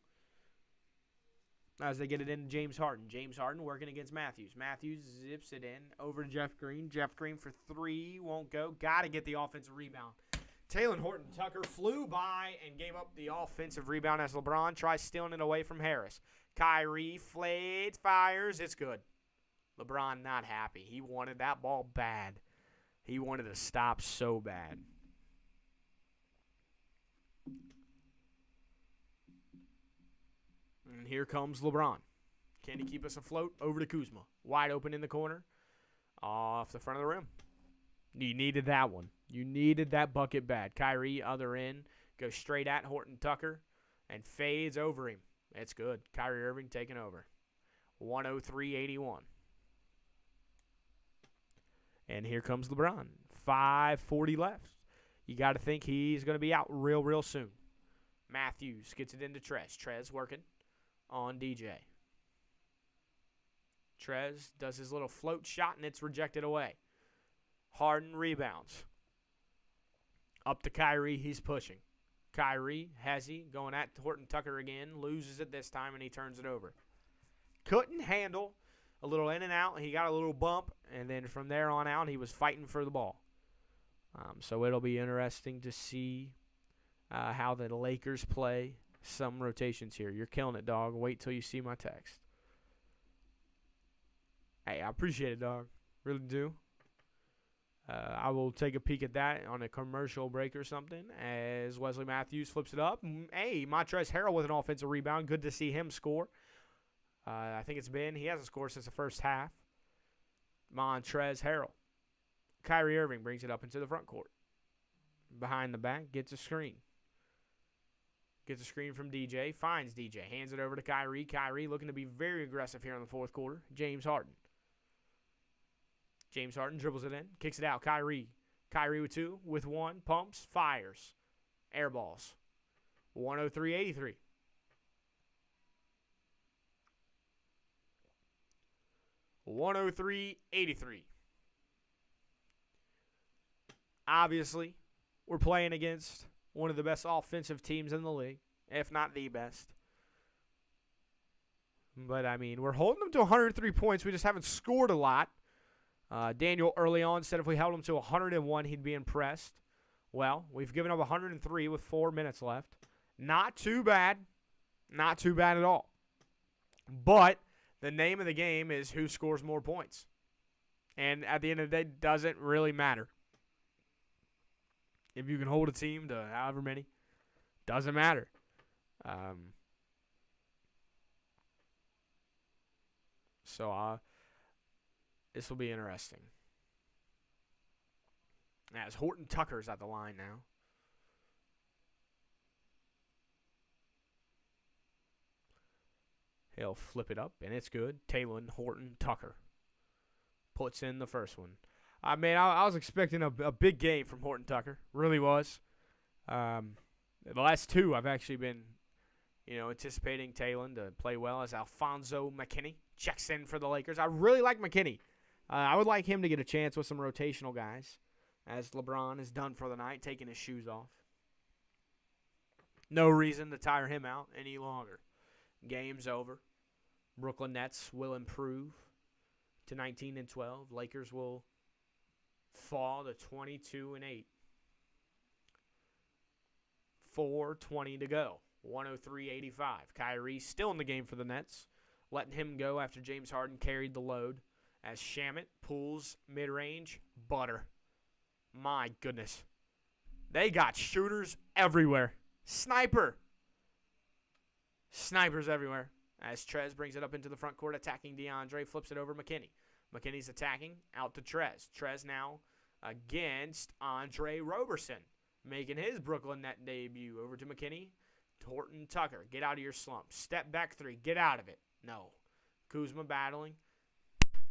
As they get it into James Harden. James Harden working against Matthews. Matthews zips it in over to Jeff Green. Jeff Green for 3. Won't go. Got to get the offensive rebound. Taylor Horton Tucker flew by and gave up the offensive rebound as LeBron tries stealing it away from Harris. Kyrie flayed, fires. It's good. LeBron not happy. He wanted that ball bad. He wanted to stop so bad. And here comes LeBron. Can he keep us afloat? Over to Kuzma. Wide open in the corner. off the front of the rim. You needed that one. You needed that bucket bad. Kyrie, other end, goes straight at Horton Tucker and fades over him. It's good. Kyrie Irving taking over. 103-81. And here comes LeBron. 5:40 left. You got to think he's going to be out real soon. Matthews gets it into Trez. Trez working on DJ. Trez does his little float shot, and it's rejected away. Harden rebounds. Up to Kyrie, he's pushing. Kyrie, has he, going at Horton Tucker again, loses it this time, and he turns it over. Couldn't handle a little in and out. He got a little bump, and then from there on out, he was fighting for the ball. So it'll be interesting to see how the Lakers play some rotations here. You're killing it, dog. Wait till you see my text. Hey, I appreciate it, dog. Really do. I will take a peek at that on a commercial break or something as Wesley Matthews flips it up. Hey, Montrezl Harrell with an offensive rebound. Good to see him score. I think he hasn't scored since the first half. Montrezl Harrell. Kyrie Irving brings it up into the front court. Behind the back, gets a screen. Gets a screen from DJ, finds DJ, hands it over to Kyrie. Kyrie looking to be very aggressive here in the fourth quarter. James Harden. James Harden dribbles it in, kicks it out. Kyrie. Kyrie with 2, with 1, pumps, fires. Air balls. 103-83. Obviously, we're playing against one of the best offensive teams in the league, if not the best. But, I mean, we're holding them to 103 points. We just haven't scored a lot. Daniel early on said if we held him to 101, he'd be impressed. Well, we've given up 103 with 4 minutes left. Not too bad. Not too bad at all. But the name of the game is who scores more points. And at the end of the day, it doesn't really matter. If you can hold a team to however many, doesn't matter. This will be interesting. As Horton Tucker's at the line now. He'll flip it up, and it's good. Talen Horton Tucker puts in the first one. I was expecting a big game from Horton Tucker. Really was. The last 2, I've actually been, anticipating Talen to play well as Alfonso McKinney checks in for the Lakers. I really like McKinney. I would like him to get a chance with some rotational guys, as LeBron is done for the night, taking his shoes off. No reason to tire him out any longer. Game's over. Brooklyn Nets will improve to 19-12. Lakers will fall to 22-8. 4:20 to go. 103-85. Kyrie still in the game for the Nets, letting him go after James Harden carried the load. As Shamet pulls mid-range, butter. My goodness. They got shooters everywhere. Snipers everywhere. As Trez brings it up into the front court, attacking DeAndre, flips it over McKinney. McKinney's attacking, out to Trez. Trez now against Andre Roberson, making his Brooklyn Net debut. Over to McKinney. Horton Tucker, get out of your slump. Step back 3, get out of it. No. Kuzma battling.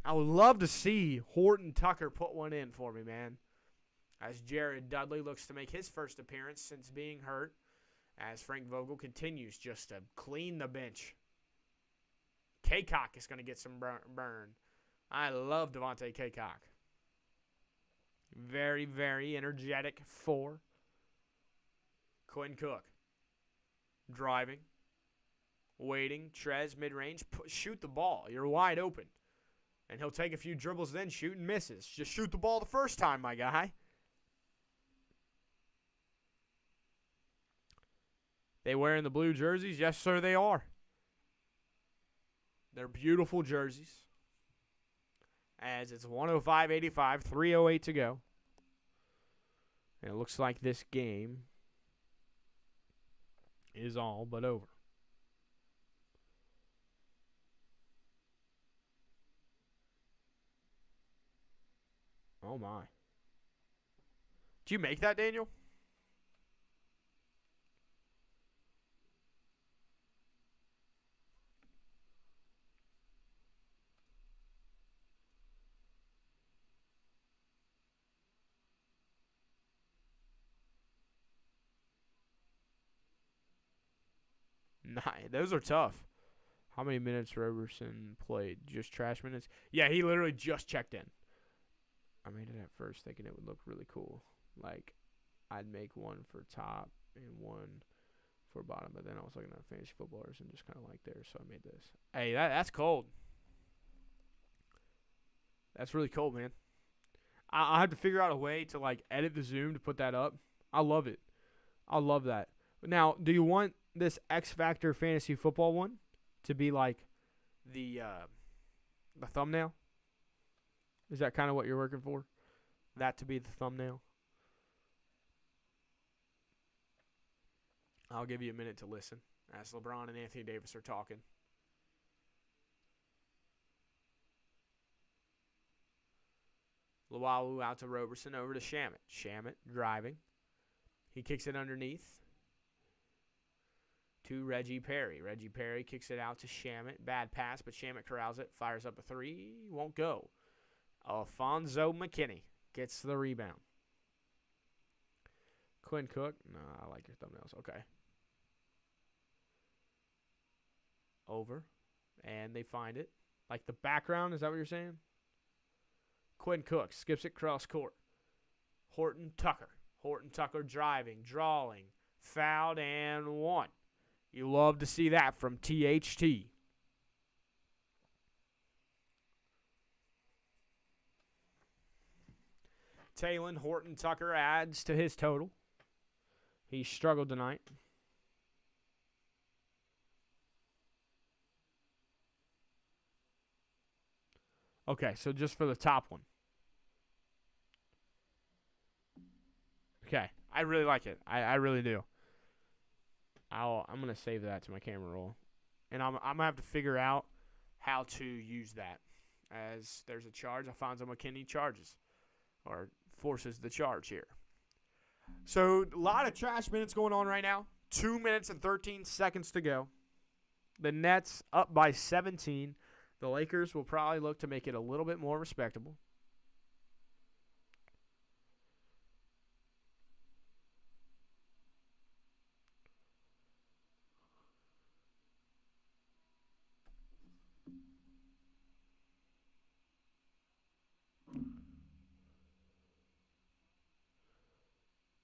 I would love to see Horton Tucker put one in for me, man. As Jared Dudley looks to make his first appearance since being hurt. As Frank Vogel continues just to clean the bench. Kaycock is going to get some burn. I love Devontae Kaycock. Very, very energetic 4. Quinn Cook. Driving. Waiting. Trez mid-range. Shoot the ball. You're wide open. And he'll take a few dribbles, then shoot and misses. Just shoot the ball the first time, my guy. They wearing the blue jerseys? Yes, sir, they are. They're beautiful jerseys. As it's 105-85, 3:08 to go. And it looks like this game is all but over. Oh, my. Did you make that, Daniel? Those are tough. How many minutes Roberson played? Just trash minutes? Yeah, he literally just checked in. I made it at first thinking it would look really cool. Like, I'd make one for top and one for bottom, but then I was looking at fantasy footballers and just kind of like theirs, so I made this. Hey, that's cold. That's really cold, man. I have to figure out a way to, like, edit the Zoom to put that up. I love it. I love that. Now, do you want this X Factor fantasy football one to be like the thumbnail? Is that kind of what you're working for? That to be the thumbnail? I'll give you a minute to listen as LeBron and Anthony Davis are talking. Lualu out to Roberson, over to Shamet. Shamet driving. He kicks it underneath to Reggie Perry. Reggie Perry kicks it out to Shamet. Bad pass, but Shamet corrals it. Fires up a three. Won't go. Alfonso McKinney gets the rebound. Quinn Cook. No, I like your thumbnails. Okay. Over. And they find it. Like the background, is that what you're saying? Quinn Cook skips it cross court. Horton Tucker. Horton Tucker driving, drawing, fouled, and one. You love to see that from THT. Talon Horton Tucker adds to his total. He struggled tonight. Okay, so just for the top one. Okay, I really like it. I really do. I'm gonna save that to my camera roll, and I'm gonna have to figure out how to use that. As there's a charge, Alfonso McKinney charges, or forces the charge here. So a lot of trash minutes going on right now. 2 minutes and 13 seconds to go. The Nets up by 17. The Lakers will probably look to make it a little bit more respectable.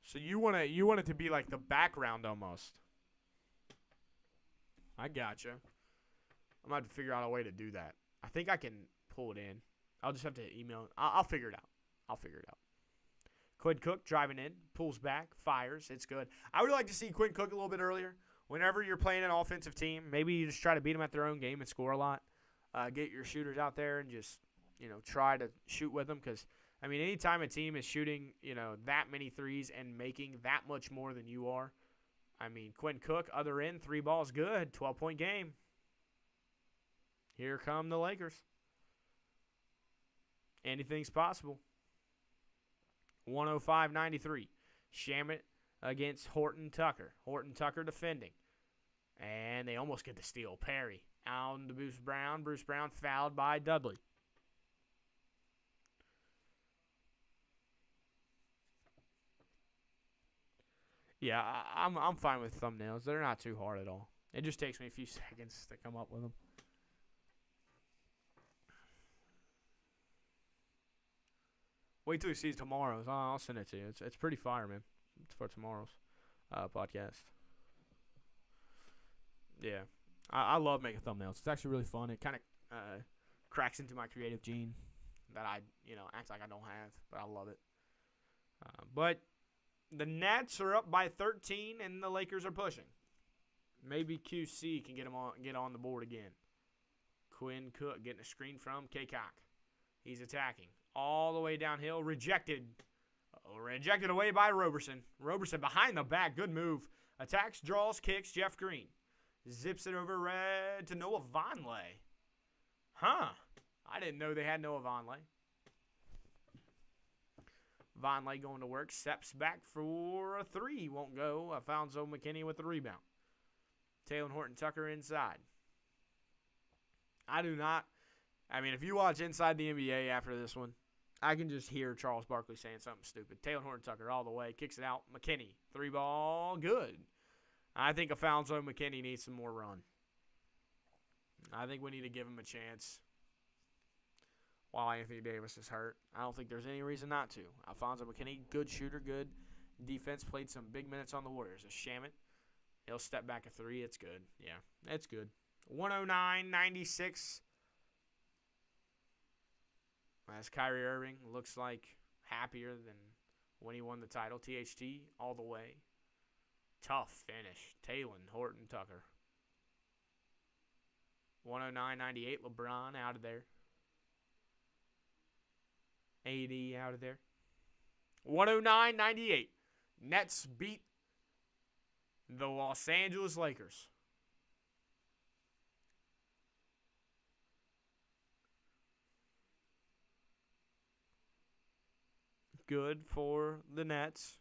So you want it to be like the background almost. I gotcha. I'm going to have to figure out a way to do that. I think I can pull it in. I'll just have to email it. I'll figure it out. Quinn Cook driving in, pulls back, fires. It's good. I would like to see Quinn Cook a little bit earlier. Whenever you're playing an offensive team, maybe you just try to beat them at their own game and score a lot. Get your shooters out there and just, try to shoot with them. Because, anytime a team is shooting, that many threes and making that much more than you are, Quinn Cook, other end, 3 balls, good, 12-point game. Here come the Lakers. Anything's possible. 105-93. Shamet against Horton Tucker. Horton Tucker defending. And they almost get the steal. Perry out to Bruce Brown. Bruce Brown fouled by Dudley. Yeah, I'm fine with thumbnails. They're not too hard at all. It just takes me a few seconds to come up with them. Wait till you see tomorrow's. I'll send it to you. It's pretty fire, man. It's for tomorrow's podcast. Yeah. I love making thumbnails. It's actually really fun. It kind of cracks into my creative gene that I, act like I don't have, but I love it. But the Nets are up by 13, and the Lakers are pushing. Maybe QC can get on the board again. Quinn Cook getting a screen from K-Cock. He's attacking. All the way downhill. Rejected away by Roberson. Roberson behind the back. Good move. Attacks, draws, kicks. Jeff Green. Zips it over red to Noah Vonleh. Huh. I didn't know they had Noah Vonleh. Vonleh going to work. Steps back for a three. Won't go. Alfonso McKinney with the rebound. Taylor Horton-Tucker inside. I mean, if you watch Inside the NBA after this one, I can just hear Charles Barkley saying something stupid. Taylor Horton-Tucker all the way. Kicks it out. McKinney. 3-ball. Good. I think Alfonso McKinney needs some more run. I think we need to give him a chance while Anthony Davis is hurt. I don't think there's any reason not to. Alfonso McKinney, good shooter, good defense, played some big minutes on the Warriors. A Shamet, he'll step back a three. It's good. Yeah, it's good. 109-96. As Kyrie Irving looks like happier than when he won the title. THT all the way. Tough finish. Taylor Horton-Tucker. 109-98. LeBron out of there. AD out of there. 109-98. Nets beat the Los Angeles Lakers. Good for the Nets.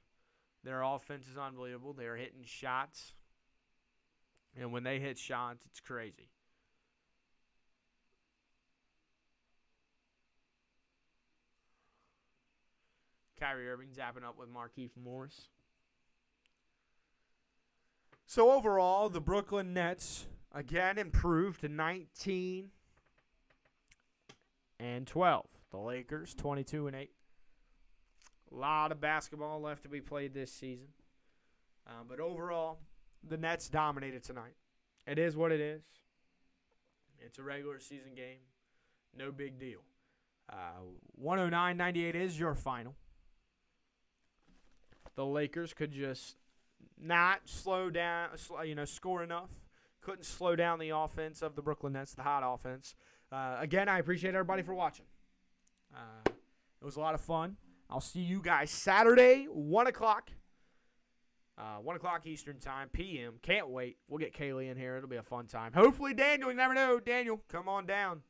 Their offense is unbelievable. They're hitting shots. And when they hit shots, it's crazy. Kyrie Irving zapping up with Markieff Morris. So overall, the Brooklyn Nets again improved to 19-12. The Lakers 22-8. A lot of basketball left to be played this season. But overall, the Nets dominated tonight. It is what it is. It's a regular season game. No big deal. 109-98 is your final. The Lakers could just not slow down, score enough. Couldn't slow down the offense of the Brooklyn Nets, the hot offense. Again, I appreciate everybody for watching. It was a lot of fun. I'll see you guys Saturday, 1 o'clock. 1 o'clock Eastern time, p.m. Can't wait. We'll get Kaylee in here. It'll be a fun time. Hopefully Daniel, you never know. Daniel, come on down.